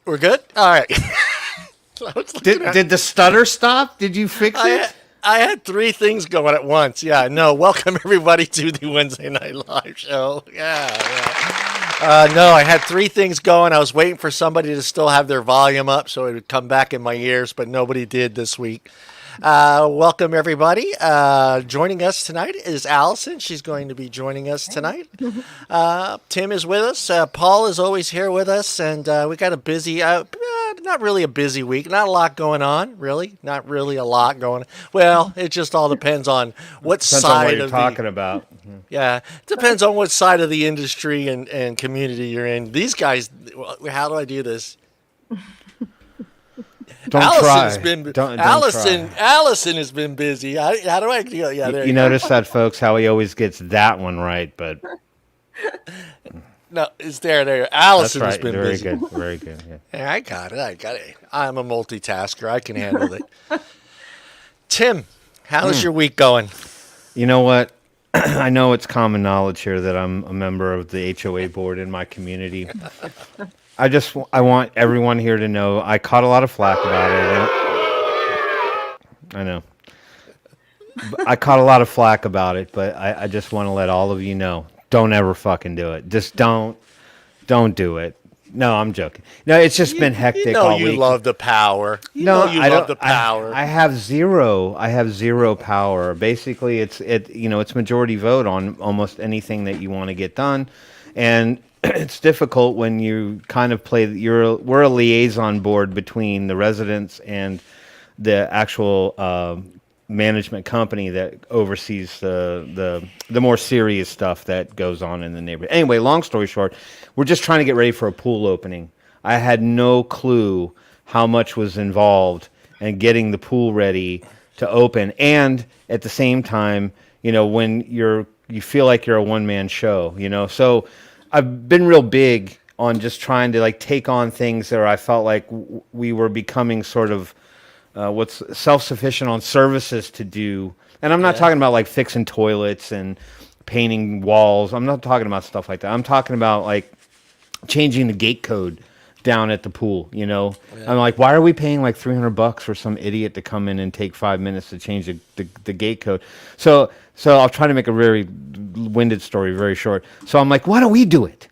We're good? All right. Did the stutter stop? Did you fix it? I had three things going at once. Yeah, no. Welcome everybody to the Wednesday Night Live show. Yeah. No, I had three things going. I was waiting for somebody to still have their volume up so it would come back in my ears, but nobody did this week. Welcome everybody. Joining us tonight is Allison. She's going to be joining us tonight. Tim is with us. Paul is always here with us, and we got a busy, not really a busy week. Not a lot going on, really. Not really a lot going on. Well, it just all depends on what Depends on side what you're of talking the about. yeah. It depends on what side of the industry and community you're in. These guys, how do I do this? Don't Allison's try. been Don't Allison. try. Allison has been busy. How do I do? Yeah, there You you go. notice that, folks, how he always gets that one right, but No, it's there. that's Allison has right. been Very busy. good. Very good. Yeah. Yeah, I got it. I'm a multitasker. I can handle it. Tim, how's your week going? You know what? I know it's common knowledge here that I'm a member of the HOA board in my community. I want everyone here to know I caught a lot of flack about it. I know. I caught a lot of flack about it, but I just want to let all of you know, don't ever fucking do it. Just don't do it. No, I'm joking. No, it's just been hectic You know all you week. love the power. You No, know you I love don't. the power. I have zero. I have zero power. Basically, it's majority vote on almost anything that you want to get done, and it's difficult when you kind of play. We're a liaison board between the residents and the actual management company that oversees the more serious stuff that goes on in the neighborhood. Anyway, long story short, we're just trying to get ready for a pool opening. I had no clue how much was involved in getting the pool ready to open, and at the same time, when you feel like you're a one-man show, So I've been real big on just trying to take on things that I felt like we were becoming sort of what's self-sufficient on services to do. And I'm not talking about fixing toilets and painting walls. I'm not talking about stuff like that. I'm talking about changing the gate code down at the pool. I'm like, why are we paying $300 for some idiot to come in and take 5 minutes to change the gate code? So I'll try to make a very winded story very short. So I'm like, why don't we do it?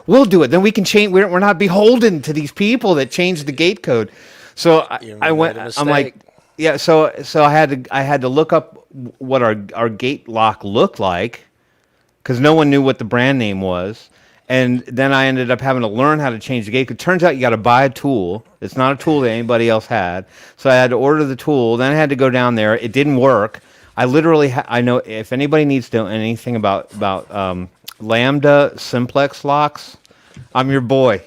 We'll do it. Then we can change. We're not beholden to these people that change the gate code. So I went. I'm like, yeah. So I had to look up what our gate lock looked like, because no one knew what the brand name was. And then I ended up having to learn how to change the gate. It turns out you got to buy a tool. It's not a tool that anybody else had. So I had to order the tool. Then I had to go down there. It didn't work. I literally, I know if anybody needs to know anything about Lambda simplex locks, I'm your boy.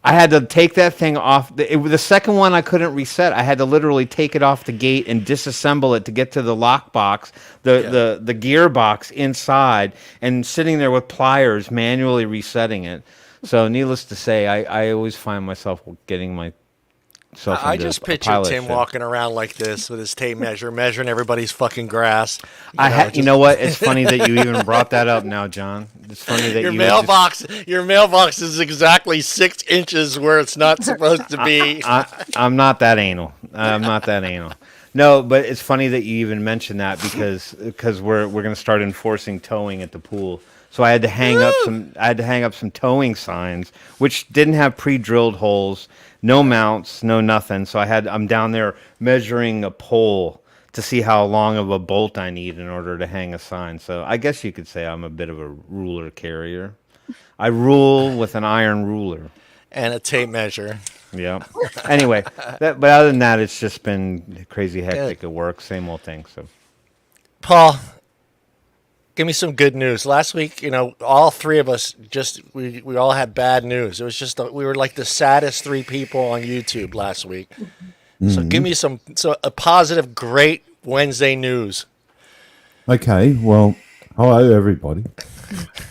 I had to take that thing off. The second one I couldn't reset. I had to literally take it off the gate and disassemble it to get to the lock box, the gear box inside, and sitting there with pliers manually resetting it. So needless to say, I always find myself getting myself I into just a picture pilot Tim ship. walking around like this with his tape measure, measuring everybody's fucking grass. You know what? It's funny that you even brought that up now, John. It's funny that Your you mailbox is exactly 6 inches where it's not supposed to be. I'm not that anal. I'm not that anal. No, but it's funny that you even mentioned that because we're going to start enforcing towing at the pool. So I had to hang up some towing signs, which didn't have pre-drilled holes, no mounts, no nothing. So I'm down there measuring a pole to see how long of a bolt I need in order to hang a sign. So I guess you could say I'm a bit of a ruler carrier. I rule with an iron ruler. And a tape measure. Yeah. Anyway, but other than that, it's just been crazy hectic at work. Same old thing. So, Paul, give me some good news. Last week, all three of us we all had bad news. It was just we were like the saddest three people on YouTube last week. So give me a positive, great Wednesday news. Okay, well, hello everybody.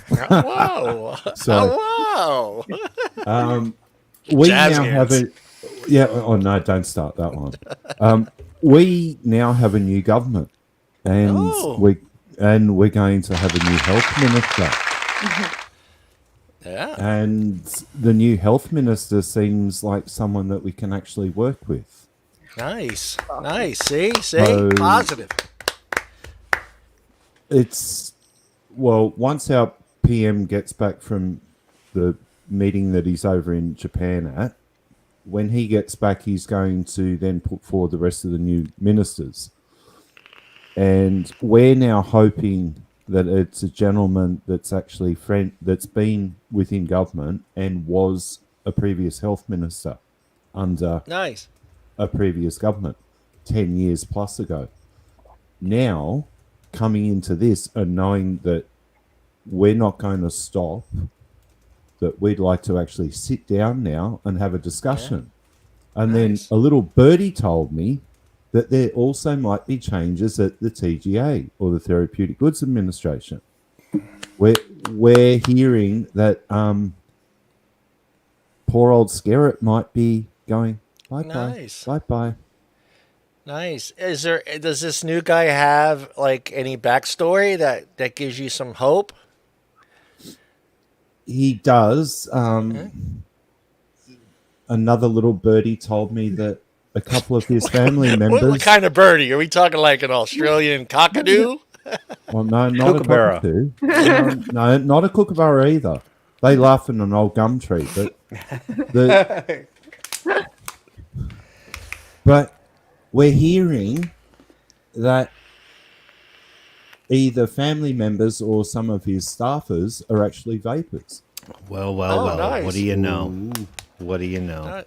Whoa! So, Whoa! we Jazz now have hands. Oh no, don't start that one. We now have a new government, and we're going to have a new health minister. Yeah. And the new health minister seems like someone that we can actually work with. Nice. Nice. See? So- Positive. It's, well, once our PM gets back from the meeting that he's over in Japan at, when he gets back, he's going to then put forward the rest of the new ministers. And we're now hoping that it's a gentleman that's actually that's been within government and was a previous health minister under Nice. a previous government 10 years plus ago. Now, coming into this and knowing that we're not going to stop, that we'd like to actually sit down now and have a discussion. Yeah. And Nice. then a little birdie told me that there also might be changes at the TGA or the Therapeutic Goods Administration. We're hearing that poor old Skerritt might be going bye-bye, Nice. bye-bye. Nice. Does this new guy have like any backstory that gives you some hope? He does. Another little birdie told me that a couple of his family members... What kind of birdie? Are we talking like an Australian cockatoo? Well, no, not Kookaburra. a cockatoo. No, not a kookaburra either. They laugh in an old gum tree. But we're hearing that either family members or some of his staffers are actually vapors. Well. Nice. What do you know? What do you know?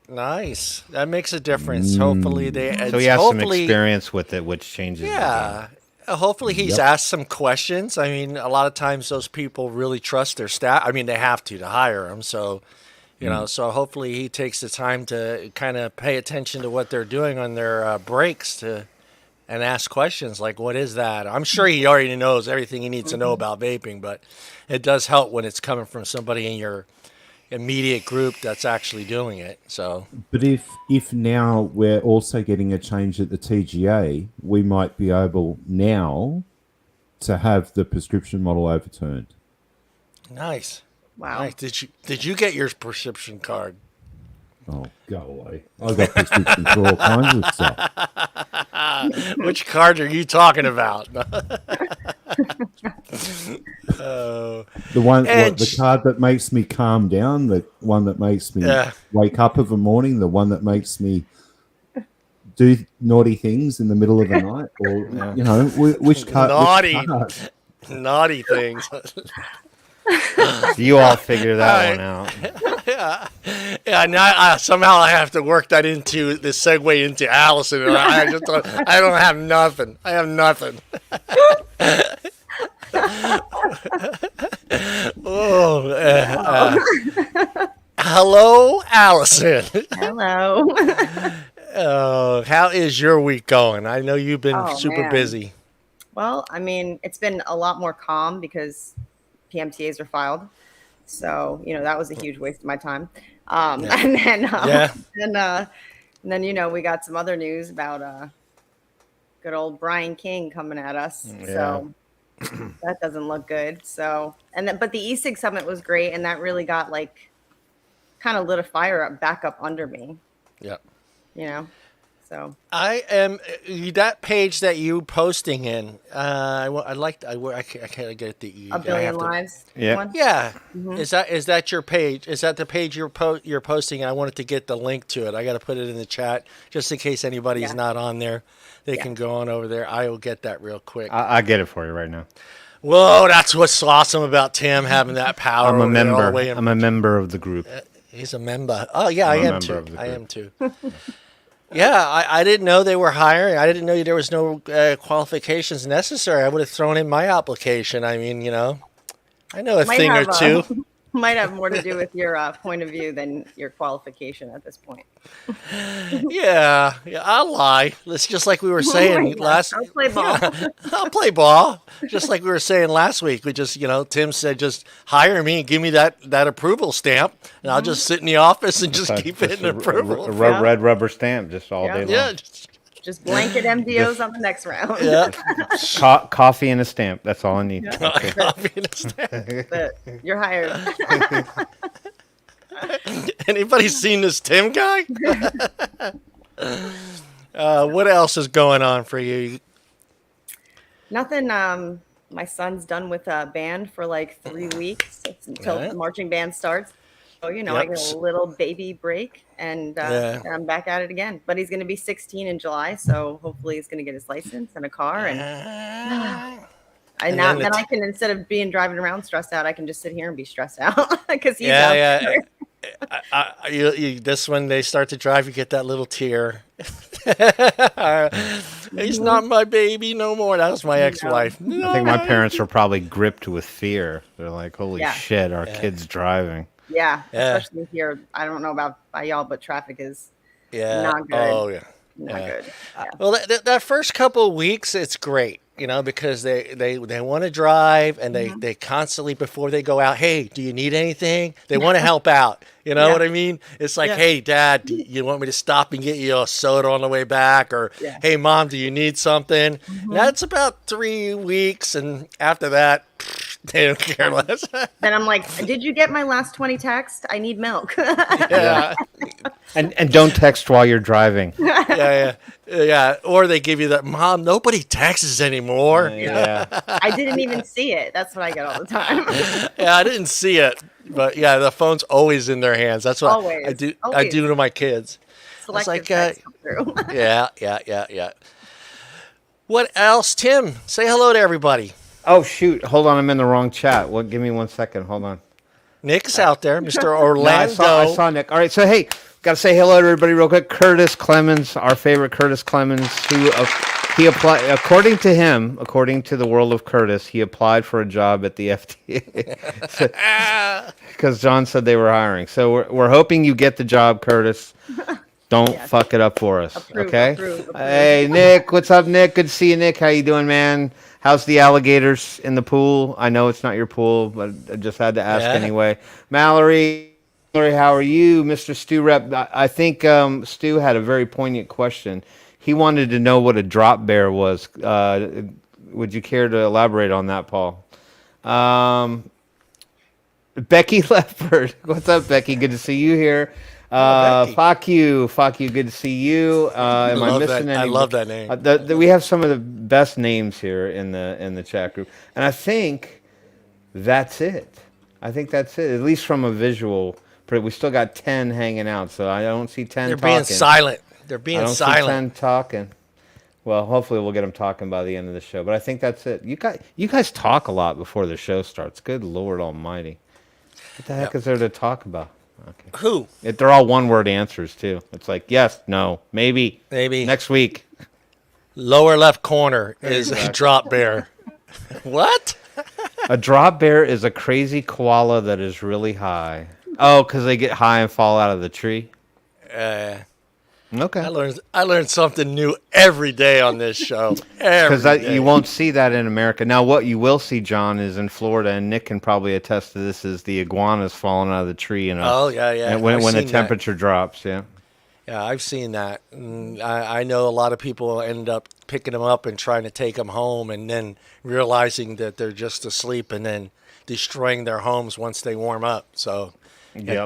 Nice. That makes a difference. Hopefully So he has some experience with it, which changes. Yeah. Hopefully he's asked some questions. I mean, a lot of times those people really trust their staff. I mean, they have to hire them. So, so hopefully he takes the time to kind of pay attention to what they're doing on their breaks and ask questions like, what is that? I'm sure he already knows everything he needs to know about vaping, but it does help when it's coming from somebody in your immediate group that's actually doing it. So, but if now we're also getting a change at the TGA, we might be able now to have the prescription model overturned. nice. Wow. Nice. Did you get your prescription card? Oh, go away. I got prescriptions for all kinds of stuff. Which card are you talking about? The card that makes me calm down, the one that makes me wake up of a morning, the one that makes me do naughty things in the middle of the night, or which card? Naughty. Which card? Naughty things. You all figure that one out. Yeah. Now somehow I have to work that into the segue into Allison. And I don't have nothing. I have nothing. Hello, Allison. Hello. How is your week going? I know you've been super man. busy. Well, I mean, it's been a lot more calm because PMTAs are filed. So, that was a huge waste of my time. And then, we got some other news about good old Brian King coming at us. Yeah. So that doesn't look good. So, but the e-cig summit was great. And that really got kind of lit a fire back up under me. Yep. So I am that page that you posting in. I can't get the A Billion Lives. Yeah. One? Yeah. Mm-hmm. Is that your page? Is that the page you're posting? I wanted to get the link to it. I got to put it in the chat just in case anybody's not on there. They can go on over there. I will get that real quick. I get it for you right now. Whoa, that's what's awesome about Tim having that power. I'm a member. I'm a member of the group. He's a member. Oh yeah, I am too. I am too. Yeah, I didn't know they were hiring. I didn't know there was no qualifications necessary. I would have thrown in my application. I mean, I know a thing or two. Might have more to do with your point of view than your qualification at this point. Yeah, I'll lie. It's just like we were saying last. I'll play ball. Yeah, I'll play ball. Just like we were saying last week. We just, Tim said, just hire me and give me that approval stamp, and I'll just sit in the office and just keep hitting approval. Red rubber stamp just all day long. Yeah. Just blanket MDOs on the next round. Yeah. Coffee and a stamp. That's all I need. Yeah. Okay. Coffee and a snack. But you're hired. Anybody seen this Tim guy? What else is going on for you? Nothing. My son's done with a band for like 3 weeks until Yeah. the marching band starts. So, I Yep. get a little baby break and Yeah. I'm back at it again. But he's going to be 16 in July. So hopefully he's going to get his license and a car. And And now then then it's- I can, instead of being driving around stressed out, I can just sit here and be stressed out because he's Yeah, out yeah. there. This when they start to drive, you get that little tear. He's not my baby no more. That was my ex-wife. I think my parents were probably gripped with fear. They're like, "Holy Yeah. shit, our kid's driving." Yeah, Yeah. especially here. I don't know about by y'all, but traffic is Yeah. not good. Oh yeah. not Yeah. good. Yeah. Well, that first couple of weeks, it's great, because they want to drive and they constantly, before they go out, hey, do you need anything? They want to help out. You know Yeah. what I mean? It's like, Yeah. hey, Dad, do you want me to stop and get you a soda on the way back? Or, Yeah. hey, Mom, do you need something? That's about 3 weeks. And after that, they don't care less. Then I'm like, did you get my last 20 text? I need milk. Yeah. And don't text while you're driving. Yeah. Or they give you that, Mom, nobody texts anymore. Yeah. I didn't even see it. That's what I get all the time. Yeah, I didn't see it, but yeah, the phone's always in their hands. That's what Always. I do. I Always. do to my kids. Selective like, text come through. Yeah. What else, Tim? Say hello to everybody. Oh shoot! Hold on, I'm in the wrong chat. Well, give me 1 second. Hold on. Nick's out there, Mr. No, Orlando. I saw Nick. All right, so hey, got to say hello to everybody real quick. Curtis Clemens, our favorite Curtis Clemens, who he applied, according to him, according to the world of Curtis, he applied for a job at the FDA because John said they were hiring. So we're hoping you get the job, Curtis. Don't Yes. fuck it up for us, Approve, okay? approve. Hey, Nick, what's up, Nick? Good to see you, Nick. How you doing, man? How's the alligators in the pool? I know it's not your pool, but I just had to ask Yeah. anyway. Mallory, how are you, Mr. Stu Rep? I think Stu had a very poignant question. He wanted to know what a drop bear was. Would you care to elaborate on that, Paul? Becky Leffert, what's up, Becky? Good to see you here. Becky. Fuck you. Good to see you. Am I missing any? I love that name. We have some of the best names here in the chat group, and I think that's it. At least from a visual. But we still got 10 hanging out, so I don't see 10 They're talking. being silent. They're I being don't see silent. 10 talking. Well, hopefully we'll get them talking by the end of the show. But I think that's it. You guys talk a lot before the show starts. Good Lord Almighty. What the heck is there to talk about? Okay. Who? They're all one-word answers, too. It's like, yes, no, maybe. Maybe. Next week. Lower left corner is a drop bear. What? A drop bear is a crazy koala that is really high. Oh, because they get high and fall out of the tree? Okay. I learned something new every day on this show. Because Every you day. won't see that in America. Now, what you will see, John, is in Florida, and Nick can probably attest to this, is the iguanas falling out of the tree. Oh, yeah. And when I've the seen that. temperature drops, yeah. Yeah, I've seen that. I know a lot of people end up picking them up and trying to take them home and then realizing that they're just asleep and then destroying their homes once they warm up. So yeah, Yep.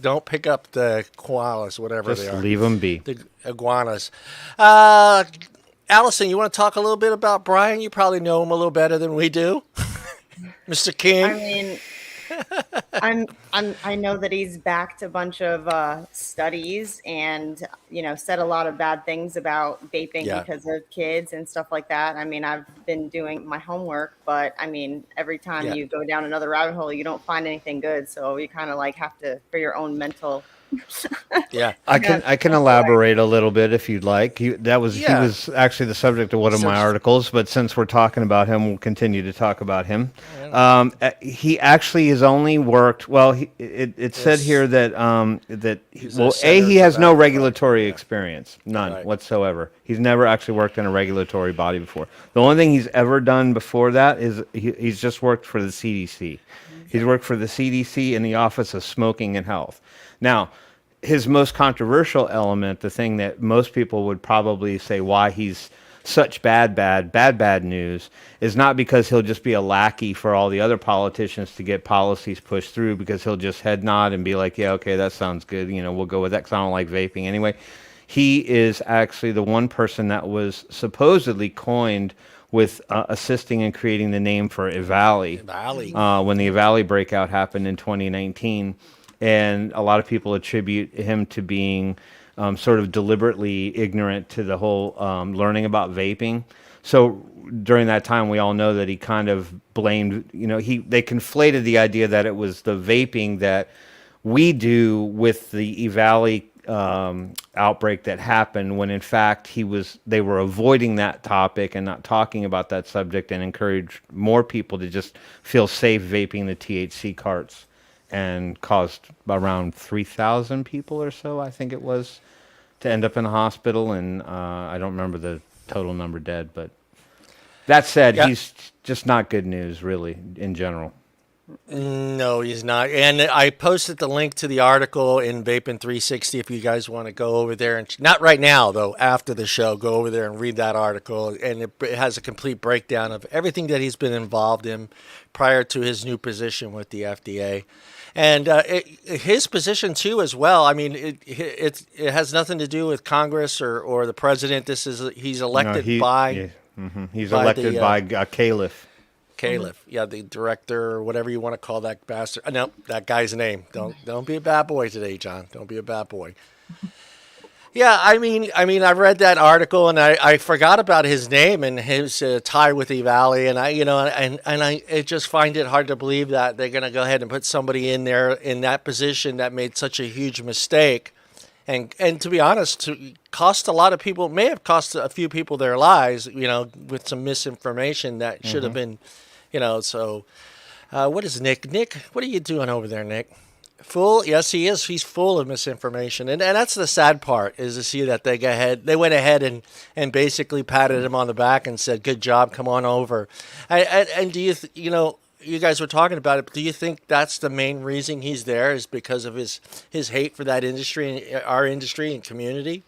don't pick up the koalas, whatever Just they are. leave them be. The iguanas. Allison, you want to talk a little bit about Brian? You probably know him a little better than we do. Mr. King. I mean, I know that he's backed a bunch of studies and said a lot of bad things about vaping Yeah. because of kids and stuff like that. I mean, I've been doing my homework, but I mean, every time Yeah. you go down another rabbit hole, you don't find anything good. So you kind of like have to, for your own mental. Yeah. I can elaborate a little bit if you'd like. He Yeah. was actually the subject of one of my articles, but since we're talking about him, we'll continue to talk about him. He actually has only worked. Well, it said here that He's a well, Center he has no Tobacco, regulatory yeah. experience, none Right. whatsoever. He's never actually worked in a regulatory body before. The only thing he's ever done before that is he's just worked for the CDC. He's worked for the CDC in the Office of Smoking and Health. Now, his most controversial element, the thing that most people would probably say why he's such bad news, is not because he'll just be a lackey for all the other politicians to get policies pushed through, because he'll just head nod and be like, yeah, okay, that sounds good. We'll go with that because I don't like vaping anyway. He is actually the one person that was supposedly coined with assisting in creating the name for EVALI. When the EVALI breakout happened in 2019. And a lot of people attribute him to being sort of deliberately ignorant to the whole learning about vaping. So during that time, we all know that he kind of blamed, they conflated the idea that it was the vaping that we do with the EVALI outbreak that happened, when in fact they were avoiding that topic and not talking about that subject, and encouraged more people to just feel safe vaping the THC carts, and caused around 3,000 people or so, I think it was, to end up in the hospital. And I don't remember the total number dead, but that said, he's just not good news, really, in general. No, he's not. And I posted the link to the article in Vaping 360 if you guys want to go over there. And not right now, though, after the show, go over there and read that article. And it has a complete breakdown of everything that he's been involved in prior to his new position with the FDA. And his position, too, as well. I mean, it has nothing to do with Congress or the president. He's elected He's by elected by Caliph. Caliph, yeah, the director or whatever you want to call that bastard. No, that guy's name. Don't be a bad boy today, John. Don't be a bad boy. Yeah, I mean, I read that article and I forgot about his name and his tie with EVALI, and I just find it hard to believe that they're going to go ahead and put somebody in there in that position that made such a huge mistake, and to be honest, cost a lot of people, may have cost a few people their lives, with some misinformation that should have been. So what is Nick? Nick, what are you doing over there, Nick? Full? Yes, he is. He's full of misinformation. And that's the sad part, is to see that they went ahead and basically patted him on the back and said, good job, come on over. And do you, you guys were talking about it, but do you think that's the main reason he's there, is because of his hate for that industry, and our industry and community?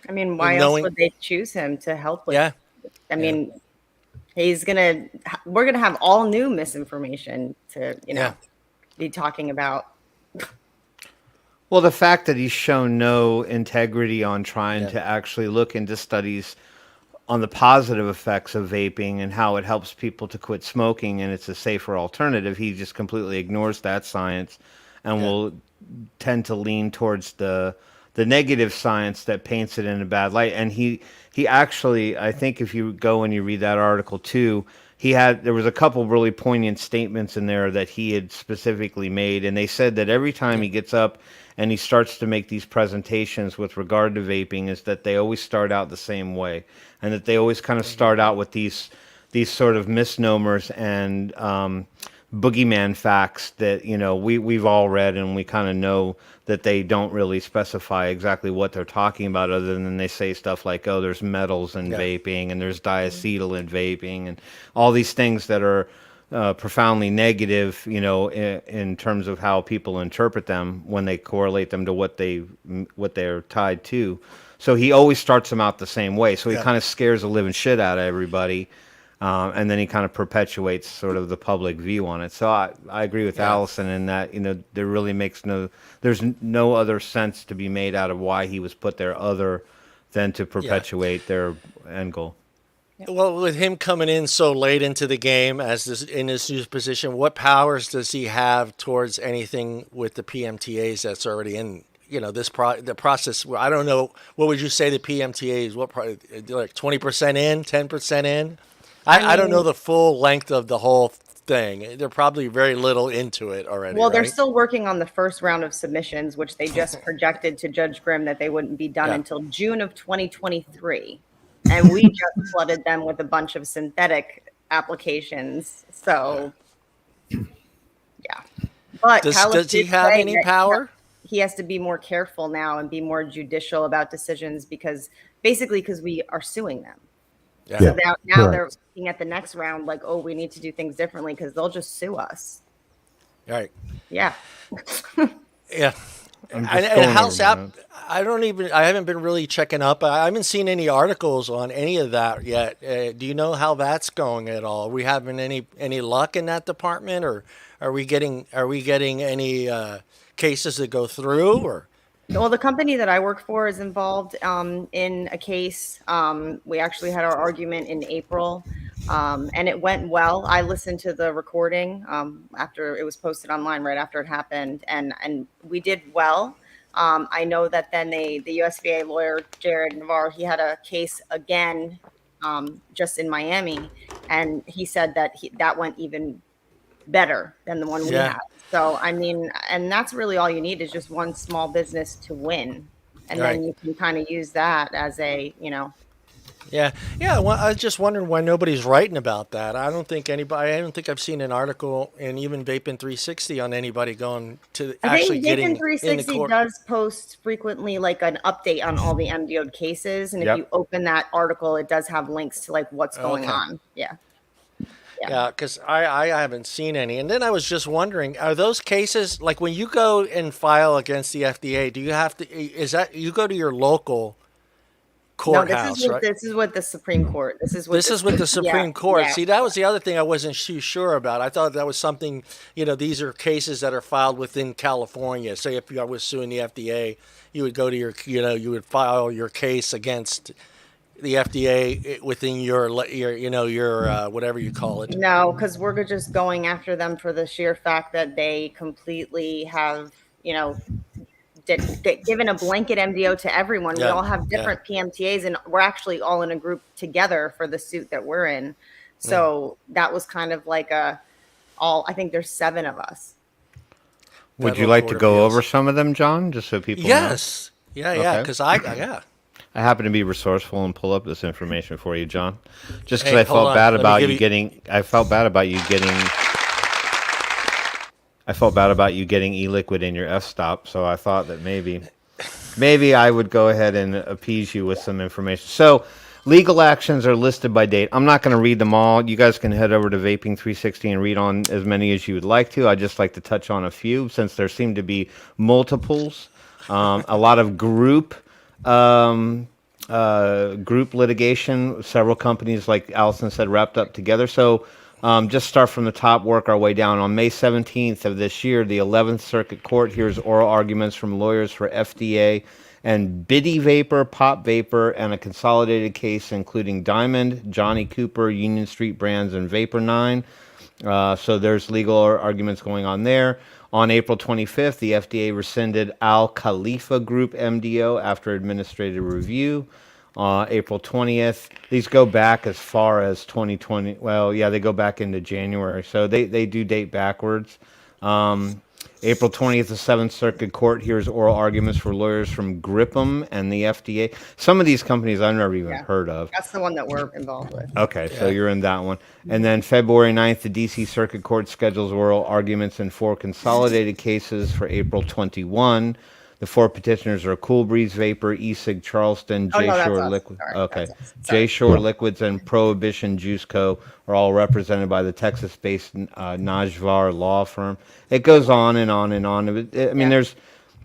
I mean, why else would they choose him to help with? Yeah. I mean, we're gonna have all new misinformation to be talking about. Well, the fact that he's shown no integrity on trying to actually look into studies on the positive effects of vaping and how it helps people to quit smoking and it's a safer alternative, he just completely ignores that science and will tend to lean towards the negative science that paints it in a bad light. And he actually, I think if you go and you read that article too, there was a couple really poignant statements in there that he had specifically made. And they said that every time he gets up and he starts to make these presentations with regard to vaping, is that they always start out the same way. And that they always kind of start out with these sort of misnomers and boogeyman facts that we've all read, and we kind of know that they don't really specify exactly what they're talking about, other than they say stuff like, oh, there's metals in vaping and there's diacetyl in vaping and all these things that are profoundly negative, in terms of how people interpret them when they correlate them to what they're tied to. So he always starts them out the same way. So he kind of scares the living shit out of everybody. And then he kind of perpetuates sort of the public view on it. So I agree with Allison in that, there really there's no other sense to be made out of why he was put there other than to perpetuate their end goal. Well, with him coming in so late into the game in his new position, what powers does he have towards anything with the PMTAs that's already in? The process. I don't know. What would you say the PMTAs? What like 20% in, 10% in? I don't know the full length of the whole thing. They're probably very little into it already. Well, they're still working on the first round of submissions, which they just projected to Judge Grimm that they wouldn't be done until June of 2023. And we just flooded them with a bunch of synthetic applications. So, yeah. But does he have any power? He has to be more careful now and be more judicial about decisions because we are suing them. Yeah. So now they're looking at the next round like, oh, we need to do things differently because they'll just sue us. Right. Yeah. Yeah. I'm And, just and going how's over my that? notes. I haven't been really checking up. I haven't seen any articles on any of that yet. Do you know how that's going at all? Are we having any luck in that department, or are we getting any cases that go through, or? Well, the company that I work for is involved in a case. We actually had our argument in April, and it went well. I listened to the recording after it was posted online, right after it happened, and we did well. I know that then the USVA lawyer Jared Navarre, he had a case again just in Miami, and he said that that went even better than the one we Yeah. had. So, I mean, and that's really all you need is just one small business to win. And Right. then you can kind of use that as Yeah, yeah. Well, I was just wondering why nobody's writing about that. I don't think anybody. I don't think I've seen an article in even Vaping 360 on anybody going to I actually think Vaping getting in the 360 court. does post frequently like an update on all the MDO'd cases. And if Yep. you open that article, it does have links to like what's going Okay. on. Yeah. Yeah. Yeah, because I haven't seen any. And then I was just wondering, are those cases like when you go and file against the FDA? Do you have to? Is that you go to your local No, courthouse, right? this is with the Supreme Court. This is with This is with the yeah, Supreme Court. yeah. See, that was the other thing I wasn't too sure about. I thought that was something, these are cases that are filed within California. Say if I was suing the FDA, you would go to you would file your case against the FDA within your whatever you call it. No, because we're just going after them for the sheer fact that they completely have, given a blanket MDO to everyone. We Yeah, all have yeah, different PMTAs, and we're actually all in a group together for the suit that we're in. So that was kind of like I think there's 7 of us. Would you Federal like Court to of go Appeals. over some of them, John, just so people know? Yes. Yeah, yeah. Okay. Because yeah. I happen to be resourceful and pull up this information for you, John. Just because Hey, I hold felt on. bad Let me about give you you- getting. I felt bad about you getting. I felt bad about you getting e-liquid in your f-stop, so I thought that maybe I would go ahead and appease you with some information. So, legal actions are listed by date. I'm not going to read them all. You guys can head over to Vaping 360 and read on as many as you would like to. I'd just like to touch on a few since there seem to be multiples. A lot of group litigation. Several companies, like Allison said, wrapped up together. So just start from the top, work our way down. On May 17th of this year, the 11th Circuit Court hears oral arguments from lawyers for FDA and Biddy Vapor, Pop Vapor, and a consolidated case including Diamond, Johnny Cooper, Union Street Brands, and Vapor 9. So there's legal arguments going on there. On April 25th, the FDA rescinded Al Khalifa Group MDO after administrative review. April 20th. These go back as far as 2020. Well, yeah, they go back into January. So they do date backwards. April 20th, the 7th Circuit Court hears oral arguments for lawyers from Gripham and the FDA. Some of these companies I've never even heard of. That's the one that we're involved with. Okay, so you're in that one. And then February 9th, the D.C. Circuit Court schedules oral arguments in 4 consolidated cases for April 21. The 4 petitioners are Cool Breeze Vapor, E-Cig Charleston, Oh, no, that's J-Shore us. Liquid. Sorry, Okay. that's us. Sorry. J-Shore Liquids and Prohibition Juice Co. are all represented by the Texas-based Najvar law firm. It goes on and on and on. I mean, there's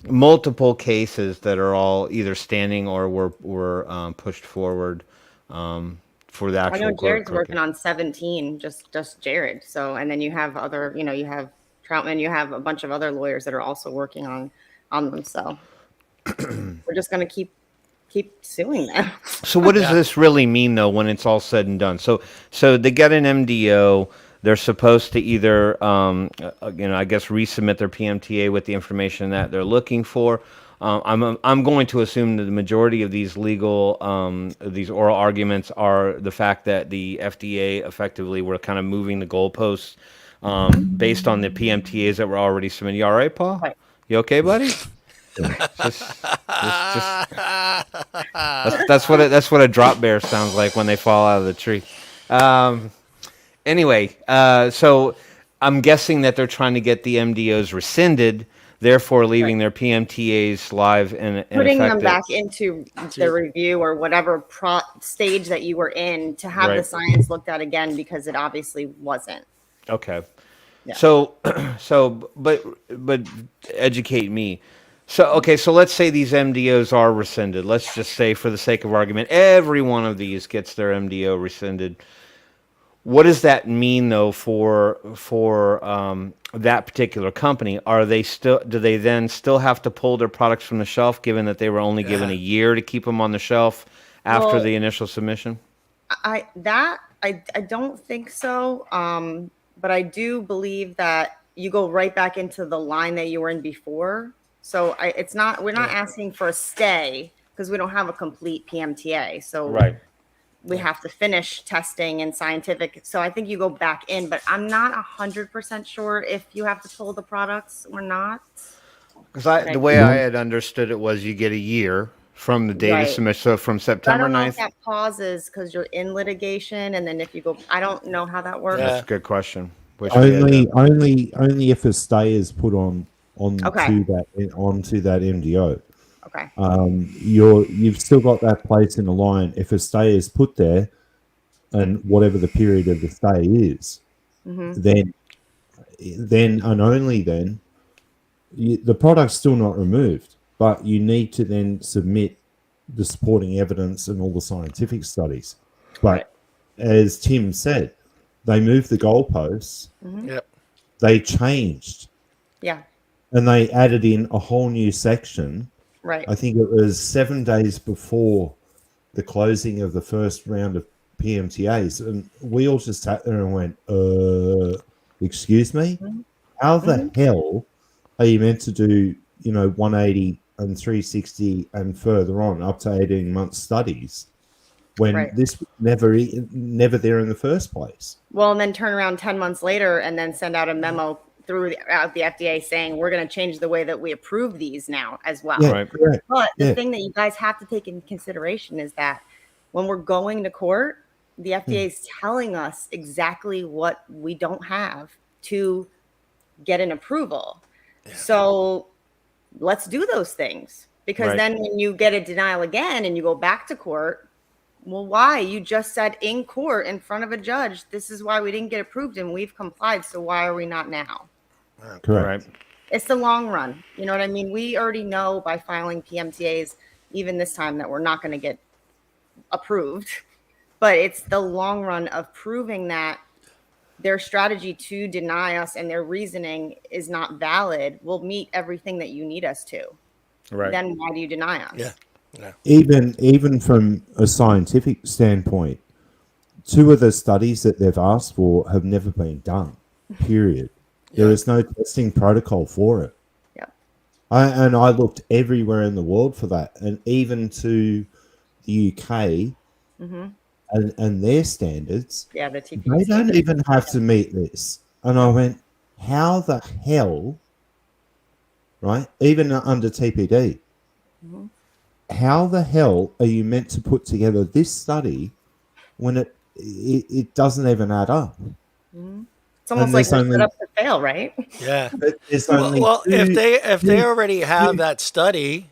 multiple cases that are all either standing or were pushed forward for the I actual know Jared's court working on 17, just Jared. So, and then you have other, you have Troutman, you have a bunch of other lawyers that are also working on them. So we're just going to keep suing them. So what does this really mean, though, when it's all said and done? So they get an MDO. They're supposed to either, I guess, resubmit their PMTA with the information that they're looking for. I'm going to assume that the majority of these these oral arguments are the fact that the FDA effectively were kind of moving the goalposts based on the PMTAs that were already submitted. You all right, Paul? Right. You okay, buddy? That's what a drop bear sounds like when they fall out of the tree. Anyway, so I'm guessing that they're trying to get the MDOs rescinded, therefore leaving their PMTAs live and Putting them effective. back into the review or whatever stage that you were in to have the science looked at again, because it obviously wasn't. Okay. Yeah. So, but educate me. So let's say these MDOs are rescinded. Let's just say, for the sake of argument, every one of these gets their MDO rescinded. What does that mean, though, for that particular company? Do they then still have to pull their products from the shelf, given that they were only given a year to keep them on the shelf after Well, the initial submission? I don't think so. But I do believe that you go right back into the line that you were in before. So we're not asking for a stay because we don't have a complete PMTA. So we have to finish testing and scientific. So I think you go back in, but I'm not 100% sure if you have to pull the products or not. Because the way I had understood it was you get a year from the date of submission. So from I September don't know 9th. if that pauses because you're in litigation, and then if you go, I don't know how that works. That's a good question. Only if a stay is put onto that MDO. Okay. You've still got that place in the line. If a stay is put there, and whatever the period of the stay is, then and only then, the product's still not removed. But you need to then submit the supporting evidence and all the scientific studies. But as Tim said, they moved the goalposts. Yep. They changed. Yeah. And they added in a whole new section. Right. I think it was 7 days before the closing of the first round of PMTAs. And we all just sat there and went, excuse me? How the hell are you meant to do, 180 and 360 and further on up to 18 month studies when this was never there in the first place? Well, and then turn around 10 months later and then send out a memo throughout the FDA saying we're going to change the way that we approve these now as well. Yeah, correct. But the thing that you guys have to take into consideration is that when we're going to court, the FDA is telling us exactly what we don't have to get an approval. Yeah. So let's do those things, because then when you get a denial again and you go back to court, well, why? You just said in court in front of a judge, this is why we didn't get approved and we've complied. So why are we not now? Correct. It's the long run. You know what I mean? We already know by filing PMTAs, even this time, that we're not going to get approved. But it's the long run of proving that their strategy to deny us and their reasoning is not valid will meet everything that you need us to. Right. Then why do you deny us? Yeah. Yeah. Even from a scientific standpoint, 2 of the studies that they've asked for have never been done, period. There is no testing protocol for it. Yeah. I looked everywhere in the world for that, and even to the UK and their standards, the TPD they don't even have to meet this. And I went, how the hell, right, even under TPD, how the hell are you meant to put together this study when it doesn't even add up? It's almost like we're set up to fail, right? Yeah. Well, if they already have that study,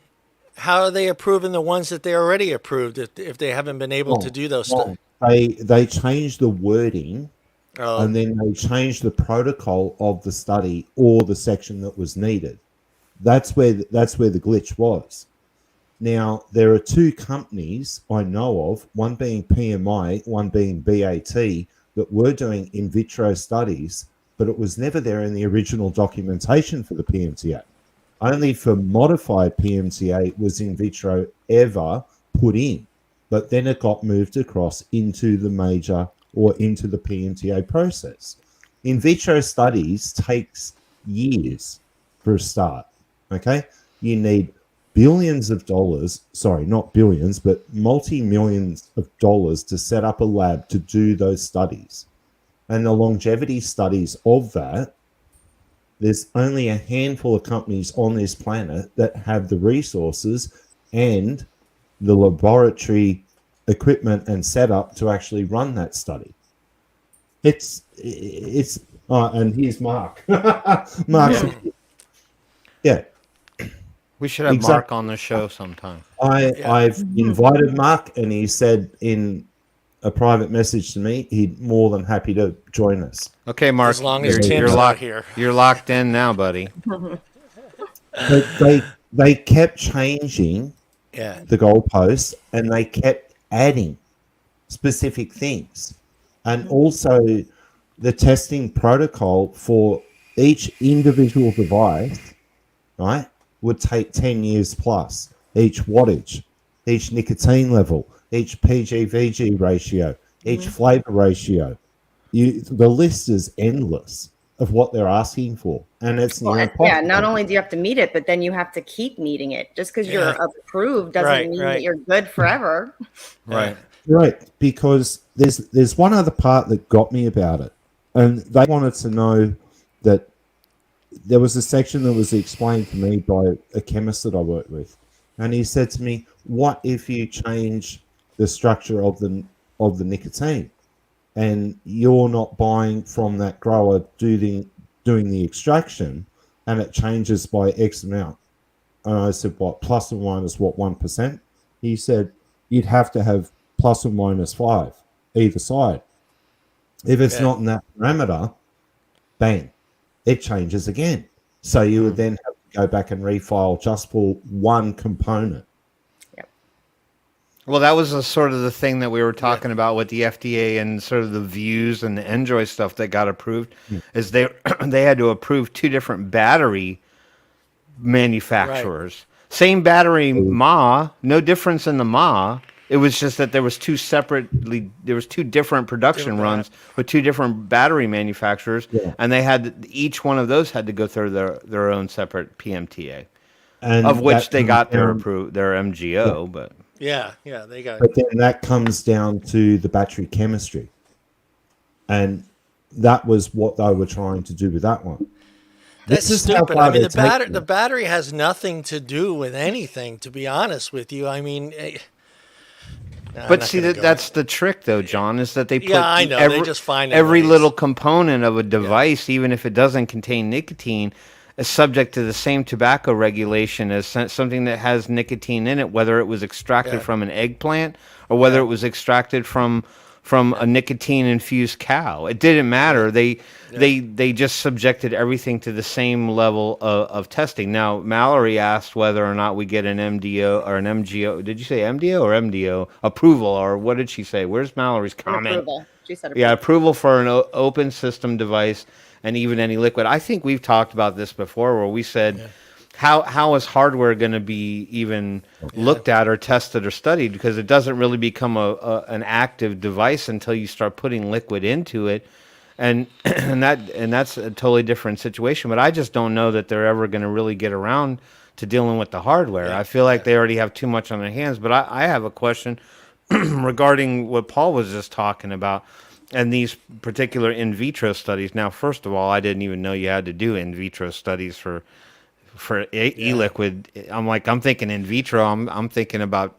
how are they approving the ones that they already approved if they haven't been able to do those studies? They changed the wording, and then they changed the protocol of the study or the section that was needed. That's where the glitch was. Now, there are 2 companies I know of, one being PMI, one being BAT, that were doing in vitro studies, but it was never there in the original documentation for the PMTA. Only for modified PMTA was in vitro ever put in, but then it got moved across into the major or into the PMTA process. In vitro studies takes years for a start, okay? You need billions of dollars, sorry, not billions, but multi-millions of dollars to set up a lab to do those studies. And the longevity studies of that, there's only a handful of companies on this planet that have the resources and the laboratory equipment and setup to actually run that study. And here's Mark. Mark's yeah. We should have Mark on the show sometime. I've invited Mark, and he said in a private message to me he'd more than happy to join us. Okay, Mark. As long as Tim's not here. You're locked in now, buddy. But they kept changing Yeah. the goalposts and they kept adding specific things. And also the testing protocol for each individual device, right, would take 10 years plus. Each wattage, each nicotine level, each PG-VG ratio, each flavor ratio. The list is endless of what they're asking for, and it's near impossible. Not only do you have to meet it, but then you have to keep meeting it. Just because you're approved doesn't Right, mean right. that you're good forever. Right. Right, because there's one other part that got me about it, and they wanted to know that there was a section that was explained to me by a chemist that I worked with, and he said to me, "What if you change the structure of the nicotine, and you're not buying from that grower doing the extraction, and it changes by X amount?" And I said, "What, plus or minus what, 1%?" He said, "You'd have to have plus or minus 5 either side. If it's not in that parameter, bang, it changes again. So you would then have to go back and refile just for one component." Well, that was sort of the thing that we were talking about with the FDA and sort of the views and the Enjoy stuff that got approved, is they had to approve 2 different battery manufacturers. Same battery Ma, no difference in the Ma. It was just that there was 2 different production runs with 2 different battery manufacturers, and they had each one of those had to go through their own separate PMTA, And of which they got their down, their MGO, but. Yeah, they got. But then that comes down to the battery chemistry, and that was what they were trying to do with that one. That's This is how stupid. far I mean, they're taking the it. battery has nothing to do with anything. To be honest with you, I mean. But see, that's the trick, though, John, is that they put I know. They just find every ways. little component of a device, even if it doesn't contain nicotine, is subject to the same tobacco regulation as something that has nicotine in it, whether it was extracted from an eggplant or whether it was extracted from a nicotine-infused cow. It didn't matter. They just subjected everything to the same level of testing. Now, Mallory asked whether or not we get an MDO or an MGO. Did you say MDO or MDO approval, or what did she say? Where's Mallory's comment? Approval. She said approval. Yeah, approval for an open system device and even any liquid. I think we've talked about this before, where we said, how is hardware going to be even looked at or tested or studied? Because it doesn't really become an active device until you start putting liquid into it, and that's a totally different situation. But I just don't know that they're ever going to really get around to dealing with the hardware. I feel like they already have too much on their hands. But I have a question regarding what Paul was just talking about. And these particular in vitro studies. Now, first of all, I didn't even know you had to do in vitro studies for e-liquid. I'm thinking in vitro. I'm thinking about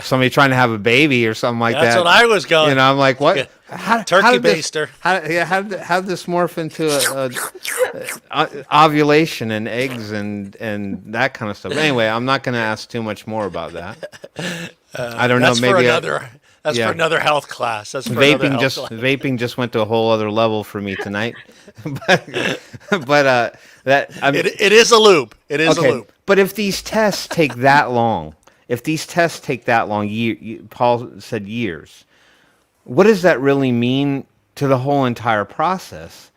somebody trying to have a baby or something like that. That's what I was going. You know, I'm like, what? Turkey baster. How did this morph into ovulation and eggs and that kind of stuff? Anyway, I'm not going to ask too much more about that. I don't know. Maybe That's for another health class. That's for vaping just went to a whole other level for me tonight. but it is a loop. It is a loop. But if these tests take that long, Paul said years. What does that really mean to the whole entire process?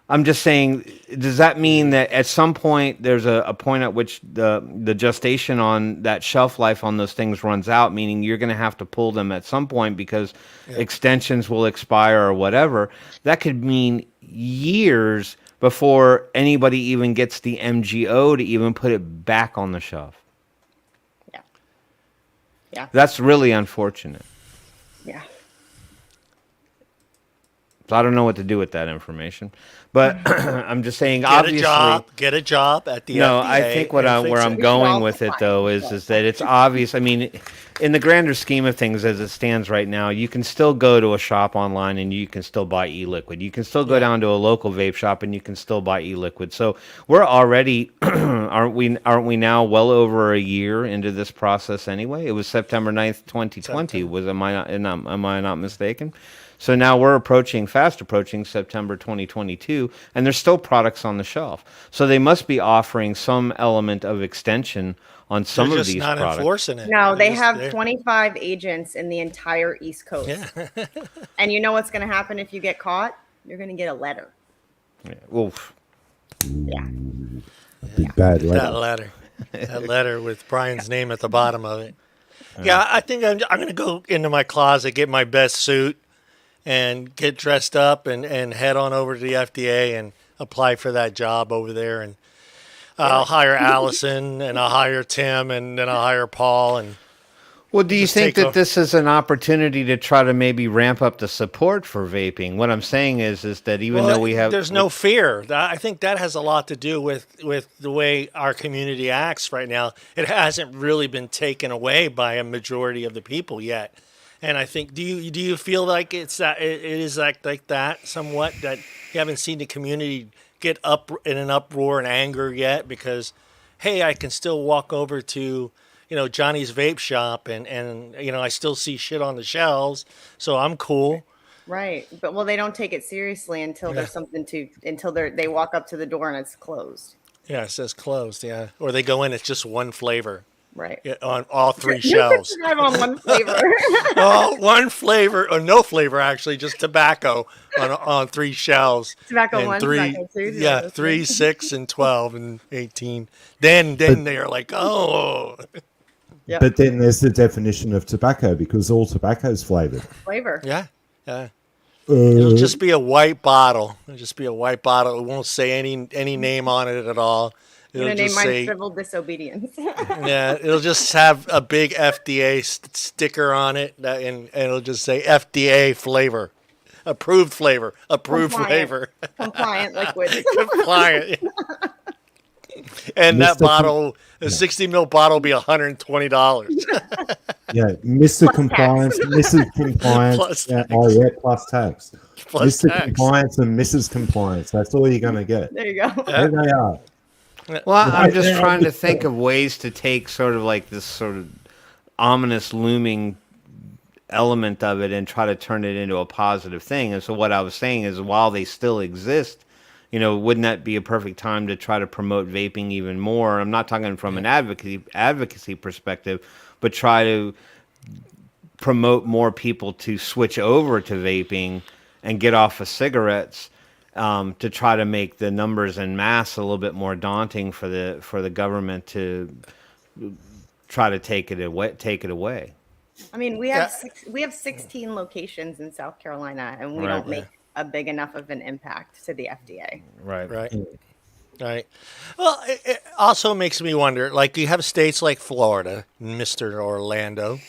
I'm just saying, does that mean that at some point there's a point at which the gestation on that shelf life on those things runs out, meaning you're going to have to pull them at some point because extensions will expire or whatever? That could mean years before anybody even gets the MGO to even put it back on the shelf. Yeah. That's really unfortunate. Yeah. So I don't know what to do with that information, but I'm just saying, Get a job at the No, FDA. I think where I'm going with it though is that it's obvious. I mean, in the grander scheme of things, as it stands right now, you can still go to a shop online and you can still buy e-liquid. You can still go down to a local vape shop and you can still buy e-liquid. So we're already, aren't we now well over a year into this process anyway? It was September 9th, 2020. Am I not mistaken? So now we're fast approaching September 2022, and there's still products on the shelf. So they must be offering some element of extension on some They're of just these not products. enforcing it. No, they They're have 25 agents in the entire East Coast. Yeah. And you know what's going to happen if you get caught? You're going to get a letter. Yeah. Oof. Yeah. A big bad That letter. letter. That letter with Brian's name at the bottom of it. Yeah, I think I'm going to go into my closet, get my best suit, and get dressed up and head on over to the FDA and apply for that job over there. And I'll hire Allison, and I'll hire Tim, and then I'll hire Paul. And Well, do you Just think take that a- this is an opportunity to try to maybe ramp up the support for vaping? What I'm saying is that even well, though we have, there's no fear. I think that has a lot to do with the way our community acts right now. It hasn't really been taken away by a majority of the people yet. And I think, do you feel like it is like that somewhat, that you haven't seen the community get up in an uproar and anger yet because, hey, I can still walk over to Johnny's vape shop and I still see shit on the shelves, so I'm cool. Right. But they don't take it seriously until there's something until they walk up to the door and it's closed. Yeah, it says closed. Yeah, or they go in, it's just one flavor. Right. Yeah, on all three You shelves. can survive on one flavor. Oh, one flavor or no flavor actually, just tobacco on three shelves. Tobacco And 1, three, tobacco 2. yeah, 3, 6, and 12 and 18. Then they are like, oh, Yep. But then there's the definition of tobacco because all tobacco is flavored. Flavor. yeah. It'll just be a white bottle. It'll just be a white bottle. It won't say any name on it at all. I'm It'll going to name just mine say, civil disobedience. yeah, it'll just have a big FDA sticker on it, and it'll just say FDA flavor, approved flavor, approved Compliant. flavor, Compliant liquid. compliant. And that Mr. bottle, a 60 ml bottle, will be $120. Yeah, Mr. Plus Compliance, tax. Mrs. Compliance. Plus yeah, tax. oh, yeah, plus tax. Plus Mr. tax. Compliance and Mrs. Compliance. That's all you're going to get. There you go. There they are. well, I'm Right just there, trying I'm to just think saying. of ways to take sort of like this sort of ominous looming element of it and try to turn it into a positive thing. And so what I was saying is, while they still exist, wouldn't that be a perfect time to try to promote vaping even more? I'm not talking from an advocacy perspective, but try to promote more people to switch over to vaping and get off of cigarettes, to try to make the numbers en masse a little bit more daunting for the government to try to take it away. I mean, we have 16 locations in South Carolina, and we Right. don't make a big enough of an impact to the FDA. Right. Right. Well, it also makes me wonder, like you have states like Florida, Mr. Orlando.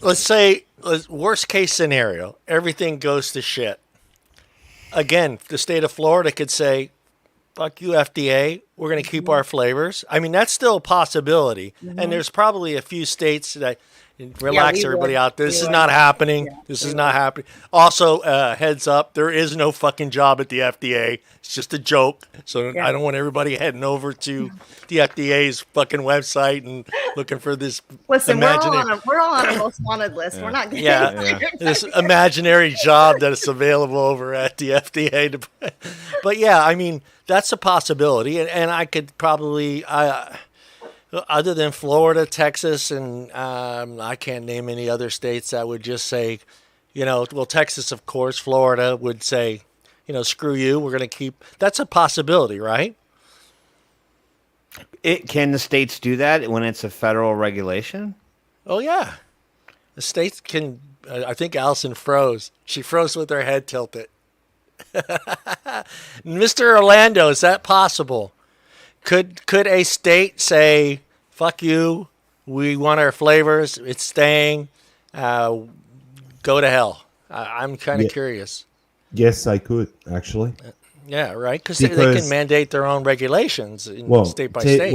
Let's say, worst case scenario, everything goes to shit. Again, the state of Florida could say, fuck you, FDA, we're going to keep our flavors. I mean, that's still a possibility. And there's probably a few states that, relax we everybody would. out there. This We is would. not happening. Yeah, This we is not happening. Also, heads up, there is no fucking job at the FDA. It's just a joke. So Yeah. I don't want everybody heading over to the FDA's fucking website and looking for this Listen, imaginary, we're all on a most wanted list. We're not getting yeah, this imaginary job that is available over at the FDA. But yeah, I mean, that's a possibility. And I could probably, other than Florida, Texas, and I can't name any other states that would just say, well, Texas, of course, Florida would say, screw you. We're going to keep. That's a possibility, right? Can the states do that when it's a federal regulation? Oh, yeah. The states can. I think Allison froze. She froze with her head tilted. Mr. Orlando, is that possible? Could a state say, fuck you, we want our flavors, it's staying, go to hell? I'm kind of Yeah. curious. Yes, they could, actually. Yeah, right? They Because- can mandate their own regulations in Well, state by state.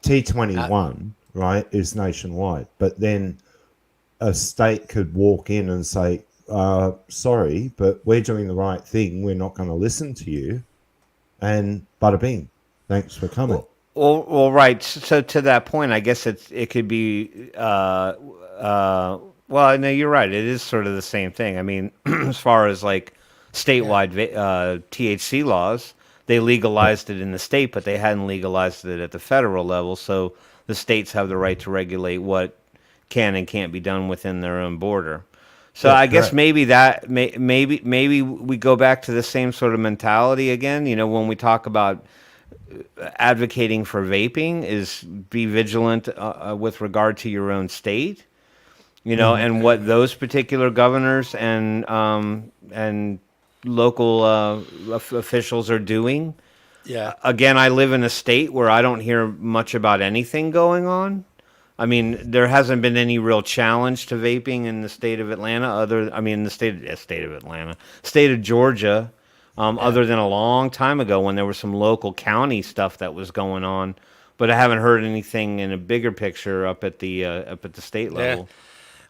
T21, right, is nationwide. But then a state could walk in and say, sorry, but we're doing the right thing. We're not going to listen to you. And bada bing. Thanks for coming. Well, right. So to that point, I guess it could be Well, no, you're right. It is sort of the same thing. I mean, as far as like statewide THC laws, they legalized it in the state, but they hadn't legalized it at the federal level. So the states have the right to regulate what can and can't be done within their own border. So That's I guess correct. maybe maybe we go back to the same sort of mentality again. You know, when we talk about advocating for vaping, is be vigilant with regard to your own state, you know, and what those particular governors and local officials are doing. Yeah. Again, I live in a state where I don't hear much about anything going on. I mean, there hasn't been any real challenge to vaping in the state of Atlanta. State of Atlanta, state of Georgia, other than a long time ago when there was some local county stuff that was going on. But I haven't heard anything in a bigger picture up at the state level.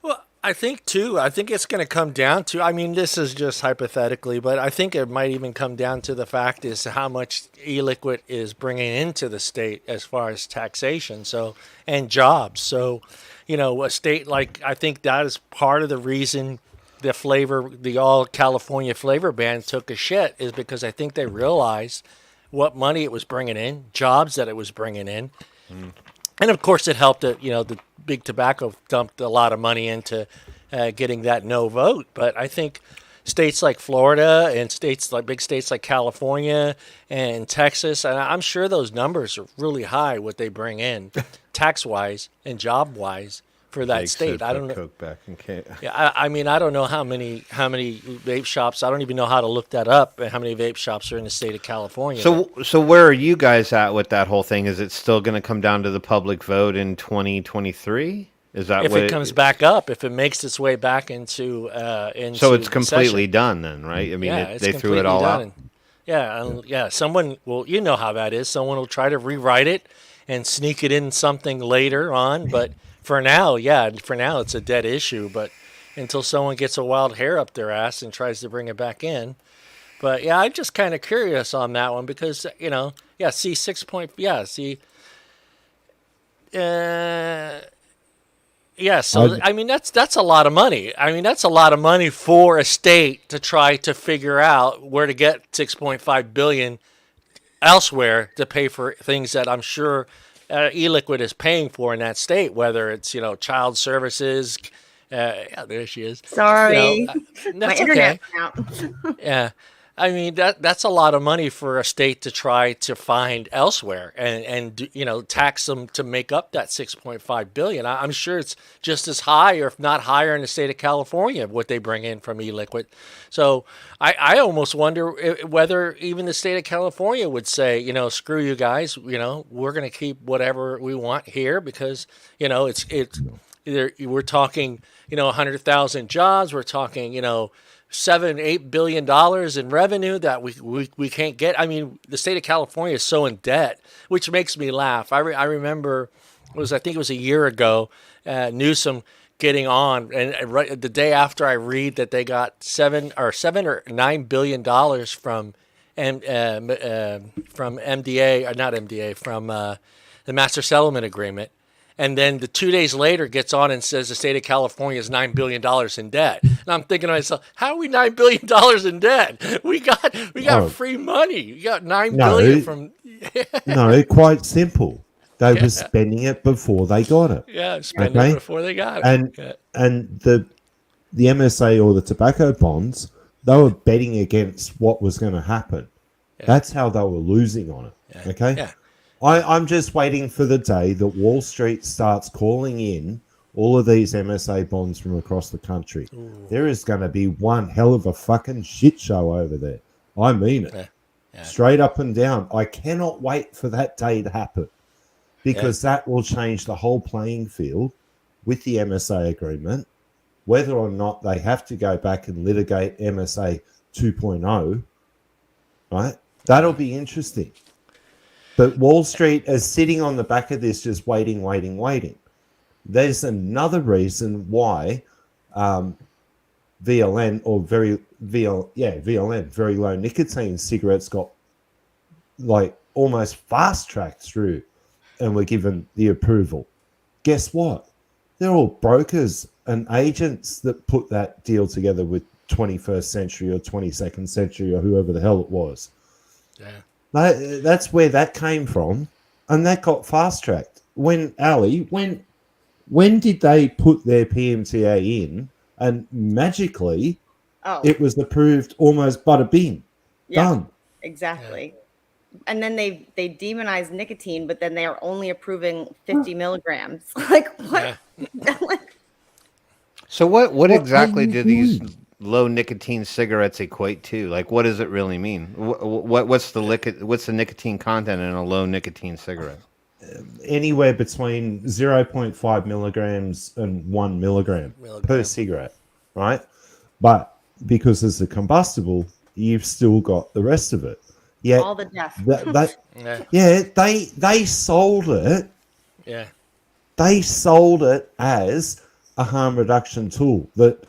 Well, I think too. I think it's going to come down to. I mean, this is just hypothetically, but I think it might even come down to the fact is how much e-liquid is bringing into the state as far as taxation. So and jobs. So, you know, a state like I think that is part of the reason the all California flavor ban took a shit is because I think they realized what money it was bringing in, jobs that it was bringing in. And of course, it helped that the big tobacco dumped a lot of money into getting that no vote. But I think states like Florida and big states like California and Texas, and I'm sure those numbers are really high what they bring in, tax wise and job wise for that Jake state. said I put don't know. Coke back in can. Yeah, I mean, I don't know how many vape shops. I don't even know how to look that up. And how many vape shops are in the state of California? So where are you guys at with that whole thing? Is it still going to come down to the public vote in 2023? Is that if what it comes back up, if it makes its way back into So it's the completely session. done then, right? I mean, Yeah, it's they threw it completely all done. out. Yeah. Someone will. You know how that is. Someone will try to rewrite it and sneak it in something later on. But for now, it's a dead issue. But until someone gets a wild hair up their ass and tries to bring it back in. But yeah, I'm just kind of curious on that one because see 6 point. Yeah, see. Yeah, so I mean that's a lot of money. I mean that's a lot of money for a state to try to figure out where to get 6.5 billion elsewhere to pay for things that I'm sure e-liquid is paying for in that state, whether it's child services. Yeah, there she is. Sorry, my That's internet okay. went out. Yeah. I mean that's a lot of money for a state to try to find elsewhere and tax them to make up that 6.5 billion. I'm sure it's just as high or if not higher in the state of California what they bring in from e-liquid. So I almost wonder whether even the state of California would say, screw you guys, we're going to keep whatever we want here because it's we're talking 100,000 jobs, we're talking 7-8 billion dollars in revenue that we can't get. I mean, the state of California is so in debt, which makes me laugh. I remember I think it was a year ago, Newsom getting on, and right the day after I read that they got $7 or $9 billion from MDA or not MDA from the Master Settlement Agreement. And then 2 days later gets on and says the state of California is $9 billion in debt. And I'm thinking to myself, how are we $9 billion in debt? We got free money. We got $9 billion from. No, quite simple. They were spending it before they got it. Yeah, spending it before they got it. And the MSA or the tobacco bonds, they were betting against what was going to happen. Yeah. That's how they were losing on it. Yeah. Okay. Yeah. I'm just waiting for the day that Wall Street starts calling in all of these MSA bonds from across the country. Ooh. There is going to be one hell of a fucking shit show over there. I mean it. Yeah. Yeah. Straight up and down. I cannot wait for that day to happen because that will change the whole playing field with the MSA agreement, whether or not they have to go back and litigate MSA 2.0, right? That'll be interesting. But Wall Street is sitting on the back of this, just waiting. There's another reason why VLN or VLN, very low nicotine cigarettes got like almost fast tracked through and were given the approval. Guess what? They're all brokers and agents that put that deal together with 21st Century or 22nd Century or whoever the hell it was. Yeah. That's where that came from, and that got fast tracked. When did they put their PMTA in, and magically it was approved almost bada bing, done. Exactly. And then they demonized nicotine, but then they are only approving 50 milligrams. Like what? So what exactly are you do these doing? low nicotine cigarettes equate to? Like, what does it really mean? What's the nicotine content in a low nicotine cigarette? Anywhere between 0.5 milligrams and 1 milligram per cigarette, right? But because it's a combustible, you've still got the rest of it. Yet all the death. they sold it. Yeah. They sold it as a harm reduction tool that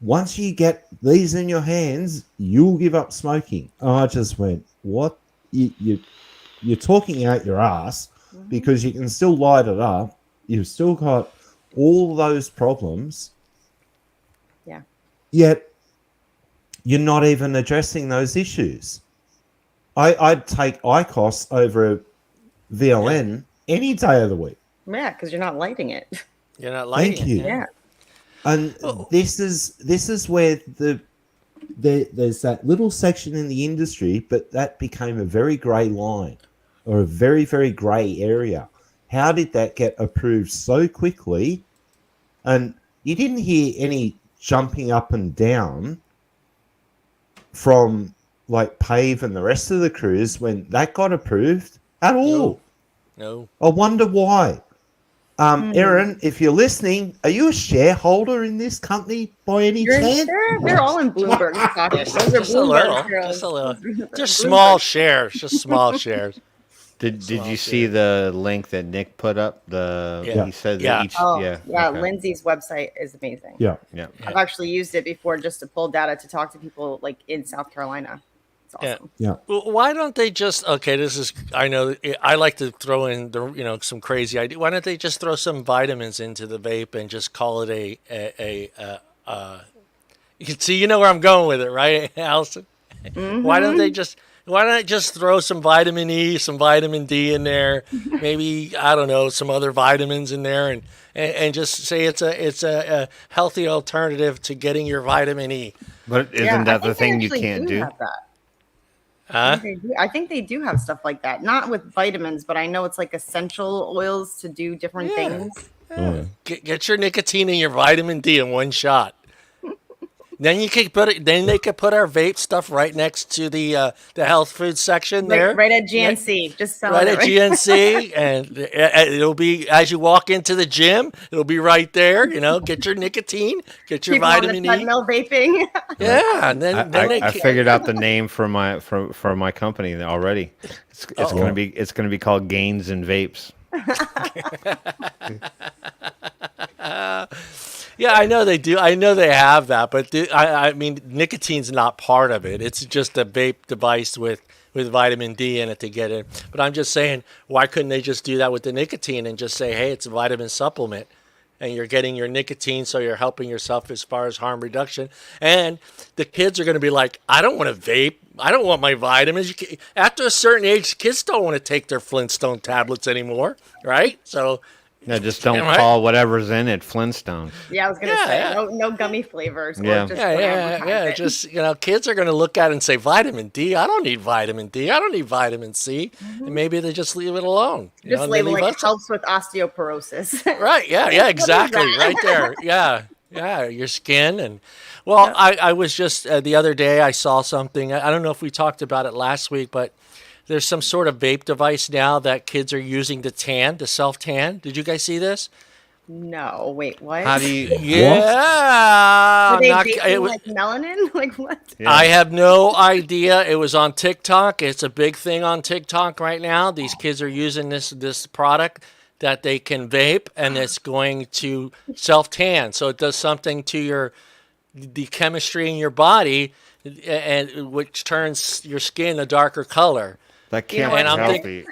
once you get these in your hands, you'll give up smoking. I just went, what? You're talking out your ass because you can still light it up. You've still got all those problems. Yeah. Yet you're not even addressing those issues. I'd take IQOS over a VLN any day of the week. Yeah, because you're not lighting it. You're not lighting Thank you. it. Yeah. And this is where there's that little section in the industry, but that became a very grey line or a very, very grey area. How did that get approved so quickly? And you didn't hear any jumping up and down from like Pave and the rest of the crews when that got approved at all. No. I wonder why. Erin, if you're listening, are you a shareholder in this company by any chance? They're all in Bloomberg pockets. Those are Just a little. Just a little. Just small shares. Just small shares. Did you see the link that Nick put up? He said that each. Lindsay's website is amazing. Yeah. I've actually used it before just to pull data to talk to people like in South Carolina. It's awesome. Yeah. Well, why don't they just? Okay, this is. I know. I like to throw in some crazy idea. Why don't they just throw some vitamins into the vape and just call it You can see. You know where I'm going with it, right, Allison? Mm-hmm. Why not just throw some vitamin E, some vitamin D in there, maybe I don't know, some other vitamins in there, and just say it's a healthy alternative to getting your vitamin E. But isn't that the thing you can't do? I think they do have stuff like that. Not with vitamins, but I know it's like essential oils to do different things. Yeah. Get your nicotine and your vitamin D in one shot. Then you can put it. Then they could put our vape stuff right next to the health food section there, right at GNC. Just sell right it at GNC, and it'll be as you walk into the gym. It'll be right there. Get your nicotine, get your vitamin E. Vaping. Yeah, and then I figured out the name for my company already. It's gonna be called Gains and Vapes. Yeah, I know they do. I know they have that, but I mean, nicotine's not part of it. It's just a vape device with vitamin D in it to get in. But I'm just saying, why couldn't they just do that with the nicotine and just say, hey, it's a vitamin supplement, and you're getting your nicotine, so you're helping yourself as far as harm reduction. And the kids are going to be like, I don't want to vape. I don't want my vitamins. After a certain age, kids don't want to take their Flintstone tablets anymore, right? So... No, just don't call whatever's in it Flintstone. Yeah, I was gonna say no gummy flavors. Just kids are gonna look at it and say vitamin D. I don't need vitamin D. I don't need vitamin C. Mm-hmm. And maybe they just leave it alone. Just label like helps with osteoporosis. Right? Yeah, exactly. Right there. Yeah, your skin and. Well, I was just the other day I saw something. I don't know if we talked about it last week, but. There's some sort of vape device now that kids are using to self-tan. Did you guys see this? No, wait, what? How do you? Yeah. Are they vaping like melanin? Like what? Yeah. I have no idea. It was on TikTok. It's a big thing on TikTok right now. These kids are using this product that they can vape, and it's going to self-tan. So it does something to the chemistry in your body, and which turns your skin a darker color. That can't be healthy.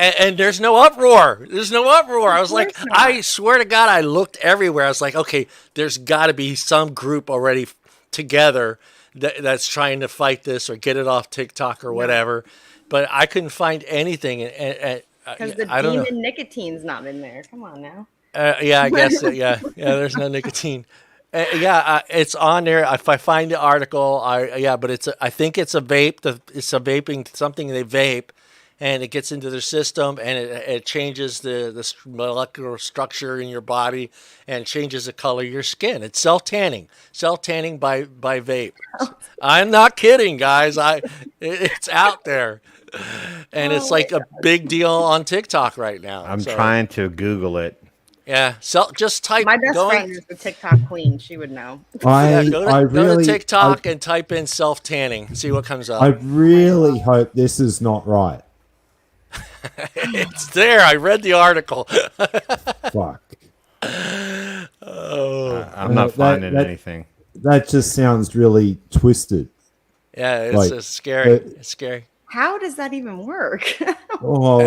And there's no uproar. There's no uproar. I was like, course not. I swear to God, I looked everywhere. I was like, okay, there's got to be some group already together that's trying to fight this or get it off TikTok or whatever. But I couldn't find anything. And Because the I don't know. demon nicotine's not in there. Come on now. Yeah, I guess. Yeah. There's no nicotine. It's on there. If I find the article, but I think it's a vape. It's a vaping something they vape, and it gets into their system, and it changes the molecular structure in your body, and changes the color of your skin. It's self tanning by vape. I'm not kidding, guys. It's out there, and it's like a big deal on TikTok right now. I'm trying to Google it. Yeah, just type. My best friend is the TikTok queen. She would know. Go to TikTok and type in self tanning. See what comes up. I really hope this is not right. It's there. I read the article. Fuck. I'm not finding anything. That just sounds really twisted. Yeah, it's Like, scary. It's scary. How does that even work? Oh,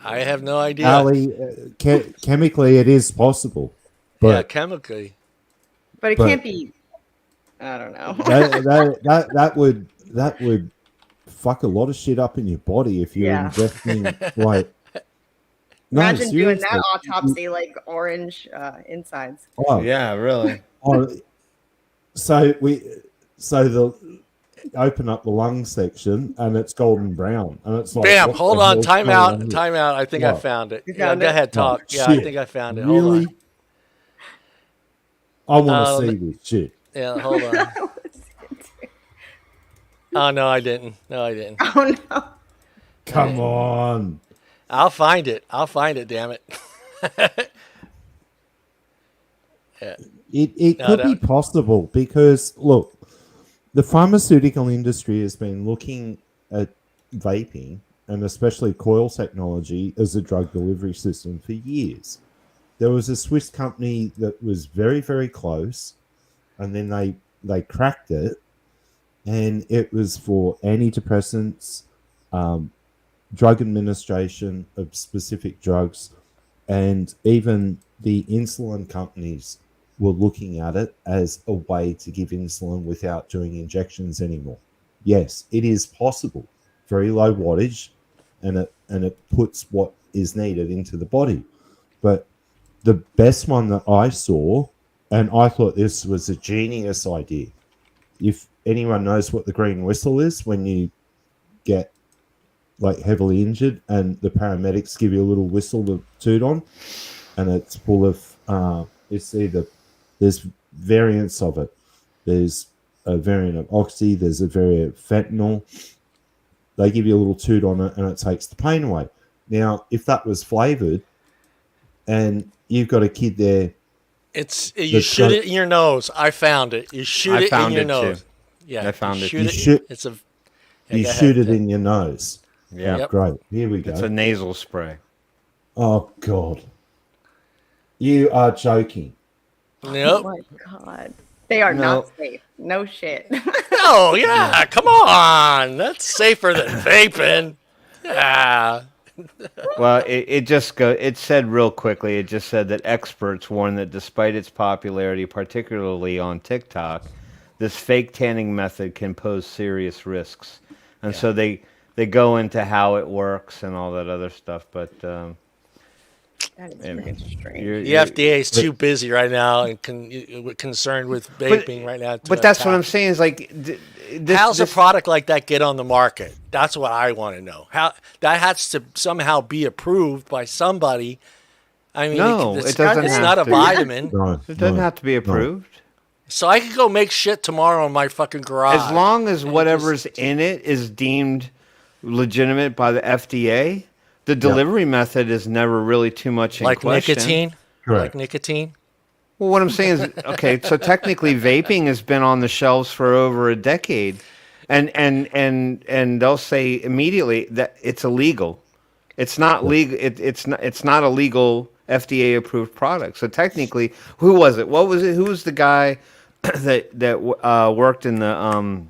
I have no idea. Ali, chemically it is possible, but chemically. But it can't be. I don't know. that would fuck a lot of shit up in your body if you're ingesting like. Imagine doing seriously. that autopsy like orange insides. Oh, Yeah, really. so the open up the lung section and it's golden brown and it's like Bam! what Hold the on. hell's Time going out. on here? Time out. I think I What? found it. You Yeah, found go it? ahead. Talk. Oh, Yeah, I shit. think I found it. Really? Hold on. I want to see this shit. Yeah, hold on. Oh no, I didn't. Oh no. Come on. I'll find it. Damn it. It could be possible because look, the pharmaceutical industry has been looking at vaping and especially coil technology as a drug delivery system for years. There was a Swiss company that was very, very close, and then they cracked it, and it was for antidepressants, drug administration of specific drugs, and even the insulin companies were looking at it as a way to give insulin without doing injections anymore. Yes, it is possible. Very low wattage, and it puts what is needed into the body. But the best one that I saw, and I thought this was a genius idea. If anyone knows what the green whistle is, when you get like heavily injured and the paramedics give you a little whistle to toot on, and it's full of there's variants of it. There's a variant of oxy, there's a variant of fentanyl. They give you a little toot on it and it takes the pain away. Now, if that was flavored and you've got a kid there, you shoot it in your nose. I found it. You shoot it in your nose. Too. Yeah, I found it. You shoot it in in your nose. Yeah, Yep. Great. Here we go. it's a nasal spray. Oh God, you are joking. Nope. Oh my god. They are not safe. No shit. Oh yeah, come on. That's safer than vaping. Yeah. Well, it said real quickly, it just said that experts warn that despite its popularity, particularly on TikTok, this fake tanning method can pose serious risks. And so they go into how it works and all that other stuff, but That is very strange. The FDA is too busy right now and concerned with vaping right now. But that's what I'm saying is like, how's a product like that get on the market? That's what I want to know. How that has to somehow be approved by somebody. I mean, No, it's, it doesn't it's have not a to. vitamin. No, it doesn't have to be approved. So I could go make shit tomorrow in my fucking garage. As long as whatever's in it is deemed legitimate by the FDA, the delivery method is never really too much in like question. nicotine. Correct. Like nicotine. Well, what I'm saying is, okay, so technically vaping has been on the shelves for over a decade, and they'll say immediately that it's illegal. It's not legal. It's not a legal FDA approved product. So technically, who was it? What was it? Who was the guy that worked in the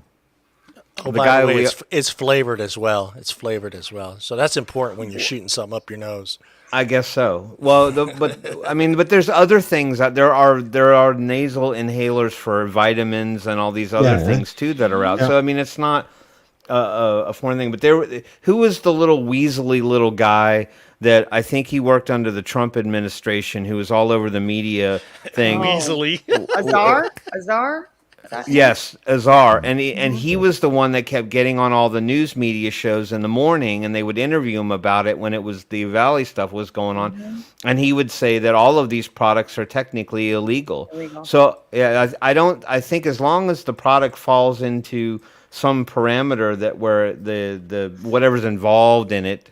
Oh, The by guy the way, we- it's flavored as well. It's flavored as well. So that's important when you're shooting something up your nose. I guess so. Well, but there's other things that there are nasal inhalers for vitamins and all these other Yeah. things too that are out. Yeah. So I mean, it's not a foreign thing. But who was the little weaselly little guy that I think he worked under the Trump administration, who was all over the media thing? Easily. Azar? Azar? Is that- Yes, Azar, and he was the one that kept getting on all the news media shows in the morning, and they would interview him about it when it was the Valley stuff was going on, and he would say that all of these products are technically illegal. So yeah, I think as long as the product falls into some parameter that where the whatever's involved in it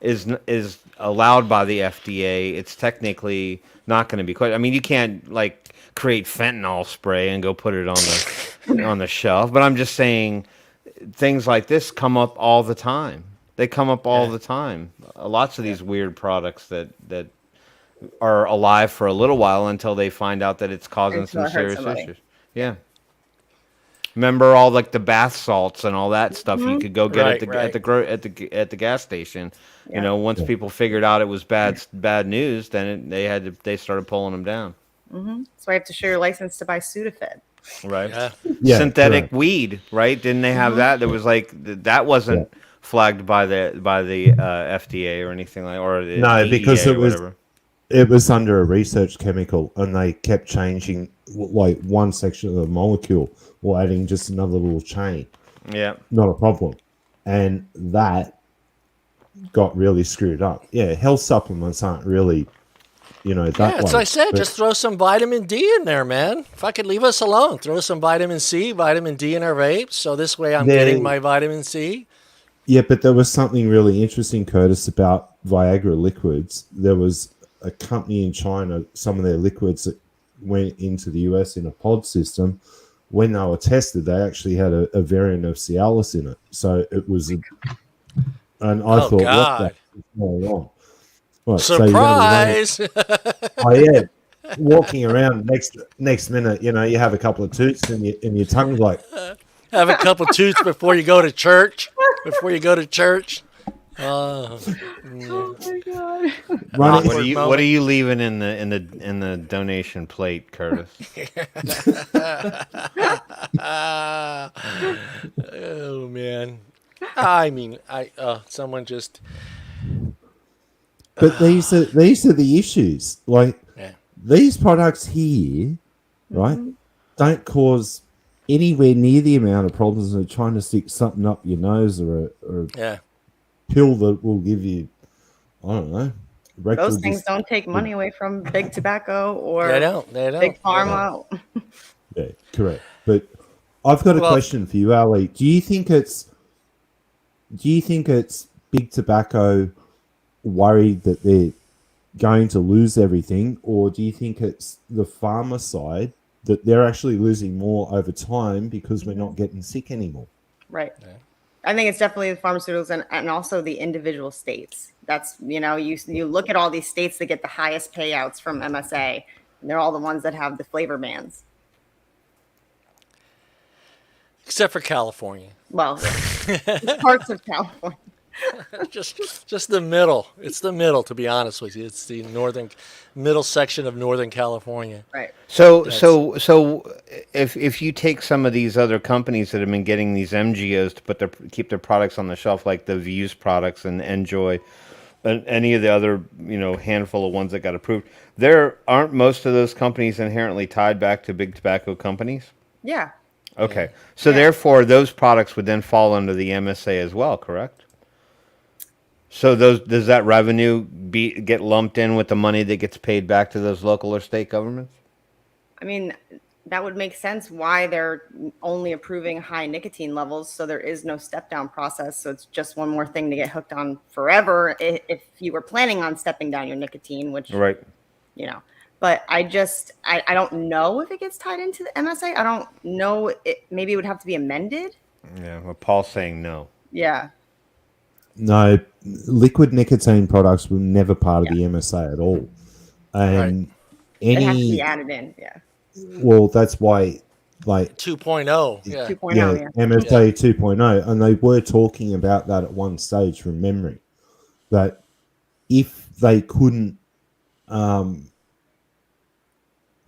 is allowed by the FDA, it's technically not going to be quite. I mean, you can't like create fentanyl spray and go put it on the shelf. But I'm just saying, things like this come up all the time. They come up all the time. Lots of these weird products that are alive for a little while until they find out that it's causing Until some it hurts serious somebody. issues. Yeah. Remember all like the bath salts and all that stuff you could go get at the gas station. You know, once people figured out it was bad news, then they started pulling them down. So I have to show your license to buy Sudafed. Right. Yeah, Synthetic correct. weed, right? Didn't they have that? There was like that wasn't flagged by the FDA or anything like, or the No, because DEA it or was whatever. it was under a research chemical, and they kept changing like one section of the molecule or adding just another little chain. Yeah. Not a problem, and that got really screwed up. Yeah, health supplements aren't really, that Yeah, as way. I said, But- just throw some vitamin D in there, man. Fucking leave us alone. Throw some vitamin C, vitamin D in our vapes, so this way I'm getting my vitamin C. Yeah, but there was something really interesting, Curtis, about Viagra liquids. There was a company in China, some of their liquids that went into the US in a pod system. When they were tested, they actually had a variant of Cialis in it. So it was, and I thought, God. what the is going on? Right, so you're gonna be Surprise! oh yeah, walking around next minute, you have a couple of toots and your tongue's like, Have a couple tooths before you go to church. Oh my god. running. What are you leaving in the donation plate, Curtis? Oh man. I mean, someone just But these are the issues. Like these products here, right, don't cause anywhere near the amount of problems of trying to stick something up your nose or a pill that will give you, I don't know. Those things don't take money away from big tobacco or They don't. big pharma. Yeah, correct. But I've got a question for you, Ali. Do you think it's big tobacco worried that they're going to lose everything, or do you think it's the pharma side that they're actually losing more over time because we're not getting sick anymore? Right. Yeah. I think it's definitely the pharmaceuticals and also the individual states. That's, you look at all these states that get the highest payouts from MSA, and they're all the ones that have the flavor bans. except for California. Well, it's parts of California. just the middle. It's the middle, to be honest with you. It's the middle section of Northern California. Right. So if you take some of these other companies that have been getting these MGOs to keep their products on the shelf, like the Views products and Enjoy, and any of the other handful of ones that got approved, aren't most of those companies inherently tied back to big tobacco companies? Yeah. Okay. So therefore, those products would then fall under the MSA as well, correct? So does that revenue get lumped in with the money that gets paid back to those local or state governments? I mean, that would make sense why they're only approving high nicotine levels. So there is no step down process. So it's just one more thing to get hooked on forever. If you were planning on stepping down your nicotine, which, right. But I don't know if it gets tied into the MSA. I don't know. Maybe it would have to be amended. Yeah. Well, Paul's saying no. Yeah. No, liquid nicotine products were never part of the MSA at all. And It has to be added in. Yeah. Well, that's why like 2.0. Yeah. 2.0, yeah, yeah. MSA 2.0, and they were talking about that at one stage from memory, that if they couldn't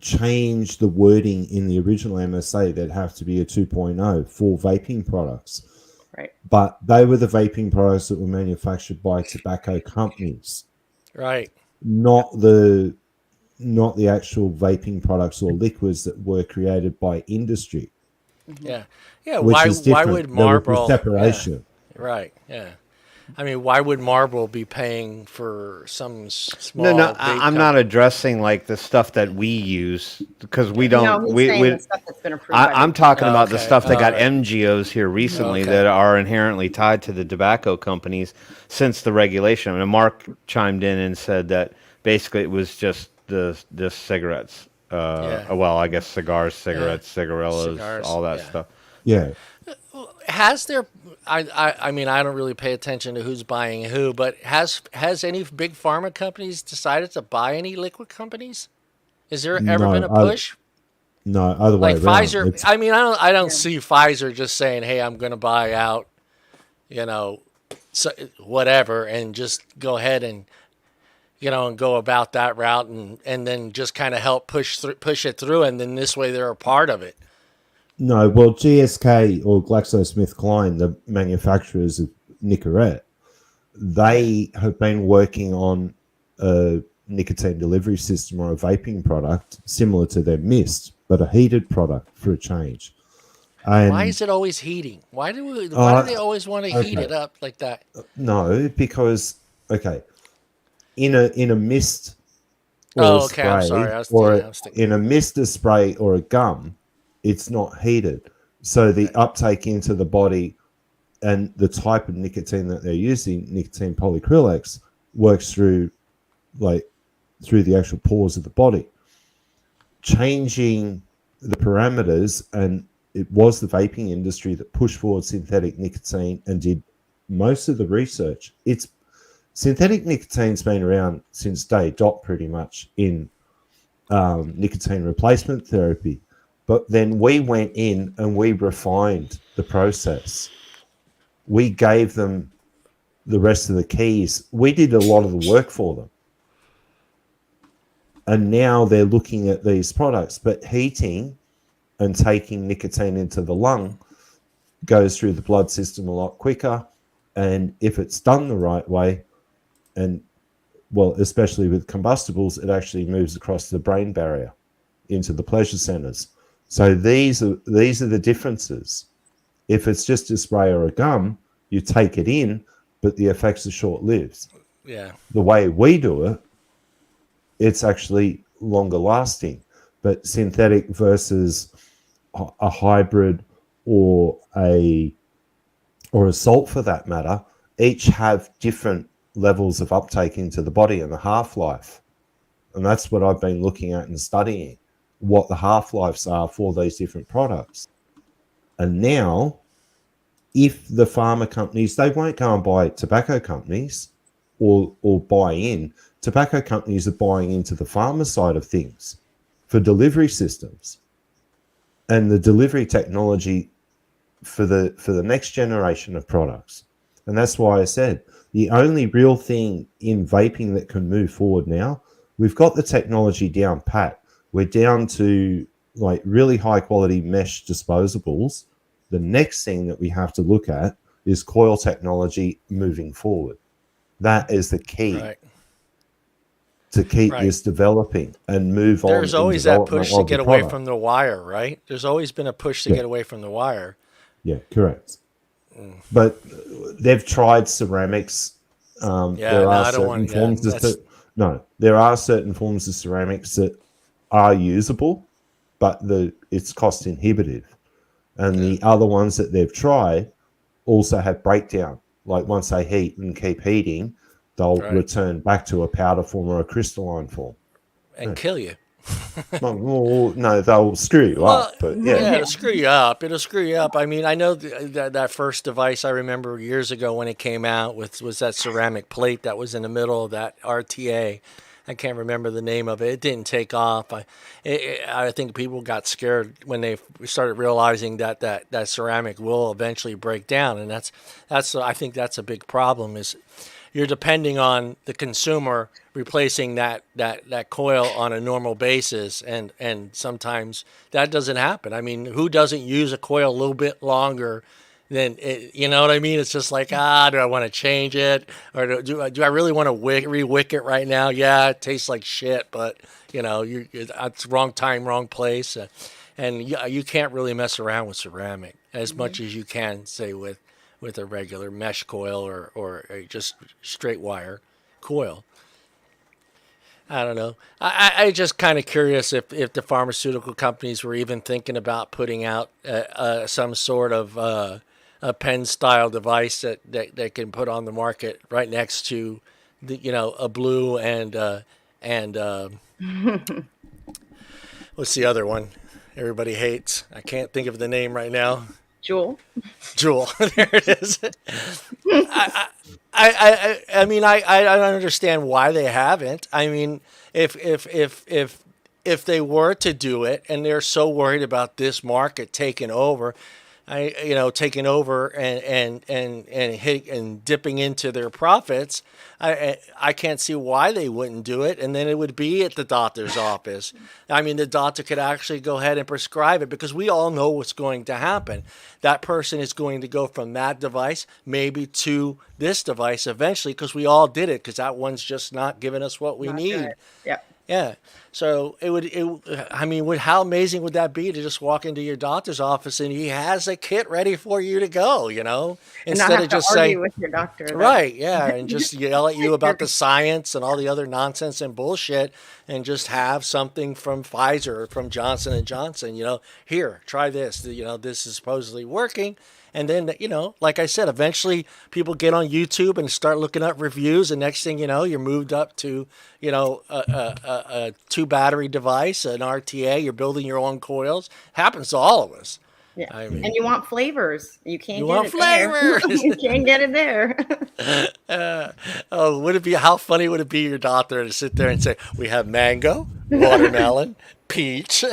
change the wording in the original MSA, there'd have to be a 2.0 for vaping products. Right. But they were the vaping products that were manufactured by tobacco companies, Right. not the actual vaping products or liquids that were created by industry, Yeah. Yeah. which Why is why different. would There was a Marlboro? Yeah. separation. Right. Yeah. I mean, why would Marlboro be paying for some No, no, small vape I'm not company? addressing like the stuff that we use because we don't. No, he's saying the stuff that's been approved by I'm the talking Oh, about the okay. stuff that All got right. MGOs here recently Okay. that are inherently tied to the tobacco companies since the regulation. I mean, Mark chimed in and said that basically it was just the cigarettes. Yeah. Well, I guess cigars, Yeah. cigarettes, cigarillos, Cigars. all that Yeah. stuff. Yeah. Has there? I mean, I don't really pay attention to who's buying who, but has any big pharma companies decided to buy any liquid companies? Has there ever been No, a push? no, other way Like around. Pfizer, It's I mean, I don't Yeah. see Pfizer just saying, "Hey, I'm going to buy out," you know, so, whatever, and just go ahead and and go about that route, and then just kind of help push it through, and then this way they're a part of it. no. Well, GSK or GlaxoSmithKline, the manufacturers of Nicorette, they have been working on a nicotine delivery system or a vaping product similar to their mist, but a heated product for a change. Why And is it always heating? Why do they always want to heat okay, it up like that? no, because okay, in a mist or a Oh, okay. I'm spray sorry. I was thinking. in a mist, a spray or a gum, it's not heated, so the uptake into the body and the type of nicotine that they're using, nicotine polyacrylates, works through the actual pores of the body, changing the parameters. And it was the vaping industry that pushed forward synthetic nicotine and did most of the research. It's synthetic nicotine's been around since day dot pretty much in nicotine replacement therapy, but then we went in and we refined the process. We gave them the rest of the keys. We did a lot of the work for them. And now they're looking at these products, but heating and taking nicotine into the lung goes through the blood system a lot quicker. And if it's done the right way, and well, especially with combustibles, it actually moves across the brain barrier into the pleasure centers. So these are the differences. If it's just a spray or a gum, you take it in, but the effects are short-lived. Yeah. The way we do it, it's actually longer lasting. But synthetic versus a hybrid or a salt for that matter, each have different levels of uptake into the body and the half-life. And that's what I've been looking at and studying, what the half-lives are for these different products. And now, if the pharma companies, they won't go and buy tobacco companies or buy in. Tobacco companies are buying into the pharma side of things for delivery systems and the delivery technology for the next generation of products. And that's why I said the only real thing in vaping that can move forward now, we've got the technology down pat. We're down to like really high quality mesh disposables. The next thing that we have to look at is coil technology moving forward. That is the key Right. to keep Right. this developing and move on There's in always that development push to of the get away product. from the wire, right? There's always been a push to Yeah. get away from the wire. Yeah, correct. But they've tried ceramics. Yeah, There no, are I don't certain want. Yeah, forms of that's no. There are certain forms of ceramics that are usable, but it's cost inhibitive. And the other ones that they've tried also have breakdown. Like once they heat and keep heating, they'll right. return back to a powder form or a crystalline form. And kill you. Well, no, they'll screw you Well, up. But yeah, yeah, it'll screw you up. It'll screw you up. I mean, I know that first device I remember years ago when it came out was that ceramic plate that was in the middle of that RTA, I can't remember the name of it. It didn't take off. I think people got scared when they started realizing that ceramic will eventually break down, and that's I think that's a big problem. Is you're depending on the consumer replacing that coil on a normal basis, and sometimes that doesn't happen. I mean, who doesn't use a coil a little bit longer than it, you know what I mean? It's just like, do I want to change it, or do I really want to re-wick it right now? Yeah, it tastes like shit, but it's wrong time, wrong place, and you can't really mess around with ceramic as much as you can, say, with a regular mesh coil or just straight wire coil. I don't know. I just kind of curious if the pharmaceutical companies were even thinking about putting out some sort of a pen style device that they can put on the market right next to a blue and what's the other one everybody hates? I can't think of the name right now. Jewel. There it is. I mean, I don't understand why they haven't. I mean, if they were to do it and they're so worried about this market taking over, taking over and dipping into their profits, I can't see why they wouldn't do it. And then it would be at the doctor's office. I mean, the doctor could actually go ahead and prescribe it, because we all know what's going to happen. That person is going to go from that device maybe to this device eventually, because we all did it, because that one's just not giving us what we need. Good. Yep. Yeah. So I mean, how amazing would that be to just walk into your doctor's office and he has a kit ready for you to go, instead of just saying with your doctor. Right. Yeah. And just yell at you about the science and all the other nonsense and bullshit, and just have something from Pfizer or from Johnson and Johnson, here, try this, this is supposedly working. And then, like I said, eventually people get on YouTube and start looking up reviews. And next thing you know, you're moved up to, a 2-battery device, an RTA. You're building your own coils. Happens to all of us. Yeah. I mean, and you want flavors. You can't get it flavors. There. You can't get it there. How funny would it be your doctor to sit there and say, we have mango, watermelon, peach.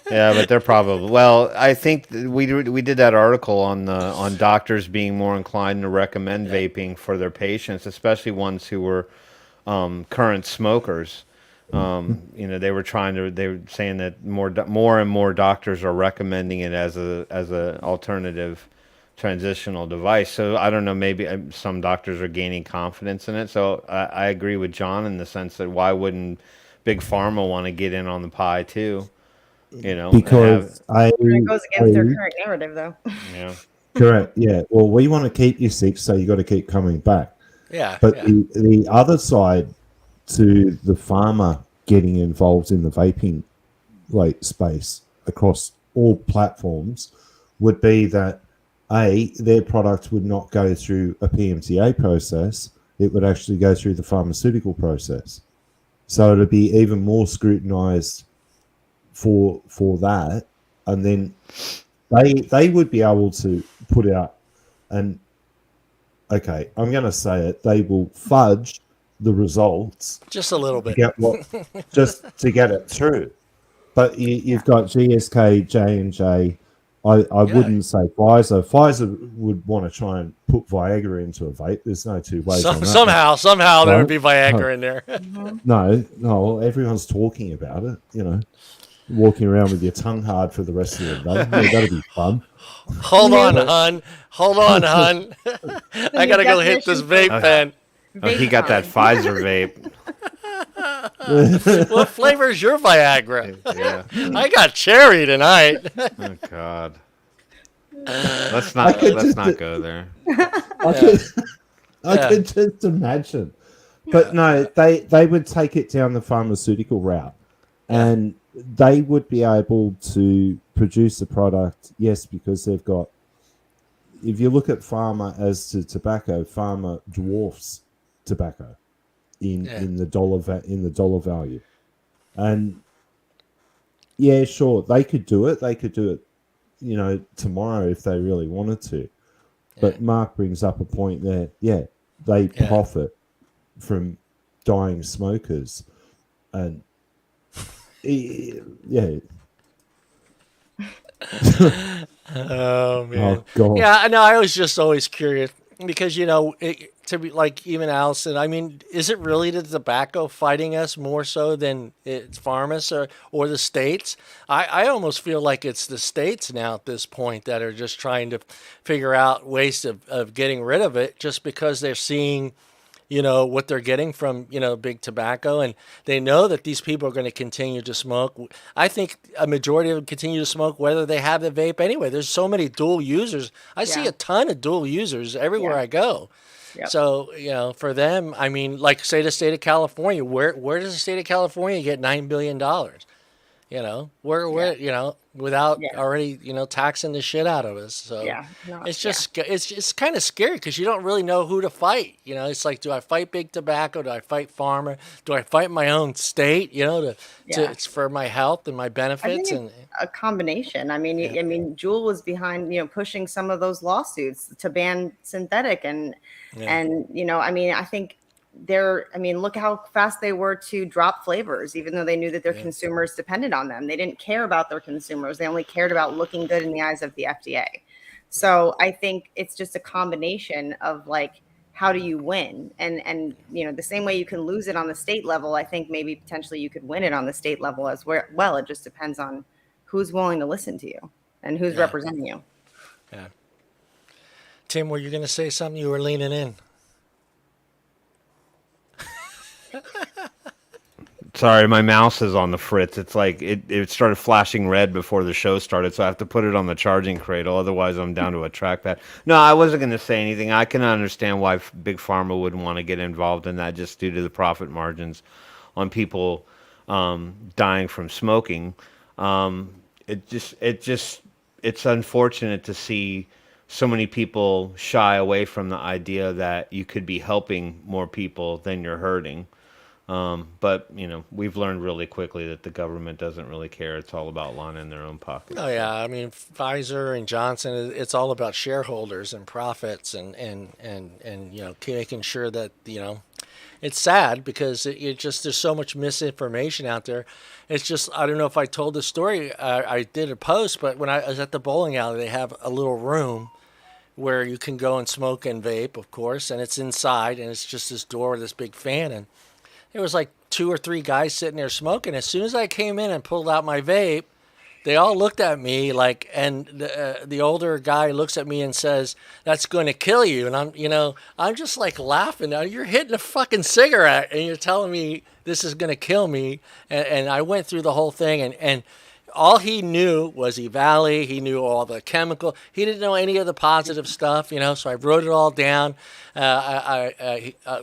Yeah, but they're probably, well, I think we did that article on doctors being more inclined to recommend vaping for their patients, especially ones who were current smokers. They were saying that more and more doctors are recommending it as a alternative transitional device. So I don't know, maybe some doctors are gaining confidence in it. So I agree with John in the sense that why wouldn't Big Pharma want to get in on the pie too? Because it goes against their current narrative, though. Yeah. Correct. Yeah. Well, we want to keep you sick, so you got to keep coming back. Yeah. But the other side to the pharma getting involved in the vaping space across all platforms would be that their product would not go through a PMTA process. It would actually go through the pharmaceutical process. So it'd be even more scrutinized for that. And then they would be able to put out I'm going to say it, they will fudge the results just a little bit, just to get it through. But you've got GSK, J&J. I wouldn't say Pfizer. Pfizer would want to try and put Viagra into a vape. There's no two ways on that. Somehow there would be Viagra in there. No, everyone's talking about it, walking around with your tongue hard for the rest of the day. Yeah, that'd be fun. Hold on, hun. I got to go hit this vape pen. He got that Pfizer vape. What flavor is your Viagra? Yeah. I got cherry tonight. Oh God. Let's not go there. I could just imagine. But no, they would take it down the pharmaceutical route, and they would be able to produce a product, yes, because they've got, if you look at pharma as to tobacco, pharma dwarfs tobacco in the dollar value. And yeah, sure, they could do it. They could do it, tomorrow if they really wanted to. But Mark brings up a point there. Yeah, they profit from dying smokers. And yeah, Oh oh man. god, Yeah, I know. I was just always curious because to be like even Allison. I mean, is it really the tobacco fighting us more so than it's pharmacists or the states? I almost feel like it's the states now at this point that are just trying to figure out ways of getting rid of it just because they're seeing what they're getting from big tobacco, and they know that these people are going to continue to smoke. I think a majority of them continue to smoke whether they have the vape anyway. There's so many dual users. I see Yeah. a ton of dual users everywhere Yeah. I go. Yep. So for them, I mean, like say the state of California, where does the state of California get $9 billion? Yeah. Without Yeah. already taxing the shit out of us. So Yeah. No. it's Yeah. just it's kind of scary because you don't really know who to fight. It's like, do I fight big tobacco? Do I fight pharma? Do I fight my own state? Yeah. It's for my health and my I think benefits. it's And a combination. I mean, yeah, Juul was behind, pushing some of those lawsuits to ban synthetic, yeah, and I mean, I think look how fast they were to drop flavors, even though they knew that their yeah, consumers depended on them. They didn't care about their consumers. They only cared about looking good in the eyes of the FDA. So I think it's just a combination of like, how do you win? And the same way you can lose it on the state level, I think maybe potentially you could win it on the state level as well. It just depends on who's willing to listen to you and who's yeah, representing you. yeah. Tim, were you going to say something? You were leaning in. Sorry, my mouse is on the fritz. It's like it started flashing red before the show started, so I have to put it on the charging cradle. Otherwise, I'm down to a trackpad. No, I wasn't going to say anything. I can understand why Big Pharma wouldn't want to get involved in that just due to the profit margins on people dying from smoking. It's unfortunate to see so many people shy away from the idea that you could be helping more people than you're hurting. But we've learned really quickly that the government doesn't really care. It's all about lining their own pockets. Oh yeah, I mean Pfizer and Johnson. It's all about shareholders and profits, and making sure that it's sad because it just there's so much misinformation out there. It's just I don't know if I told the story. I did a post, but when I was at the bowling alley, they have a little room where you can go and smoke and vape, of course, and it's inside, and it's just this door with this big fan, and there was like two or three guys sitting there smoking. As soon as I came in and pulled out my vape, they all looked at me like, and the older guy looks at me and says, "That's going to kill you." And I'm just like laughing. Now you're hitting a fucking cigarette and you're telling me this is going to kill me. And I went through the whole thing, and all he knew was Valley. He knew all the chemical. He didn't know any of the positive stuff, So I wrote it all down,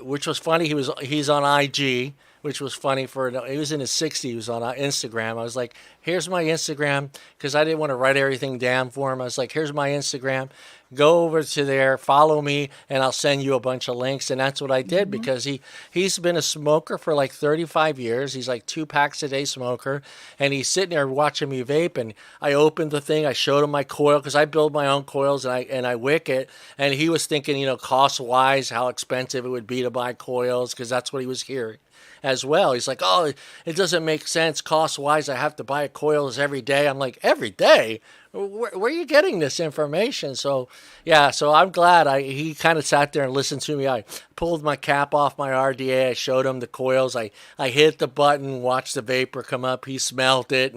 which was funny. He's on IG, which was funny he was in his 60s. He was on Instagram. I was like, here's my Instagram, because I didn't want to write everything down for him. I was like, here's my Instagram. Go over to there, follow me, and I'll send you a bunch of links. And that's what I did because he's been a smoker for like 35 years. He's like 2 packs a day smoker, and he's sitting there watching me vape. And I opened the thing, I showed him my coil because I build my own coils and I wick it. And he was thinking, cost wise, how expensive it would be to buy coils because that's what he was hearing as well. He's like, oh, it doesn't make sense cost wise. I have to buy coils every day. I'm like, every day? Where are you getting this information? So, yeah, so I'm glad he kind of sat there and listened to me. I pulled my cap off my RDA. I showed him the coils. I hit the button, watched the vapor come up. He smelled it.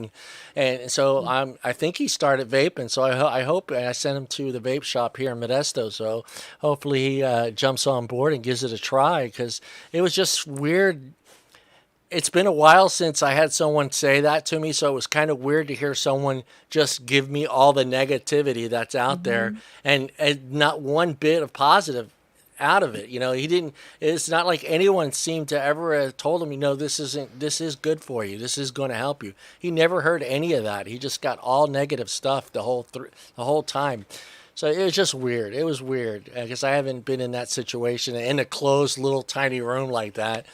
And so I think he started vaping. So I hope I sent him to the vape shop here in Modesto. So hopefully he jumps on board and gives it a try because it was just weird. It's been a while since I had someone say that to me, so it was kind of weird to hear someone just give me all the negativity that's out there and not one bit of positive out of it. He didn't. It's not like anyone seemed to ever have told him, this is good for you. This is going to help you. He never heard any of that. He just got all negative stuff the whole time. So it was just weird. It was weird because I haven't been in that situation in a closed little tiny room like that.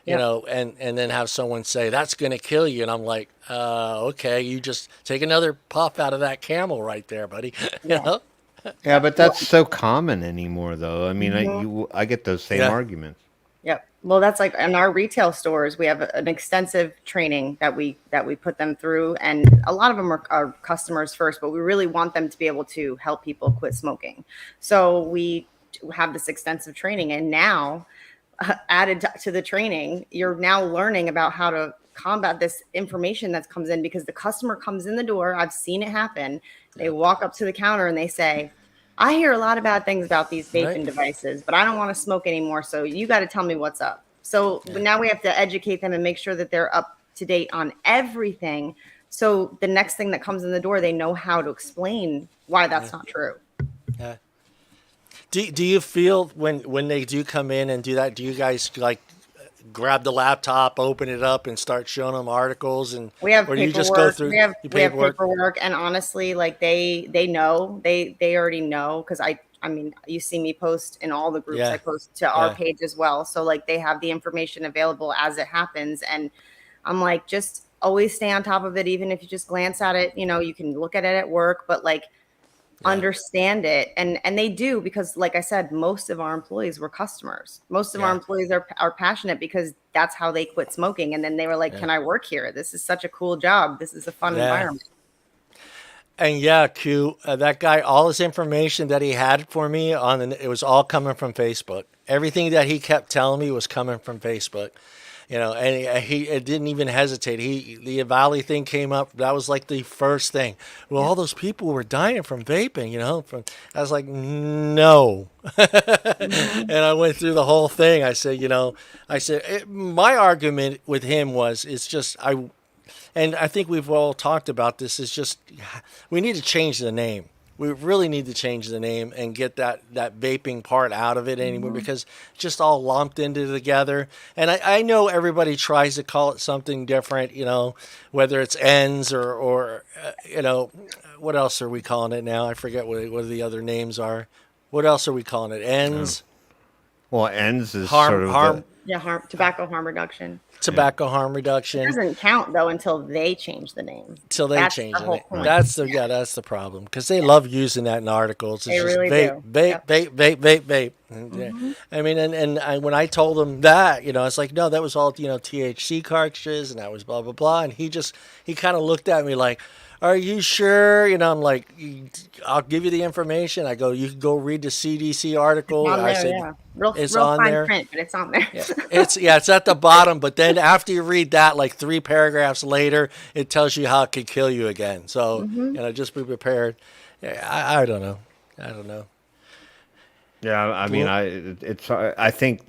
And then have someone say, that's going to kill you. And I'm like, okay, you just take another puff out of that Camel right there, buddy. Yeah, but that's so common anymore, though. I mean, I get those same arguments. Yep. Well, that's like in our retail stores, we have an extensive training that we put them through, and a lot of them are customers first, but we really want them to be able to help people quit smoking. So we have this extensive training, and now added to the training, you're now learning about how to combat this information that comes in, because the customer comes in the door. I've seen it happen. They walk up to the counter and they say, I hear a lot of bad things about these vaping devices, but I don't want to smoke anymore. So you got to tell me what's up. So now we have to educate them and make sure that they're up to date on everything. So the next thing that comes in the door, they know how to explain why that's not true. Yeah. Do you feel when they do come in and do that, do you guys like grab the laptop, open it up, and start showing them articles, and we have or paperwork. you just go through we have paperwork, and honestly, like they know, they already know, because I mean, you see me post in all the groups. I post to our page as well, so like they have the information available as it happens, and I'm like, just always stay on top of it, even if you just glance at it. You know, you can look at it at work, but like understand it, and they do, because like I said, most of our employees were customers. Most of our employees are passionate because that's how they quit smoking, and then they were like, can I work here? This is such a cool job. This is a fun environment. And Q, that guy, all his information that he had for me it was all coming from Facebook. Everything that he kept telling me was coming from Facebook. You know, and he didn't even hesitate. The Valley thing came up. That was like the first thing. Well, all those people were dying from vaping, you know. I was like, no. And I went through the whole thing. I said, my argument with him was, and I think we've all talked about this, is just, we need to change the name. We really need to change the name and get that vaping part out of it anymore, because it's just all lumped into together. And I know everybody tries to call it something different, you know, whether it's ends or what else are we calling it now? I forget what the other names are. What else are we calling it? Ends? Well, ends is harm. Tobacco harm reduction. Tobacco harm reduction. It doesn't count though until they change the name. Until they change it. That's the problem, because they love using that in articles. It's they just really vape, do. vape. I mean, and when I told him that, you know, it's like, no, that was all, you know, THC cartridges, and that was blah blah blah, and he kind of looked at me like, are you sure? You know, I'm like, I'll give you the information. I go, you can go read the CDC article. It's on there, I said, real it's on fine there. Print, but it's on there. It's at the bottom. But then after you read that, like 3 paragraphs later, it tells you how it could kill you again. So you know, just be prepared. I don't know. Yeah, I mean, I think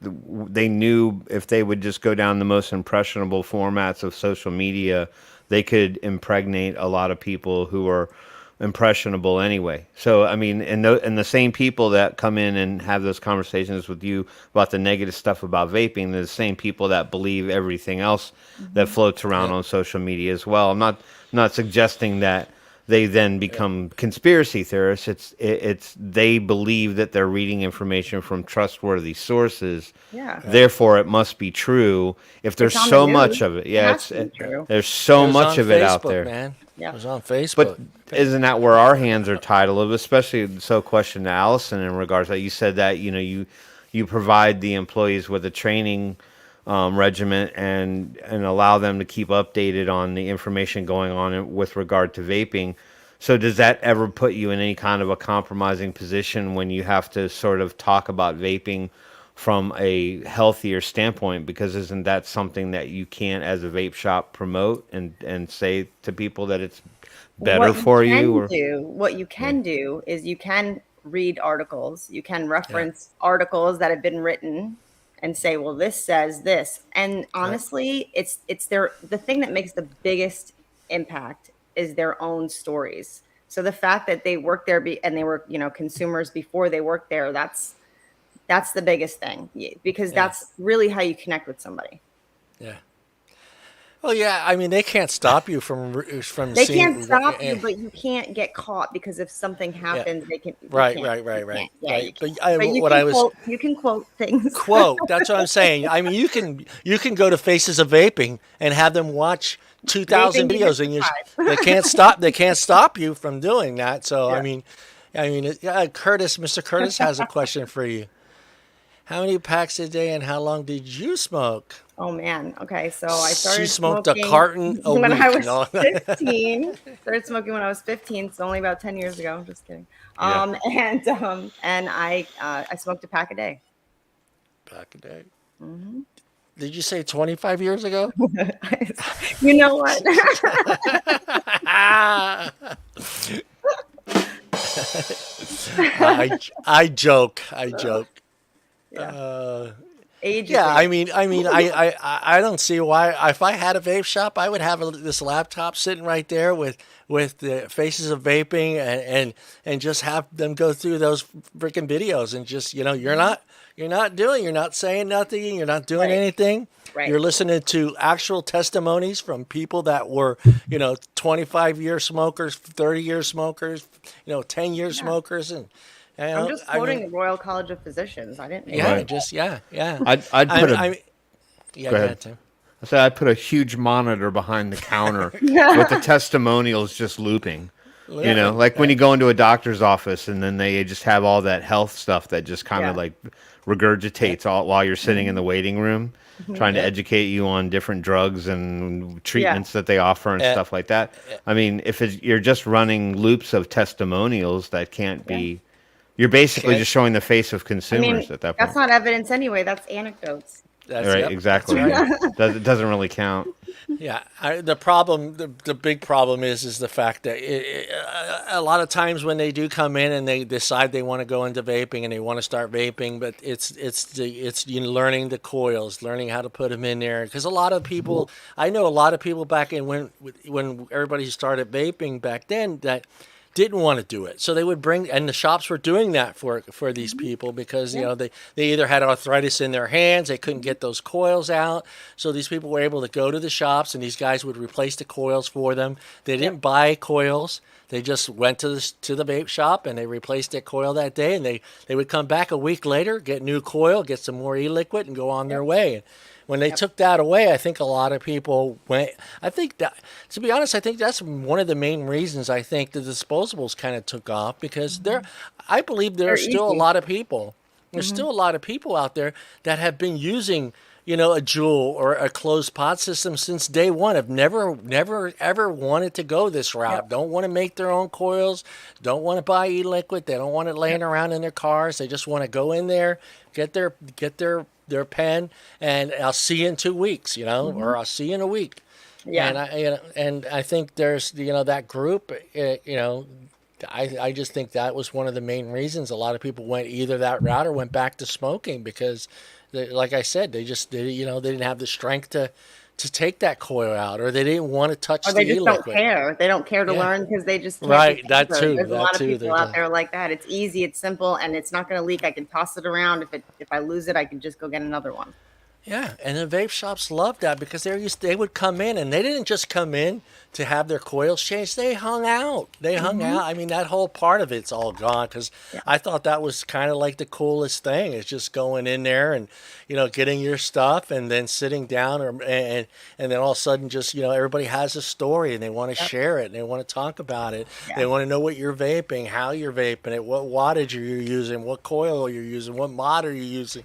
they knew if they would just go down the most impressionable formats of social media, they could impregnate a lot of people who are impressionable anyway. So, I mean, and the same people that come in and have those conversations with you about the negative stuff about vaping, they're the same people that believe everything else that floats around on social media as well. I'm not suggesting that they then become conspiracy theorists. It's they believe that they're reading information from trustworthy sources. Yeah. Therefore, it must be true. If there's so much of it, there's so much of it out there. Man. Yeah. It was on Facebook. But isn't that where our hands are tied a little bit? Especially question to Allison in regards to that. You said that you provide the employees with a training regiment and allow them to keep updated on the information going on with regard to vaping. So does that ever put you in any kind of a compromising position when you have to sort of talk about vaping from a healthier standpoint? Because isn't that something that you can't, as a vape shop, promote and say to people that it's better for you? What you can do is you can read articles. You can reference articles that have been written and say, well, this says this. And honestly, it's the thing that makes the biggest impact is their own stories. So the fact that they worked there and they were, you know, consumers before they worked there, that's the biggest thing, because that's really how you connect with somebody. Yeah. Well, yeah. I mean, they can't stop you from. They can't stop you, but you can't get caught, because if something happens, they can. Right. Yeah, But you can quote things. That's what I'm saying. I mean, you can go to Faces of Vaping and have them watch 2,000 videos, and they can't stop you from doing that. So Mr. Curtis has a question for you. How many packs a day and how long did you smoke? Oh man. Okay, so I She started smoked a smoking carton a when week. I was No. 15. Started smoking when I was 15. So only about 10 years ago. Just kidding. Yeah. And I smoked a pack a day. Back a day. Hmm. Did you say 25 years ago? You know what? I joke. I joke. Yeah. Uh, Age is yeah, age. I don't see why. If I had a vape shop, I would have this laptop sitting right there with the faces of vaping and just have them go through those freaking videos and just you're not saying nothing, you're not doing Right. anything. Right. You're listening to actual testimonies from people that were 25-year smokers, 30-year smokers, 10-year Yeah. smokers, and I'm just I quoting mean, the Royal College of Physicians. I didn't make yeah, that up. just yeah. I'd put a Yeah, Go go ahead. ahead, Tim. I said I put a huge monitor behind the counter with the testimonials just looping. Like when you go into a doctor's office and then they just have all that health stuff that just kind of Yeah. like regurgitates all while you're sitting in the waiting room, trying to educate you on different drugs and treatments that they offer and stuff like that. I mean, if you're just running loops of testimonials, that can't be. You're basically Okay. just showing the face of I consumers mean, at that that's point. not evidence anyway. That's anecdotes. That's Right, yep, exactly. That's right. It doesn't really count. Yeah, the big problem is the fact that a lot of times when they do come in and they decide they want to go into vaping and they want to start vaping, but it's learning the coils, learning how to put them in there, because a lot of people, I know a lot of people back in when everybody started vaping back then that didn't want to do it. So they would bring, and the shops were doing that for these people because, they either had arthritis in their hands, they couldn't get those coils out. So these people were able to go to the shops and these guys would replace the coils for them. They didn't buy coils. They just went to the vape shop and they replaced that coil that day, and they would come back a week later, get new coil, get some more e-liquid, and go on their way. When they took that away, I think a lot of people went. I think that, to be honest, I think that's one of the main reasons I think the disposables kind of took off, because I believe there They're are still a easy. lot of people. There's still a lot of people out there that have been using, a Juul or a closed pod system since day one. Have never ever wanted to go this route. Yep. Don't want to make their own coils. Don't want to buy e-liquid. They don't want it laying around in their cars. They just want to go in there, get their pen, and I'll see you in 2 weeks, or I'll see you in a week. Yeah. And I think there's that group, I just think that was one of the main reasons a lot of people went either that route or went back to smoking, because like I said, they didn't have the strength to take that coil out, or they didn't want to touch Or the they just don't e-liquid. care. They don't care to Yeah. learn because they just can't Right, be that bothered. too, There's a that lot of too, people out there like that. It's easy, it's simple, and it's not going to leak. I can toss it around. If I lose it, I can just go get another one. Yeah, and the vape shops loved that because they would come in, and they didn't just come in to have their coils changed. They hung out. They hung out. I mean, that whole part of it's all gone, because I thought that was kind of like the coolest thing. Is just going in there and getting your stuff and then sitting down, and then all of a sudden just everybody has a story and they want to share it and they want to talk about it. Yeah. They want to know what you're vaping, how you're vaping it, what wattage you're using, what coil you're using, what mod are you using.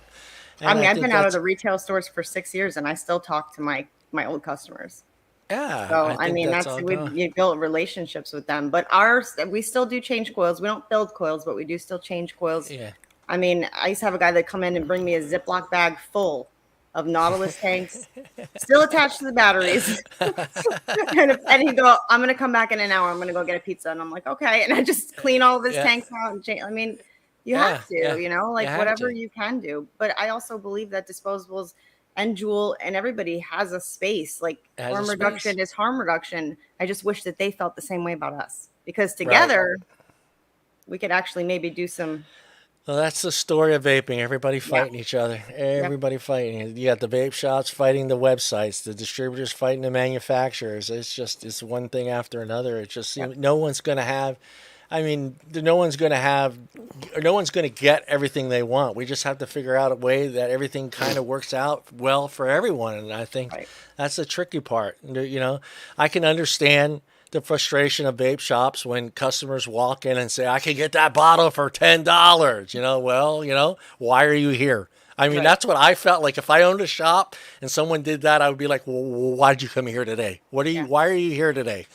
I mean, I've think been out of that's- the retail stores for 6 years, and I still talk to my old customers. Yeah, So I think that's all gone. we built relationships with them. But we still do change coils. We don't build coils, but we do still change coils. Yeah. I mean, I used to have a guy that come in and bring me a Ziploc bag full of Nautilus tanks, still attached to the batteries. and he'd go, "I'm gonna come back in an hour. I'm gonna go get a pizza." And I'm like, "Okay." And I just clean all of his tanks out and change. I mean, you have to, Yeah. like You have whatever to. you can do. But I also believe that disposables and Juul and everybody has a space. Like It has a harm space. reduction is harm reduction. I just wish that they felt the same way about us, because together we could actually maybe do some. Well, that's the story of vaping. Everybody fighting each other. Everybody fighting. You got the vape shops fighting the websites, the distributors fighting the manufacturers. It's one thing after another. It just seems no one's going to have. I mean, no one's going to get everything they want. We just have to figure out a way that everything kind of works out well for everyone. And I think that's the tricky part. I can understand the frustration of vape shops when customers walk in and say, "I can get that bottle for $10." Why are you here? I mean, Right. that's what I felt like. If I owned a shop and someone did that, I would be like, well, why'd you come here today? Yeah. Why are you here today?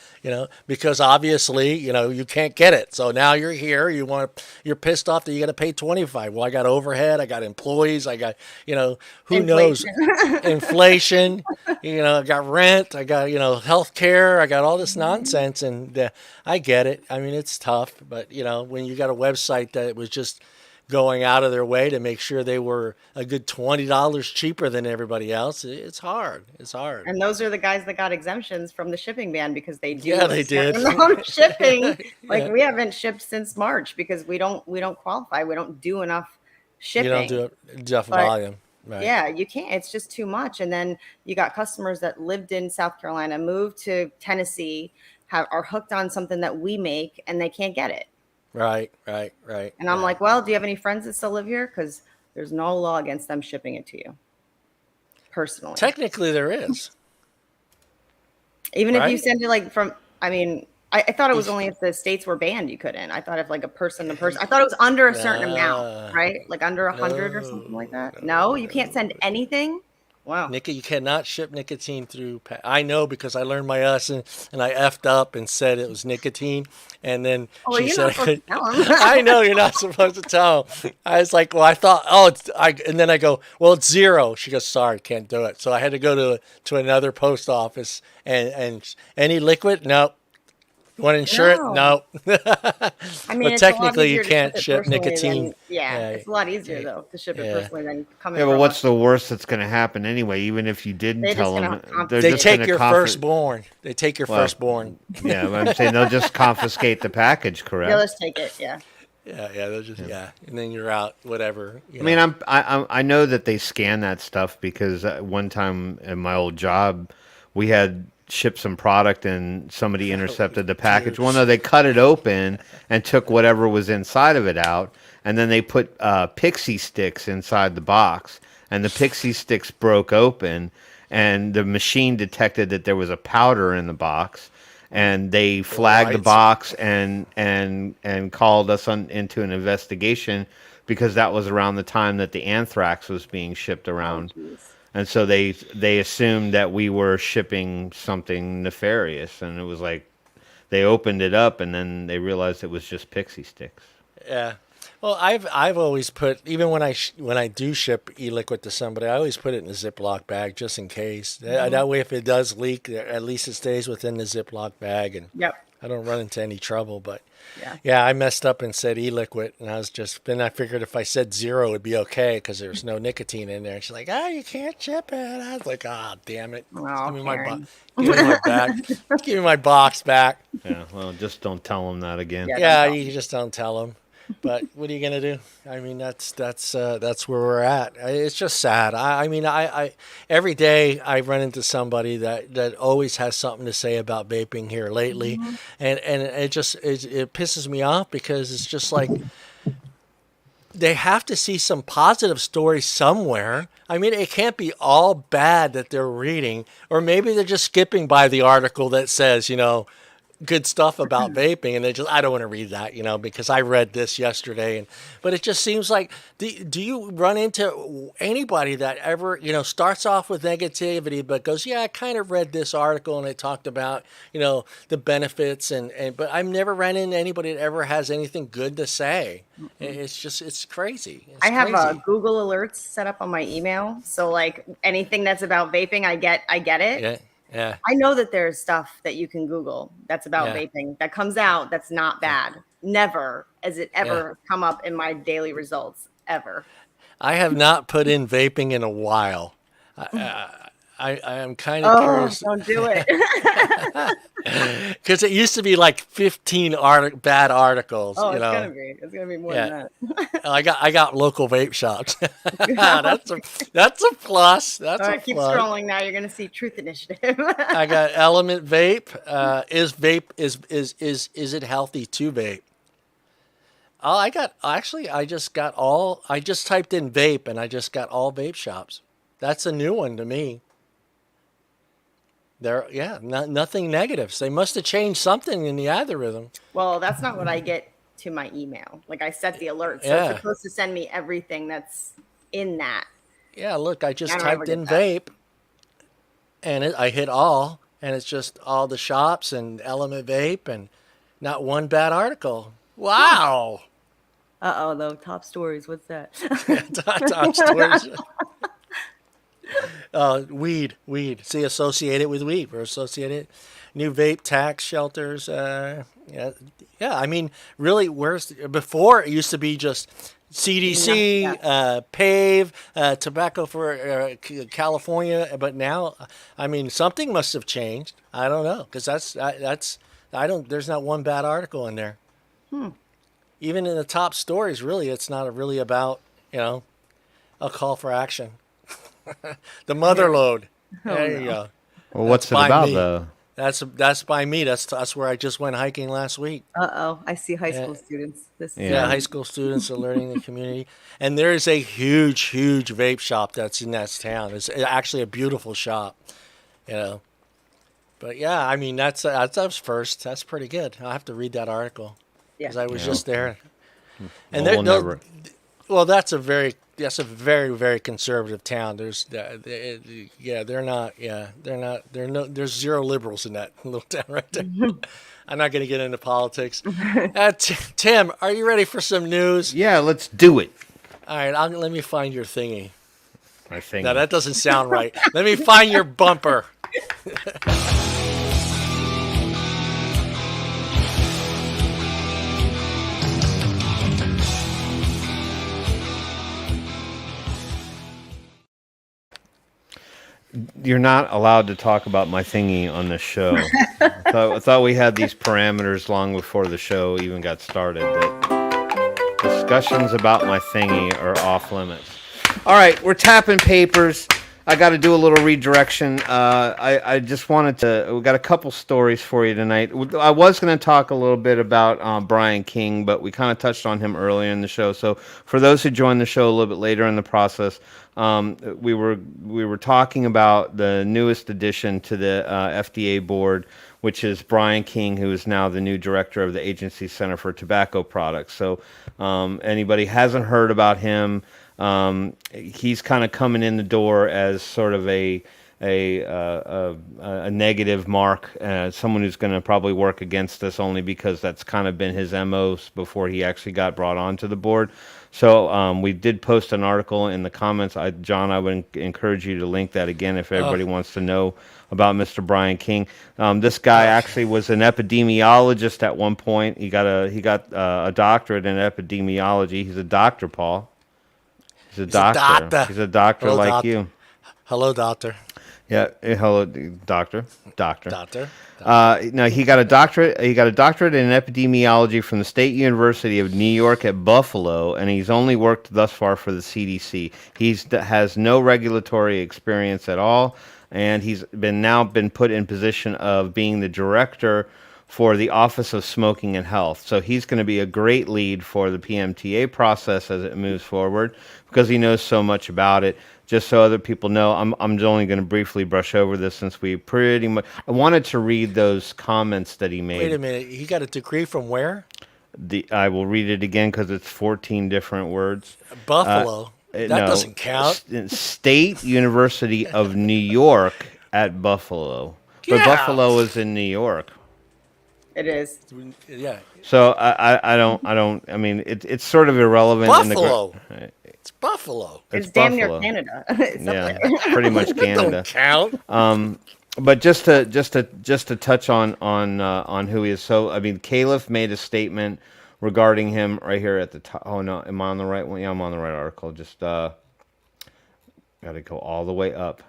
Because obviously, you can't get it. So now you're here. You're pissed off that you got to pay 25. Well, I got overhead. I got employees. I got, who knows? Inflation. Inflation, I got rent, I got, health care, I got all this nonsense. And I get it. I mean, it's tough. But, when you got a website that was just going out of their way to make sure they were a good $20 cheaper than everybody else, it's hard. It's hard. And those are the guys that got exemptions from the shipping ban because they do Yeah, they a certain did. amount of shipping. Like Yeah. we haven't shipped since March because we don't qualify. We don't do enough shipping. You don't do enough But volume. Right. yeah, you can't. It's just too much. And then you got customers that lived in South Carolina, moved to Tennessee, are hooked on something that we make, and they can't get it. Right. And I'm like, well, do you have any friends that still live here? Because there's no law against them shipping it to you. Personally, Technically, there is. even if you right? send it like from, I mean, I thought it was only if the states were banned you couldn't. I thought if like a person to person, I thought it was under a certain amount, right? Like under 100 or something like that. No, you can't send anything. Wow. You cannot ship nicotine through. I know because I learned my lesson and I effed up and said it was nicotine. And then Oh, well, she you're said, not supposed to tell 'em. I know you're not supposed to tell 'em. I was like, well, I thought, and then I go, well, it's 0. She goes, sorry, can't do it. So I had to go to another post office and any liquid? Nope. You want to insure it? No. No. I mean, But it's a lot technically, you easier to can't it ship personally nicotine. than- yeah, it's a lot easier though to ship it Yeah. personally than coming. Yeah, but from what's a- the worst that's going to happen anyway? Even if you didn't They're tell just them, gonna they're They just take gonna your firstborn. They take your Well, firstborn. Yeah, but I'm saying they'll just confiscate the package, correct? Yeah, let's take it. Yeah. Yeah, they'll just and then you're out. Whatever. I mean, I know that they scan that stuff because one time in my old job, we had shipped some product and somebody intercepted the package. Well, no, they cut it open and took whatever was inside of it out, and then they put pixie sticks inside the box, and the pixie sticks broke open, and the machine detected that there was a powder in the box. And they flagged the Right. box and called us into an investigation because that was around the time that the anthrax was being shipped around. And so they assumed that we were shipping something nefarious, and it was like they opened it up and then they realized it was just pixie sticks. Yeah. Well, I've always put, even when I do ship e-liquid to somebody, I always put it in a Ziploc bag just in case. That way, if it does leak, at least it stays within the Ziploc bag, and Yep. I don't run into any trouble. But Yeah. yeah, I messed up and said e-liquid, and then I figured if I said 0, it'd be okay because there's no nicotine in there. And she's like, you can't ship it. I was like, damn it. Oh, Give me my Karen. give me my bag. Give me my box back. Yeah, well, just don't tell them that again. Yeah. Yeah, Don't tell you just don't tell them. But what are you gonna do? I mean, that's where we're at. It's just sad. I mean, I every day I run into somebody that always has something to say about vaping here lately, and it pisses me off because it's just like they have to see some positive story somewhere. I mean, it can't be all bad that they're reading, or maybe they're just skipping by the article that says, good stuff about vaping, and I don't want to read that, because I read this yesterday, but it just seems like, do you run into anybody that ever, starts off with negativity, but goes, yeah, I kind of read this article and it talked about, the benefits, but I've never ran into anybody that ever has anything good to say. It's crazy. It's I have crazy. Google alerts set up on my email, so like anything that's about vaping, I get it. Yeah. Yeah. I know that there's stuff that you can Google that's about Yeah. vaping that comes out that's not bad. Never has it ever come up in my daily results ever. I have not put in vaping in a while. I am kind of Oh, curious don't do it. because it used to be like 15 bad articles. Oh, it's gonna be more than that. I got local vape shops. That's a plus. That's All a right, keep plus. scrolling now. You're gonna see Truth Initiative. I got Element Vape. Is it healthy to vape? Oh, I just typed in vape and I just got all vape shops. That's a new one to me. Nothing negatives. They must have changed something in the algorithm. Well, that's not what I get to my email. Like I set the alert, so Yeah. it's supposed to send me everything that's in that. Yeah, look, I just I don't ever typed get in that. vape, and I hit all, and it's just all the shops and Element Vape, and not one bad article. Wow. Uh-oh, though. Top stories. What's that? Top stories. Weed. See, associate it with weed. We're associated. New vape tax shelters. Yeah. I mean, really, before it used to be just CDC, Yeah. PAVE, tobacco for California, but now, I mean, something must have changed. I don't know, because I don't. There's not one bad article in there. Even in the top stories, really, it's not really about a call for action. The mother load. There you go. Well, That's what's it by about me. though? That's by me. That's where I just went hiking last week. Uh-oh. I see high school students. This is Yeah, high school students are learning the community, and there is a huge vape shop that's in that town. It's actually a beautiful shop, you know. But yeah, I mean that's first. That's pretty good. I'll have to read that article because I was just there, and Well, we'll never. well, that's a very very conservative town. There's zero liberals in that little town right there. I'm not going to get into politics. Tim, are you ready for some news? Yeah, let's do it. All right, let me find your thingy. I think. No, that doesn't sound right. Let me find your bumper. You're not allowed to talk about my thingy on this show. I thought we had these parameters long before the show even got started. That discussions about my thingy are off limits. All right, we're tapping papers. I got to do a little redirection. I just wanted to. We got a couple stories for you tonight. I was going to talk a little bit about Brian King, but we kind of touched on him earlier in the show. So for those who joined the show a little bit later in the process, we were talking about the newest addition to the FDA board, which is Brian King, who is now the new director of the agency's Center for Tobacco Products. So anybody hasn't heard about him, he's kind of coming in the door as sort of a negative mark, someone who's going to probably work against us only because that's kind of been his MO before he actually got brought onto the board. So we did post an article in the comments. John, I would encourage you to link that again if everybody wants to know about Mr. Brian King. This guy actually was an epidemiologist at one point. He got a doctorate in epidemiology. He's a doctor, Paul. He's a doctor. He's a doctor. Hello, like you. Hello, doctor. Yeah. Hello, doctor. Doctor. No, he got a doctorate. He got a doctorate in epidemiology from the State University of New York at Buffalo, and he's only worked thus far for the CDC. He has no regulatory experience at all, and he's now been put in position of being the director for the Office of Smoking and Health. So he's going to be a great lead for the PMTA process as it moves forward because he knows so much about it. Just so other people know, I'm only going to briefly brush over this since we pretty much. I wanted to read those comments that he made. Wait a minute. He got a degree from where? I will read it again because it's 14 different words. Buffalo. That doesn't count. State University of New York at Buffalo. But Buffalo is in New York. It is. Yeah. So I mean, it's sort of irrelevant. Buffalo. It's Buffalo. It's damn near Canada. It's up Yeah, there. it's pretty much Canada. Don't count. But just to touch on who he is. So I mean, Caliph made a statement regarding him right here at the top. Oh no, am I on the right one? Yeah, I'm on the right article. Just got to go all the way up.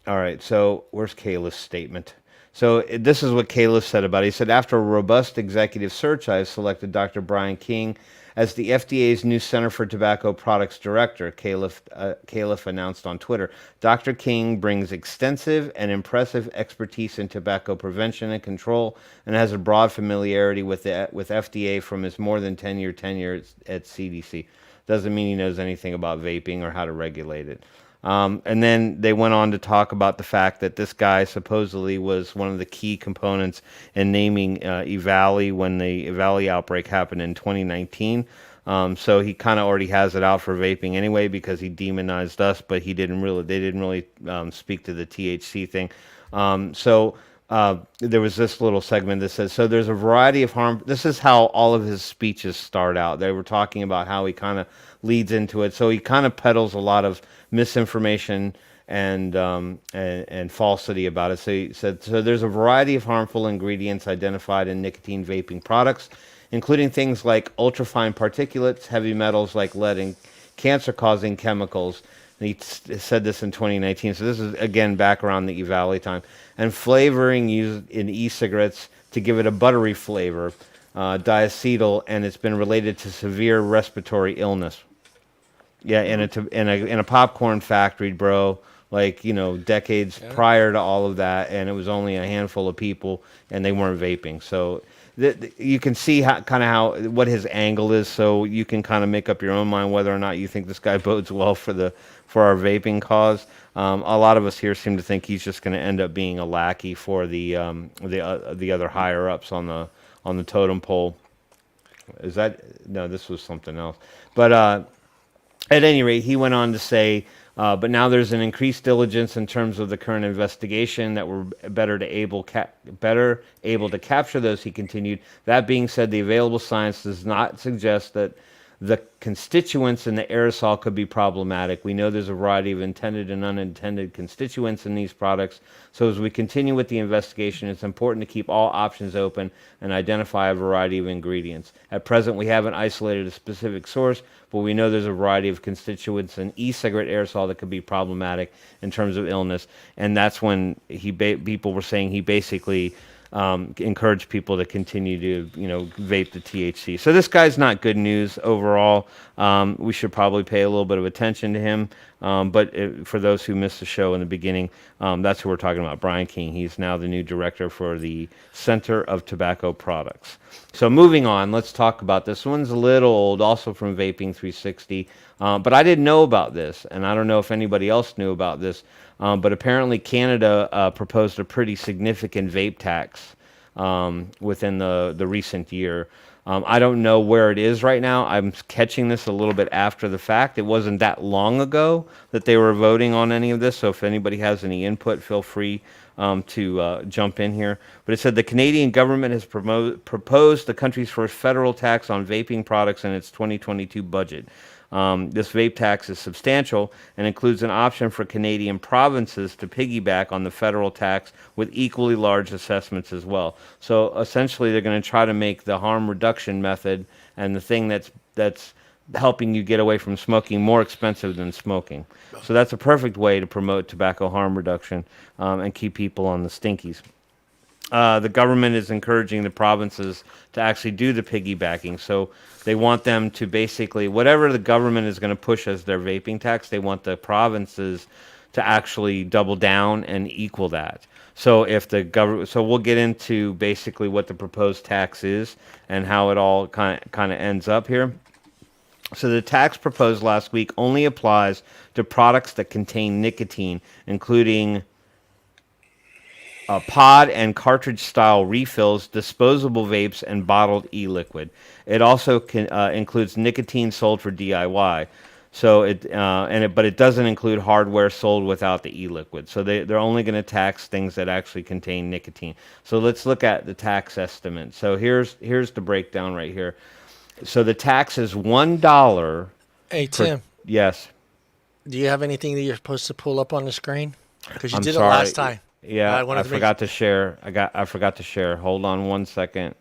All right. So where's Caliph's statement? So this is what Caliph said about it. He said, after a robust executive search, I have selected Dr. Brian King as the FDA's new Center for Tobacco Products Director, Caliph announced on Twitter. Dr. King brings extensive and impressive expertise in tobacco prevention and control and has a broad familiarity with FDA from his more than 10-year tenure at CDC. Doesn't mean he knows anything about vaping or how to regulate it. And then they went on to talk about the fact that this guy supposedly was one of the key components in naming EVALI when the EVALI outbreak happened in 2019. So he kind of already has it out for vaping anyway because he demonized us, but they didn't really speak to the THC thing. There was this little segment that says, so there's a variety of harm. This is how all of his speeches start out. They were talking about how he kind of leads into it. So he kind of peddles a lot of misinformation and falsity about it. So he said, so there's a variety of harmful ingredients identified in nicotine vaping products, including things like ultrafine particulates, heavy metals like lead, and cancer-causing chemicals. And he said this in 2019. So this is, again, back around the E-Valley time. And flavoring used in e-cigarettes to give it a buttery flavor, diacetyl, and it's been related to severe respiratory illness. Yeah, in a popcorn factory, bro. Like, decades prior to all of that, and it was only a handful of people, and they weren't vaping. So you can see what his angle is. So you can kind of make up your own mind whether or not you think this guy bodes well for our vaping cause. A lot of us here seem to think he's just going to end up being a lackey for the other higher ups on the totem pole. Is that no? This was something else, but. At any rate, he went on to say, but now there's an increased diligence in terms of the current investigation that we're better able to capture those, he continued. That being said, the available science does not suggest that the constituents in the aerosol could be problematic. We know there's a variety of intended and unintended constituents in these products. So as we continue with the investigation, it's important to keep all options open and identify a variety of ingredients. At present, we haven't isolated a specific source, but we know there's a variety of constituents in e-cigarette aerosol that could be problematic in terms of illness. And that's when people were saying he basically encourage people to continue to, vape the THC. So this guy's not good news overall. We should probably pay a little bit of attention to him. For those who missed the show in the beginning, that's who we're talking about, Brian King. He's now the new director for the Center of Tobacco Products. So moving on, let's talk about this. One's a little old, also from Vaping 360. But I didn't know about this, and I don't know if anybody else knew about this. But apparently Canada proposed a pretty significant vape tax within the recent year. I don't know where it is right now. I'm catching this a little bit after the fact. It wasn't that long ago that they were voting on any of this. So if anybody has any input, feel free to jump in here. But it said the Canadian government has proposed the country's first federal tax on vaping products in its 2022 budget. This vape tax is substantial and includes an option for Canadian provinces to piggyback on the federal tax with equally large assessments as well. So essentially, they're going to try to make the harm reduction method and the thing that's helping you get away from smoking more expensive than smoking. So that's a perfect way to promote tobacco harm reduction and keep people on the stinkies. The government is encouraging the provinces to actually do the piggybacking. So they want them to basically, whatever the government is going to push as their vaping tax, they want the provinces to actually double down and equal that. So if the government, so we'll get into basically what the proposed tax is and how it all kind of ends up here. So the tax proposed last week only applies to products that contain nicotine, including pod and cartridge style refills, disposable vapes, and bottled e-liquid. It also includes nicotine sold for DIY. So but it doesn't include hardware sold without the e-liquid. So they're only going to tax things that actually contain nicotine. So let's look at the tax estimate. So here's the breakdown right here. So the tax is $1. Hey, Tim. Yes. Do you have anything that you're supposed to pull up on the screen? Because you I'm did sorry. it last time. Yeah, I forgot to share. I forgot to share. Hold on 1 second.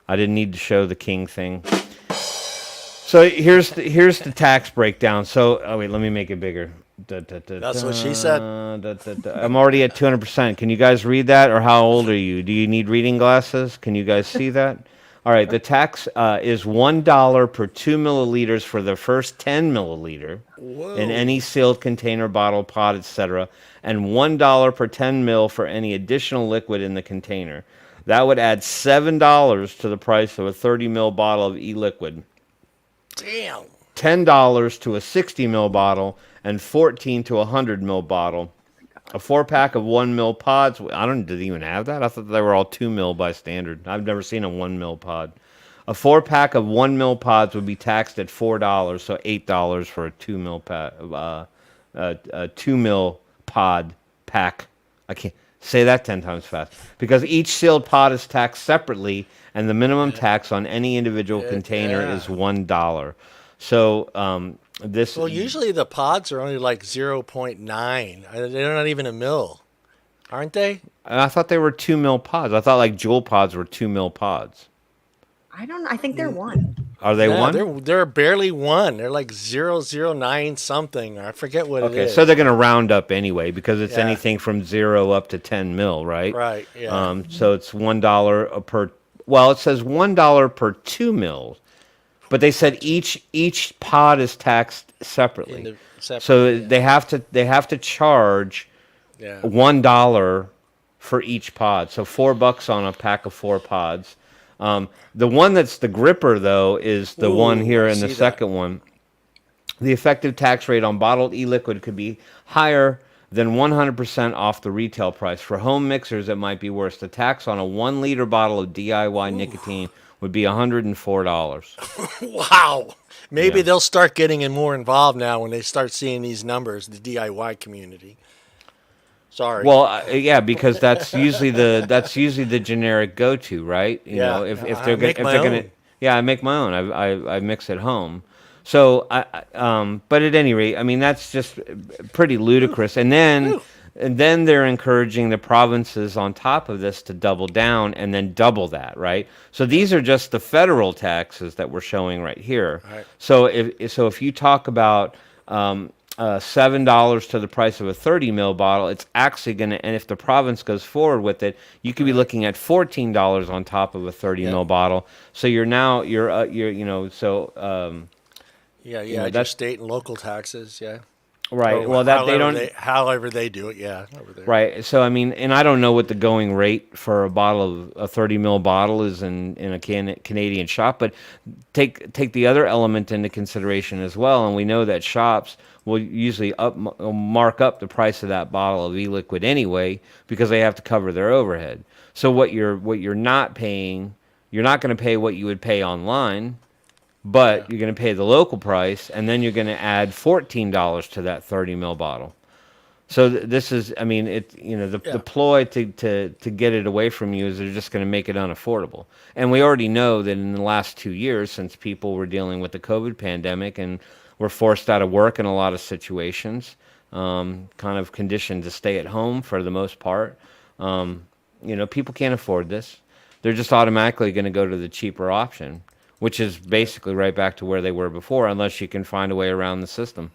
I didn't need to show the king thing. So here's the tax breakdown. So wait, let me make it bigger. That's what she said. I'm already at 200%. Can you guys read that, or how old are you? Do you need reading glasses? Can you guys see that? All right, the tax is $1 per 2 milliliters for the first 10 milliliter in any sealed container, bottle, pod, etc., and $1 per 10 mil for any additional liquid in the container. That would add $7 to the price of a 30 mil bottle of e-liquid. Damn. $10 to a 60 mil bottle, and $14 to a 100 mil bottle. A 4-pack of 1 mil pods. Did they even have that? I thought they were all 2 mil by standard. I've never seen a 1 mil pod. A 4-pack of 1 mil pods would be taxed at $4, so $8 for a 2 mil a 2 mil pod pack. I can't say that 10 times fast because each sealed pod is taxed separately, and the minimum tax on any individual container is $1. So this. Well, usually the pods are only like 0.9. They're not even a mil, aren't they? I thought they were 2 mil pods. I thought like Juul pods were 2 mil pods. I don't know. I think they're one. Are they No, one? they're barely one. They're like 0.009 something. I forget what it Okay, is. so they're going to round up anyway because it's Yeah. anything from 0 up to 10 mil, right? Right, yeah. So it's $1 per. Well, it says $1 per 2 mils, but they said each pod is taxed separately. So they have to charge Yeah. $1 for each pod. So $4 on a pack of 4 pods. The one that's the gripper though is the one here I in the see second one. The effective tax rate on bottled e-liquid could be higher than 100% off the retail price. For home mixers, it might be worse. The tax on a 1 liter bottle of DIY nicotine would be $104. Wow. Maybe Yeah. they'll start getting more involved now when they start seeing these numbers, the DIY community. Sorry. Well, yeah, because that's usually the generic go-to, right? You know, if I they're make my gonna, own. yeah, I make my own. I mix at home. So but at any rate, I mean that's just pretty ludicrous. And then they're encouraging the provinces on top of this to double down and then double that, right? So these are just the federal taxes that we're showing right here. Right. So if you talk about $7 to the price of a 30 mil bottle, it's actually going to, and if the province goes forward with it, you could be looking at $14 on top of a 30 mil bottle. So you're Yeah, you know, your that's state and local taxes, yeah. right. Or Well, that they don't. however they do it, yeah, over there. Right. So I mean, and I don't know what the going rate for a bottle of a 30 mil bottle is in a Canadian shop, but take the other element into consideration as well. And we know that shops will usually mark up the price of that bottle of e-liquid anyway because they have to cover their overhead. So what you're not paying, you're not going to pay what you would pay online, but you're going to pay the local price, and then you're going to add $14 to that 30 mil bottle. So this is, I mean, the ploy to get it away from you is they're just going to make it unaffordable. And we already know that in the last 2 years, since people were dealing with the COVID pandemic and were forced out of work in a lot of situations, kind of conditioned to stay at home for the most part, people can't afford this. They're just automatically going to go to the cheaper option, which is basically right back to where they were before, unless you can find a way around the system.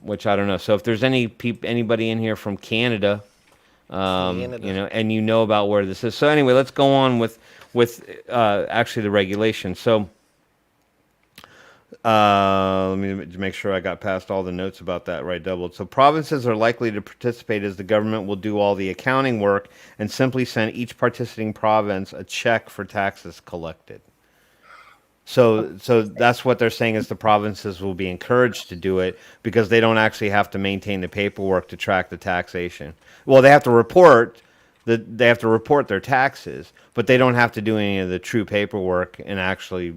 Which I don't know. So if there's anybody in here from Canada, and you know about where this is. So anyway, let's go on with actually the regulation. So let me make sure I got past all the notes about that right doubled. So provinces are likely to participate as the government will do all the accounting work and simply send each participating province a check for taxes collected. So that's what they're saying is the provinces will be encouraged to do it because they don't actually have to maintain the paperwork to track the taxation. Well, they have to report their taxes, but they don't have to do any of the true paperwork and actually,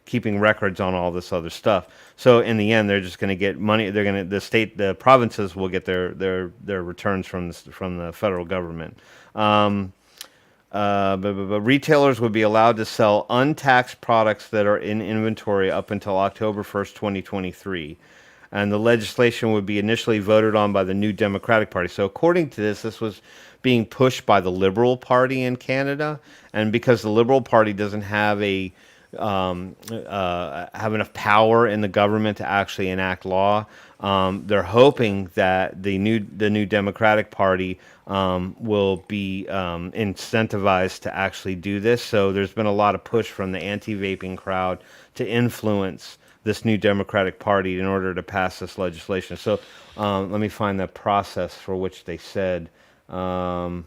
keeping records on all this other stuff. So in the end, they're just going to get money. The provinces will get their returns from the federal government. But retailers would be allowed to sell untaxed products that are in inventory up until October 1st, 2023. And the legislation would be initially voted on by the New Democratic Party. So according to this was being pushed by the Liberal Party in Canada. And because the Liberal Party doesn't have have enough power in the government to actually enact law, they're hoping that the new Democratic Party will be incentivized to actually do this. So there's been a lot of push from the anti-vaping crowd to influence this new Democratic Party in order to pass this legislation. So let me find the process for which they said. Right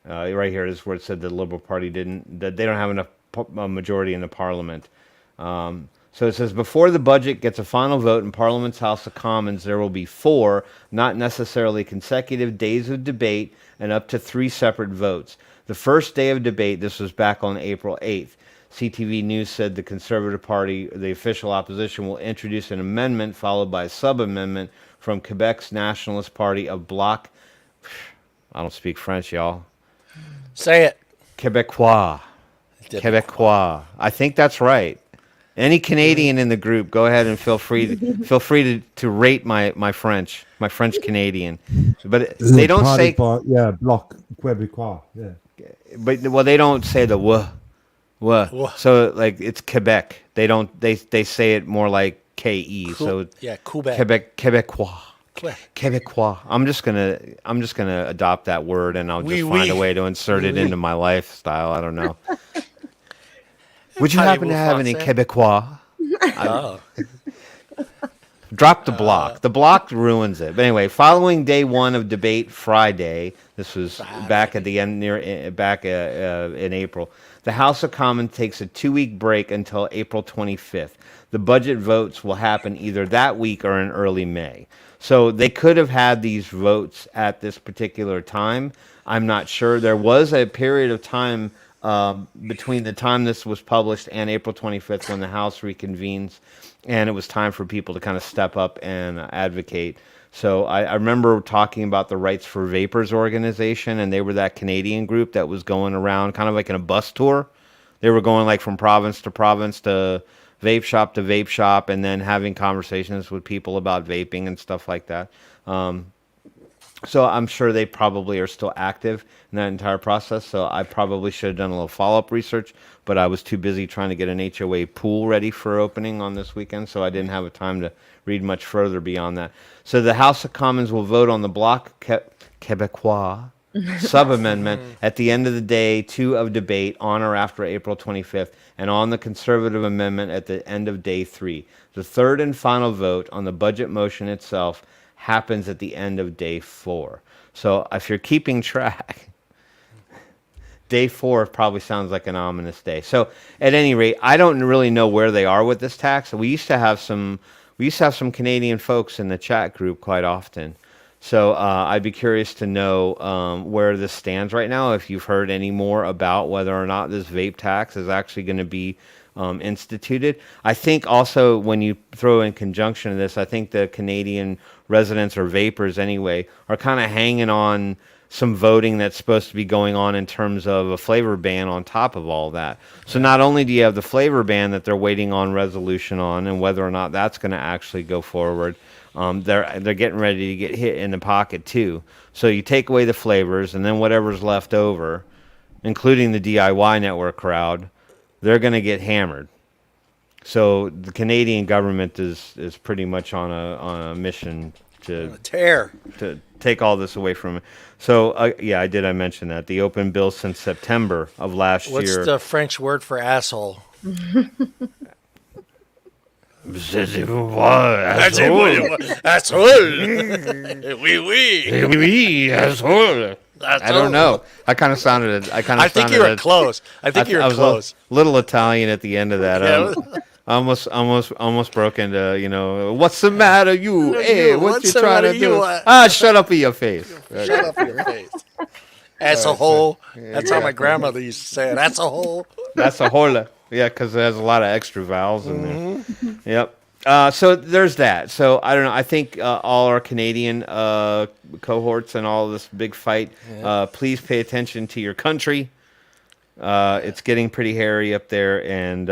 here is where it said the Liberal Party they don't have enough majority in the Parliament. So it says, before the budget gets a final vote in Parliament's House of Commons, there will be 4, not necessarily consecutive, days of debate and up to 3 separate votes. The first day of debate, this was back on April 8th, CTV News said the Conservative Party, the official opposition, will introduce an amendment followed by a sub-amendment from Quebec's Nationalist Party of Bloc. I don't speak French, y'all. Say it. Quebecois. Quebecois. I think that's right. Any Canadian in the group, go ahead and feel free to rate my French Canadian. But they don't say Bloc Québécois. Yeah. But they don't say the w. So like it's Quebec. They say it more like KE. So yeah, Quebec. Quebecois. Quebecois. I'm just gonna adopt that word, and I'll just find a way to insert it into my lifestyle. I don't know. Would you happen to have any Quebecois? Oh. Drop the block. The block ruins it. But anyway, following day one of debate Friday, this was back at the end in April. The House of Commons takes a 2-week break until April 25th. The budget votes will happen either that week or in early May. So they could have had these votes at this particular time. I'm not sure. There was a period of time between the time this was published and April 25th when the House reconvenes, and it was time for people to kind of step up and advocate. So I remember talking about the Rights for Vapers organization, and they were that Canadian group that was going around kind of like in a bus tour. They were going like from province to province to vape shop, and then having conversations with people about vaping and stuff like that. So I'm sure they probably are still active in that entire process. So I probably should have done a little follow-up research, but I was too busy trying to get an HOA pool ready for opening on this weekend, so I didn't have a time to read much further beyond that. So the House of Commons will vote on the Bloc Québécois sub-amendment at the end of the day 2 of debate on or after April 25th, and on the Conservative amendment at the end of day 3. The third and final vote on the budget motion itself happens at the end of day 4. So if you're keeping track, day 4 probably sounds like an ominous day. So at any rate, I don't really know where they are with this tax. We used to have some Canadian folks in the chat group quite often. So I'd be curious to know where this stands right now, if you've heard any more about whether or not this vape tax is actually going to be instituted. I think also when you throw in conjunction to this, I think the Canadian residents or vapers anyway are kind of hanging on some voting that's supposed to be going on in terms of a flavor ban on top of all that. So not only do you have the flavor ban that they're waiting on resolution on and whether or not that's going to actually go forward, they're getting ready to get hit in the pocket too. So you take away the flavors, and then whatever's left over, including the DIY network crowd, they're going to get hammered. So the Canadian government is pretty much on a mission to take all this away from it. So I mention that the open bill since September of last year. What's the French word for asshole? Asshole. Oui, asshole. I don't know. I think you were close. I think you were close. A little Italian at the end of that. Almost broke into, what's the matter, you? Hey, what you trying to do? Shut up in your face. Shut up in your face. That's a hole. That's how my grandmother used to say it. That's a hole. That's a hole. Yeah, because it has a lot of extra vowels in there. Yep. So there's that. So I don't know. I think all our Canadian cohorts and all this big fight, please pay attention to your country. It's getting pretty hairy up there, and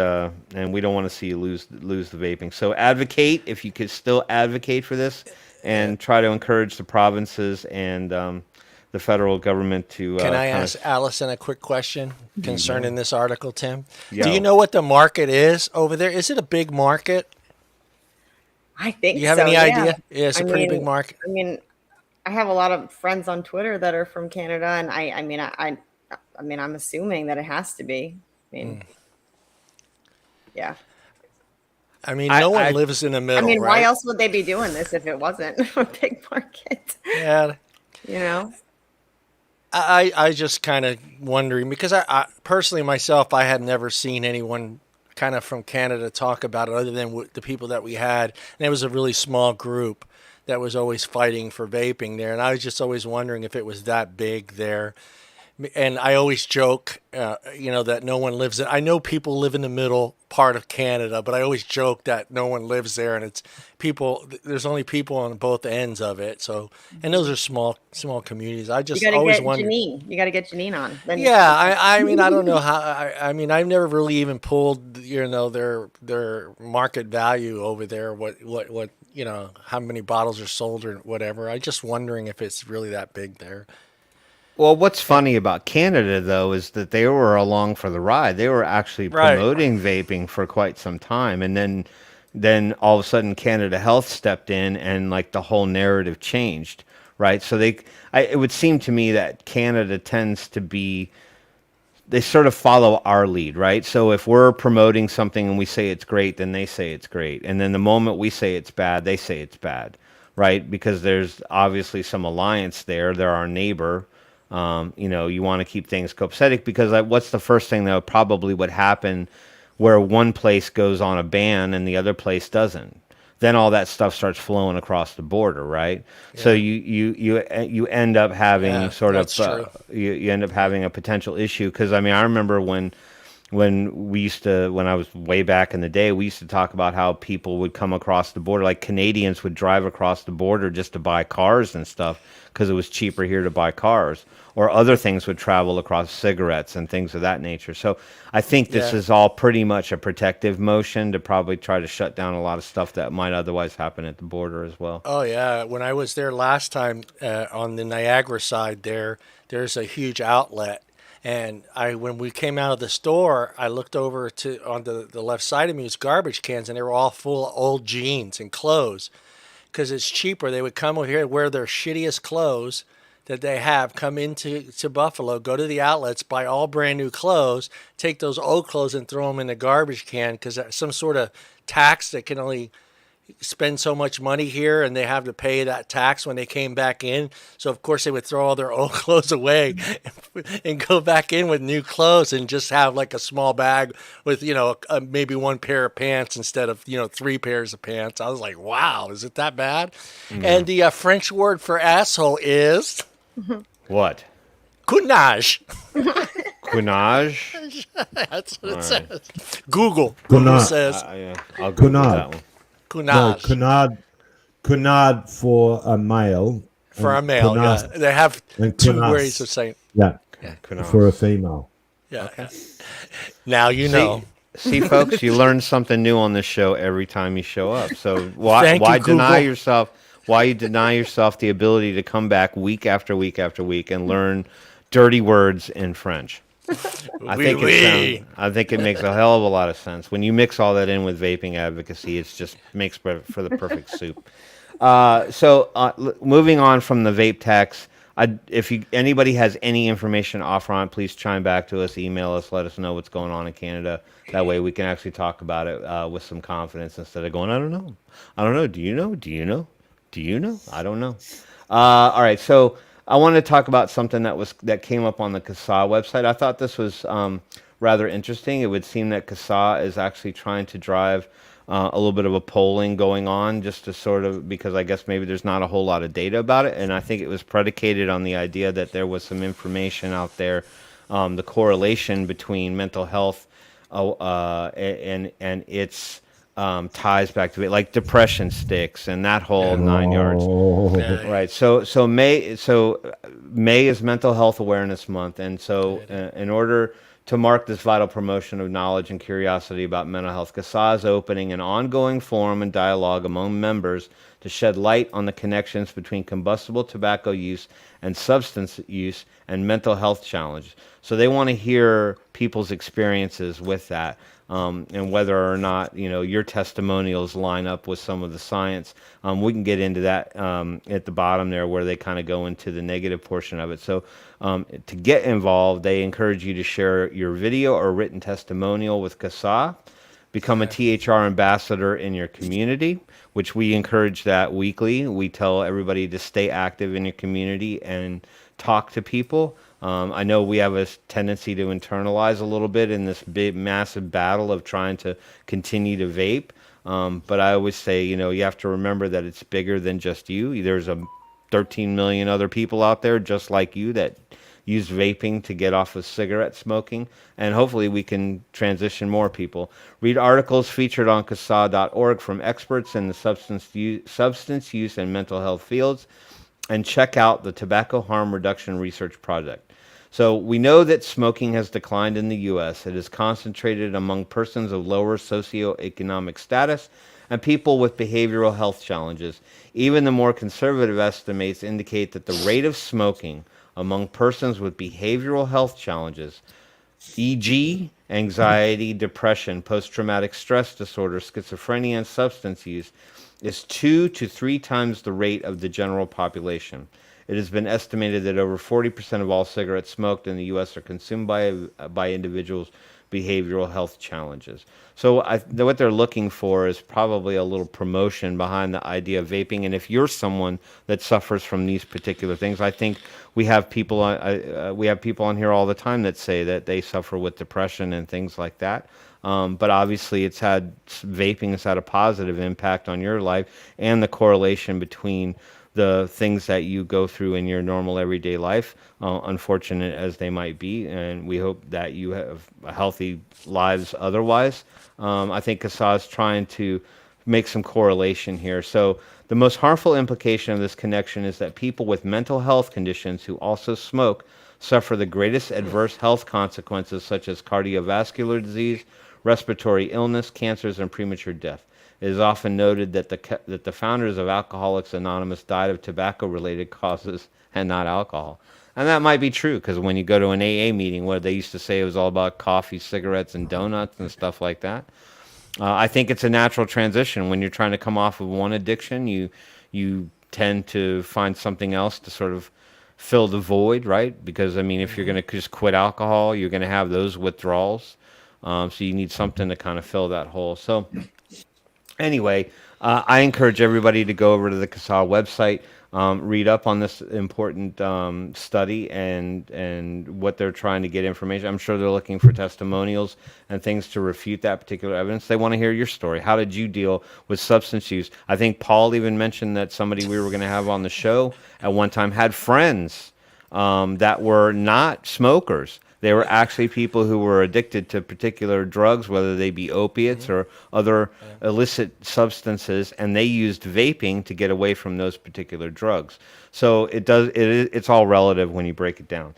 we don't want to see you lose the vaping. So advocate if you could still advocate for this, and try to encourage the provinces and the federal government to. Can I ask Allison a quick question concerning this article, Tim? Yeah. Do you know what the market is over there? Is it a big market? I think. Do you have any idea? Yeah, it's a pretty big market. I mean, I have a lot of friends on Twitter that are from Canada, and I'm assuming that it has to be. Yeah. I mean, no one lives in the middle. Right? Why else would they be doing this if it wasn't a big market? Yeah. I just kind of wondering, because I personally myself, I had never seen anyone kind of from Canada talk about it other than the people that we had. And it was a really small group that was always fighting for vaping there. And I was just always wondering if it was that big there. and I always joke, that no one lives in. I know people live in the middle part of Canada, but I always joke that no one lives there, and it's people. There's only people on both ends of it. So, and those are small communities. I You just got to always get wonder. Janine. You got to get Janine on. Then you Yeah, can- I mean, I don't know how. I mean, I've never really even pulled, their market value over there. What, how many bottles are sold or whatever. I just wondering if it's really that big there. Well, what's funny about Canada, though, is that they were along for the ride. They were actually Right. promoting vaping for quite some time, and then all of a sudden, Canada Health stepped in, and like the whole narrative changed, right? So it would seem to me that Canada tends to be, they sort of follow our lead, right? So if we're promoting something and we say it's great, then they say it's great, and then the moment we say it's bad, they say it's bad, right? Because there's obviously some alliance there. They're our neighbor. You want to keep things copacetic because what's the first thing that probably would happen where one place goes on a ban and the other place doesn't? Then all that stuff starts flowing across the border, right? So you end up having that's true. you end up having a potential issue because I mean I remember when I was way back in the day, we used to talk about how people would come across the border, like Canadians would drive across the border just to buy cars and stuff because it was cheaper here to buy cars, or other things would travel across, cigarettes and things of that nature. So I think this Yeah. is all pretty much a protective motion to probably try to shut down a lot of stuff that might otherwise happen at the border as well. Oh yeah, when I was there last time on the Niagara side, there's a huge outlet, and when we came out of the store, I looked over to on the left side of me was garbage cans, and they were all full of old jeans and clothes, because it's cheaper. They would come over here, wear their shittiest clothes that they have, come to Buffalo, go to the outlets, buy all brand new clothes, take those old clothes and throw them in the garbage can because some sort of tax that can only spend so much money here, and they have to pay that tax when they came back in. So of course they would throw all their old clothes away and go back in with new clothes and just have like a small bag with maybe one pair of pants instead of three pairs of pants. I was like, wow, is it that bad? And the French word for asshole is What? counage. Quinage? That's what it says. Google Counage. says Yeah, I'll go with that one. No, counage. Cunard for a male. For a and male, yeah. Cunas- They have and two Cunas. ways of saying, Yeah, Quinage. for a female. yeah. Now you know. See, folks, you learn something new on this show every time you show up. So why Thank you, deny Google. yourself? Why you deny yourself the ability to come back week after week after week and learn dirty words in French? I think it makes a hell of a lot of sense when you mix all that in with vaping advocacy. It just makes for the perfect soup. Moving on from the vape tax, if anybody has any information off on it, please chime back to us, email us, let us know what's going on in Canada. That way we can actually talk about it with some confidence instead of going, I don't know. Do you know? Do you know? Do you know? I don't know. All right, so I wanted to talk about something that came up on the CASA website. I thought this was rather interesting. It would seem that CASA is actually trying to drive a little bit of a polling going on, just to sort of, because I guess maybe there's not a whole lot of data about it, and I think it was predicated on the idea that there was some information out there, the correlation between mental health and its ties back to it, like depression sticks and that whole 9 yards. Oh, Yeah. Right. So May is Mental Health Awareness Month, and so in order to mark this vital promotion of knowledge and curiosity about mental health, CASA is opening an ongoing forum and dialogue among members to shed light on the connections between combustible tobacco use and substance use and mental health challenges. So they want to hear people's experiences with that. And whether or not your testimonials line up with some of the science. We can get into that at the bottom there, where they kind of go into the negative portion of it. So to get involved, they encourage you to share your video or written testimonial with CASA. Become a THR ambassador in your community, which we encourage that weekly. We tell everybody to stay active in your community and talk to people. I know we have a tendency to internalize a little bit in this big, massive battle of trying to continue to vape. But I always say, you have to remember that it's bigger than just you. There's 13 million other people out there just like you that use vaping to get off of cigarette smoking, and hopefully we can transition more people. Read articles featured on CASA.org from experts in the substance use and mental health fields, and check out the Tobacco Harm Reduction Research Project. So we know that smoking has declined in the U.S. It is concentrated among persons of lower socioeconomic status and people with behavioral health challenges. Even the more conservative estimates indicate that the rate of smoking among persons with behavioral health challenges, e.g., anxiety, depression, post-traumatic stress disorder, schizophrenia, and substance use, is 2 to 3 times the rate of the general population. It has been estimated that over 40% of all cigarettes smoked in the U.S. are consumed by individuals with behavioral health challenges. So what they're looking for is probably a little promotion behind the idea of vaping. And if you're someone that suffers from these particular things, I think we have people on here all the time that say that they suffer with depression and things like that. But obviously, vaping has had a positive impact on your life, and the correlation between the things that you go through in your normal everyday life, unfortunate as they might be, and we hope that you have healthy lives otherwise. I think CASA is trying to make some correlation here. So the most harmful implication of this connection is that people with mental health conditions who also smoke suffer the greatest adverse health consequences, such as cardiovascular disease, respiratory illness, cancers, and premature death. It is often noted that the founders of Alcoholics Anonymous died of tobacco-related causes and not alcohol. And that might be true, because when you go to an AA meeting where they used to say it was all about coffee, cigarettes, and donuts and stuff like that, I think it's a natural transition. When you're trying to come off of one addiction, you tend to find something else to sort of fill the void, right? Because, I mean, if you're going to just quit alcohol, you're going to have those withdrawals. So you need something to kind of fill that hole. So anyway, I encourage everybody to go over to the CASA website, read up on this important study and what they're trying to get information. I'm sure they're looking for testimonials and things to refute that particular evidence. They want to hear your story. How did you deal with substance use? I think Paul even mentioned that somebody we were going to have on the show at one time had friends that were not smokers. They were actually people who were addicted to particular drugs, whether they be opiates or other illicit substances, and they used vaping to get away from those particular drugs. So it's all relative when you break it down.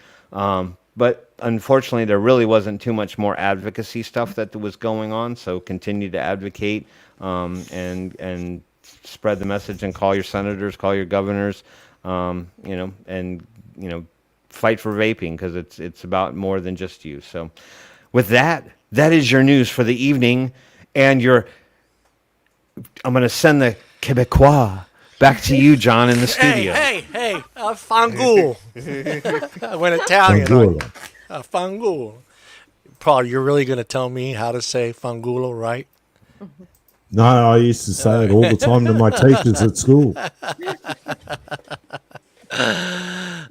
But unfortunately, there really wasn't too much more advocacy stuff that was going on. So continue to advocate and spread the message, and call your senators, call your governors, fight for vaping, because it's about more than just you. So with that is your news for the evening, and I'm going to send the Quebecois back to you, John, in the studio. Hey, fangool. I went Italian. Fangool. Paul, you're really going to tell me how to say fangulo, right? No, I used to say it all the time to my teachers at school.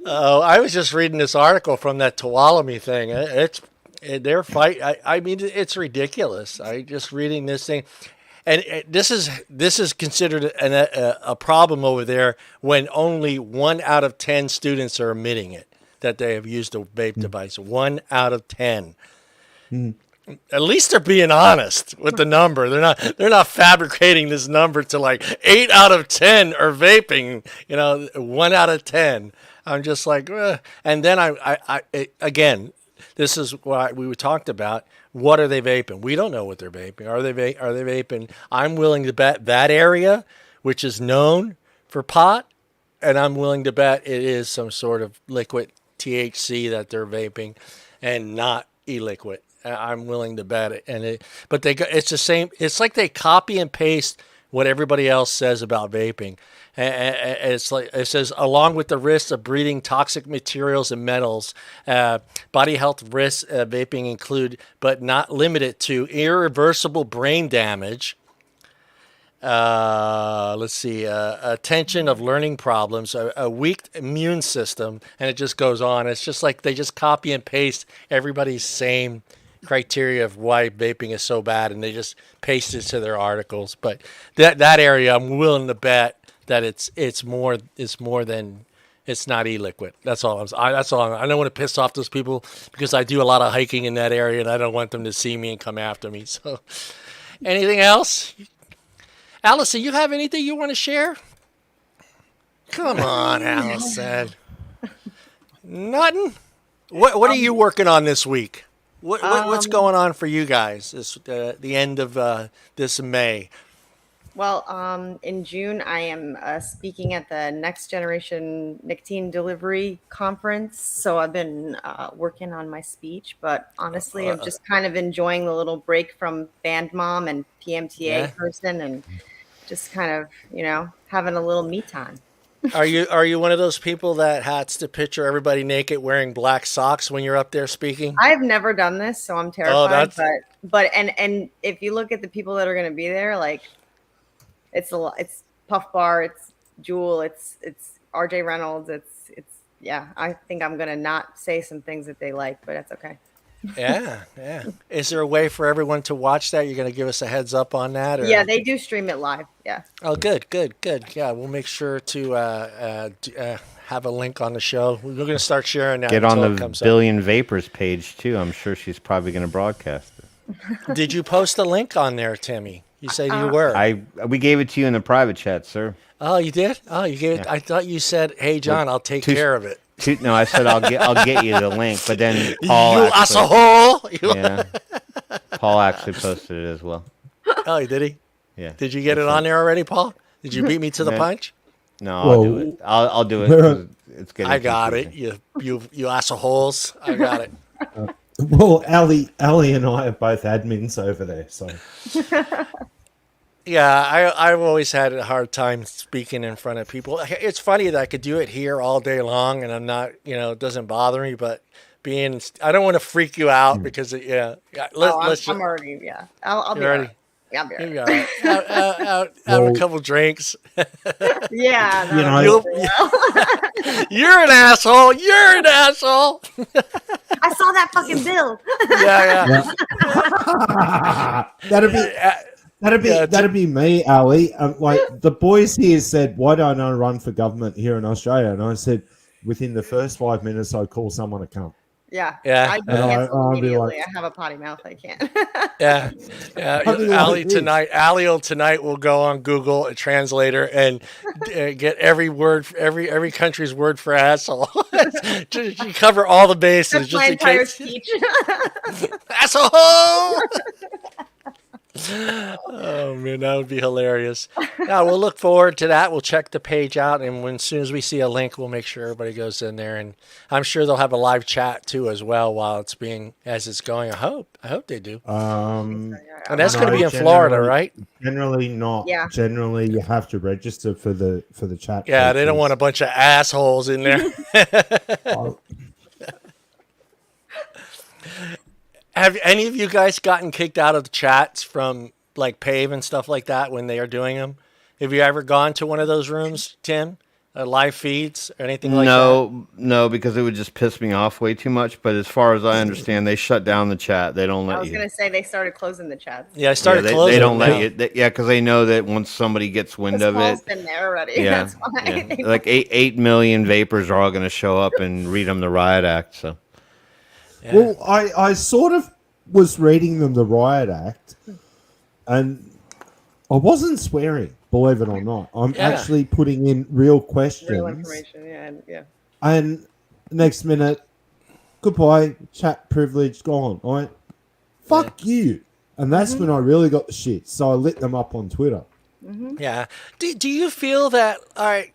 Oh, I was just reading this article from that Tuolumne thing. Their fight. I mean, it's ridiculous. I just reading this thing, and this is considered a problem over there when only 1 out of 10 students are admitting it that they have used a vape device. 1 out of 10. At least they're being honest with the number. They're not fabricating this number to like 8 out of 10 are vaping. 1 out of 10. I'm just like, ugh. And then I again, this is what we talked about. What are they vaping? We don't know what they're vaping. Are they vaping? I'm willing to bet that area, which is known for pot, and I'm willing to bet it is some sort of liquid THC that they're vaping, and not e-liquid. I'm willing to bet it. But it's the same. It's like they copy and paste what everybody else says about vaping. And it's like it says, along with the risks of breathing toxic materials and metals, body health risks vaping include, but not limited to, irreversible brain damage. Attention of learning problems, a weak immune system, and it just goes on. It's just like they just copy and paste everybody's same criteria of why vaping is so bad, and they just paste it to their articles. But that area, I'm willing to bet that it's more than It's not e-liquid. That's all. That's all. I don't want to piss off those people because I do a lot of hiking in that area, and I don't want them to see me and come after me. So, anything else, Allison? You have anything you want to share? Come on, Allison. Nothing. What are you working on this week? What's going on for you guys? The end of this May. Well, in June, I am speaking at the Next Generation Nicotine Delivery Conference. So I've been working on my speech, but honestly, I'm just kind of enjoying the little break from band mom and PMTA person and just kind of, having a little me time. Are you one of those people that has to picture everybody naked wearing black socks when you're up there speaking? I've never done this, so I'm terrified. But if you look at the people that are going to be there, like, it's Puff Bar, it's Jewel, it's RJ Reynolds, it's I think I'm gonna not say some things that they like, but that's okay. Yeah. Is there a way for everyone to watch that? You're gonna give us a heads up on that? Or? Yeah, they do stream it live. Yeah. Oh, good. Yeah, we'll make sure to have a link on the show. We're gonna start sharing that. Get on the Billion Vapors page too. I'm sure she's probably gonna broadcast it. Did you post a link on there, Timmy? You said you were. We gave it to you in the private chat, sir. Oh, you did? Oh, you gave it. I thought you said, "Hey, John, I'll take care of it." No, I said I'll get you the link, but then Paul. You asshole! Yeah. Paul actually posted it as well. Oh, did he? Yeah. Did you get it on there already, Paul? Did you beat me to the punch? No, I'll do it. I'll do it. It's good. I got it. You assholes. I got it. Well, Ali and I are both admins over there, so. Yeah, I've always had a hard time speaking in front of people. It's funny that I could do it here all day long, and I'm not, it doesn't bother me. But I don't want to freak you out because, I'm already, I'll be ready. Yeah, I'll be ready. Out a couple drinks. Yeah. You're an asshole. You're an asshole. I saw that fucking bill. Yeah. That'd be me, Ali. Like the boys here said, why don't I run for government here in Australia? And I said, within the first 5 minutes, I'd call someone to come. Yeah. I immediately. I have a potty mouth. I can't. Yeah. Ali tonight will go on Google, a translator, and get every word, every country's word for asshole. You cover all the bases. That's my entire speech. Asshole. Oh man, that would be hilarious. Now we'll look forward to that. We'll check the page out, and as soon as we see a link, we'll make sure everybody goes in there. And I'm sure they'll have a live chat too as well while it's going. I hope they do. And that's going to be in Florida, right? Generally not. Yeah. Generally, you have to register for the chat. Yeah, they don't want a bunch of assholes in there. Have any of you guys gotten kicked out of the chats from like Pave and stuff like that when they are doing them? Have you ever gone to one of those rooms, Tim? Live feeds or anything like that? No, because it would just piss me off way too much. But as far as I understand, they shut down the chat. They don't let you. I was going to say they started closing the chats. Yeah, I started closing. They don't let you. Because they know that once somebody gets wind of Paul's been there already. Yeah, that's why. Yeah. Like 8 million vapors are all going to show up and read them the riot act. So. Yeah. Well, I sort of was reading them the riot act, and I wasn't swearing, believe it or not. I'm actually putting in real questions. Real information, yeah. And next minute, goodbye, chat privilege gone. I went, fuck you. And that's when I really got the shit. So I lit them up on Twitter. Mm-hmm. Yeah. Do you feel that, all right,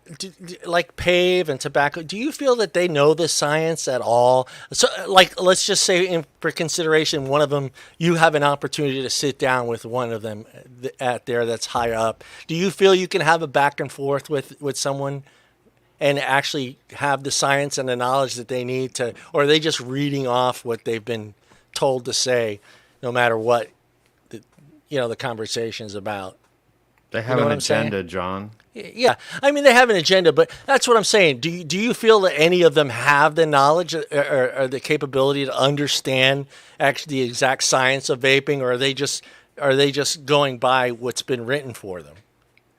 like Pave and tobacco, do you feel that they know the science at all? So, like, let's just say for consideration, one of them, you have an opportunity to sit down with one of them at there that's higher up. Do you feel you can have a back and forth with someone and actually have the science and the knowledge that they need to, or are they just reading off what they've been told to say, no matter what, the conversation is about? They have an agenda, John. Yeah, I mean, they have an agenda, but that's what I'm saying. Do you feel that any of them have the knowledge or the capability to understand actually the exact science of vaping, or are they just going by what's been written for them?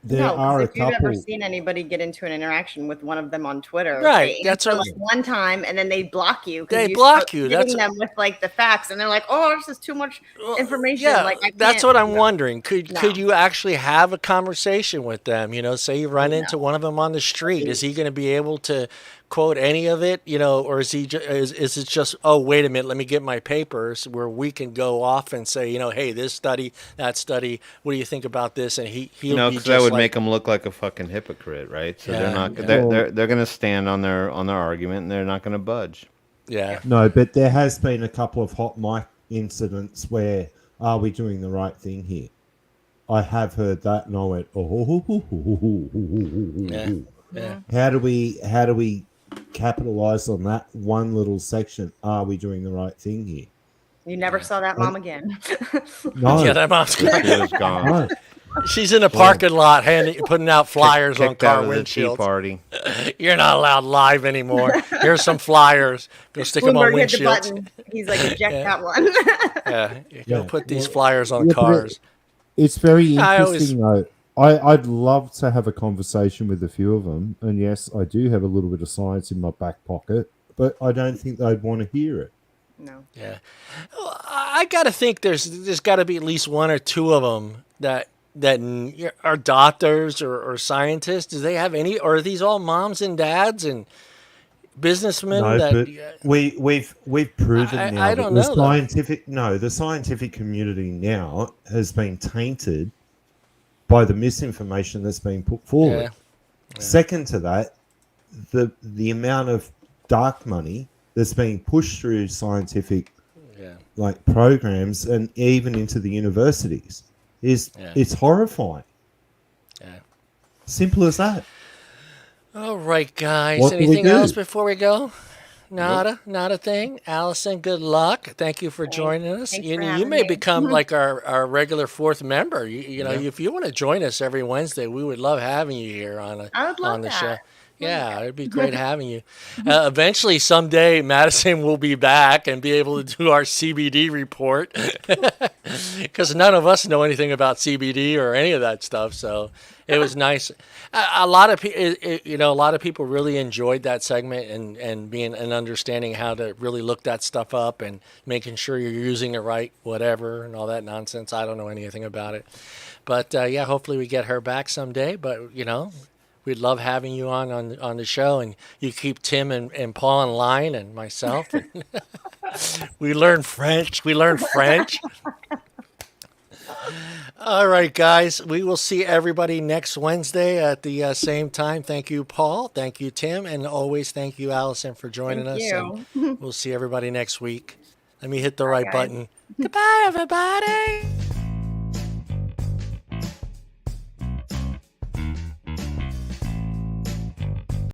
there No, 'cause are a if you've ever couple. seen anybody get into an interaction with one of them on Twitter, Right, they that's answer what- like one time and then they block you They because you block start you, hitting that's- them with like the facts, and they're like, "Oh, this is too much information." Yeah, Like I that's can't. what I'm No. wondering. Could No. you actually have a conversation with them? You know, say you run into No. one of them on the street. Is he going to be able to quote any of it? You know, or is is it just, oh, wait a minute, let me get my papers where we can go off and say, you know, hey, this study, that study, what do you think about this? And he'll No, be because just that would like, make them look like a fucking hypocrite, right? So Yeah, they're not. yeah. They're going to stand on their argument, and they're not going to budge. yeah, No, but there has been a couple of hot mic incidents where are we doing the right thing here? I have heard that, and I went, yeah, yeah. How do we capitalize on that one little section? Are we doing the right thing here? You never saw that mom again. No, Yeah, that mom's She was gone. no. she's in the parking lot putting out flyers on Kicked out car of the tea windshields. party. You're not allowed live anymore. Here's some flyers. Go stick them on Bloomberg hit the windshields. button. He's like, eject that one. Yeah, you go Yeah. put these flyers on Yeah, but cars. It's very I always- interesting, though. I'd love to have a conversation with a few of them, and yes, I do have a little bit of science in my back pocket, but I don't think they'd want to hear it. No. Yeah, well, I got to think there's got to be at least one or two of them that are doctors or scientists. Do they have any? Or are these all moms and dads and businessmen? No, that but we've proven I now don't that know, though. the scientific community now has been tainted by the misinformation that's been put forward. Yeah. Second to that, the amount of dark money that's being pushed through scientific Yeah. like programs and even into the universities it's horrifying. Yeah. Simple as that. All right, guys. What do we Anything do? else before we go? Not a thing. Allison, good luck. Thank you for joining us. Thanks You, for you having may me. become like our regular fourth member. You know, if you want to join us every Wednesday, we would love having you here I would on love the that. show. Yeah, it'd be great having you. Eventually, someday, Madison will be back and be able to do our CBD report because none of us know anything about CBD or any of that stuff. So it was nice. A lot of a lot of people really enjoyed that segment and being and understanding how to really look that stuff up and making sure you're using it right, whatever, and all that nonsense. I don't know anything about it, but yeah, hopefully we get her back someday. But we'd love having you on the show, and you keep Tim and Paul in line, and myself. We learn French. All right, guys. We will see everybody next Wednesday at the same time. Thank you, Paul. Thank you, Tim. And always thank you, Allison, for joining Thank us. you. And we'll see everybody next week. Let me hit the right guys. button. Goodbye, everybody.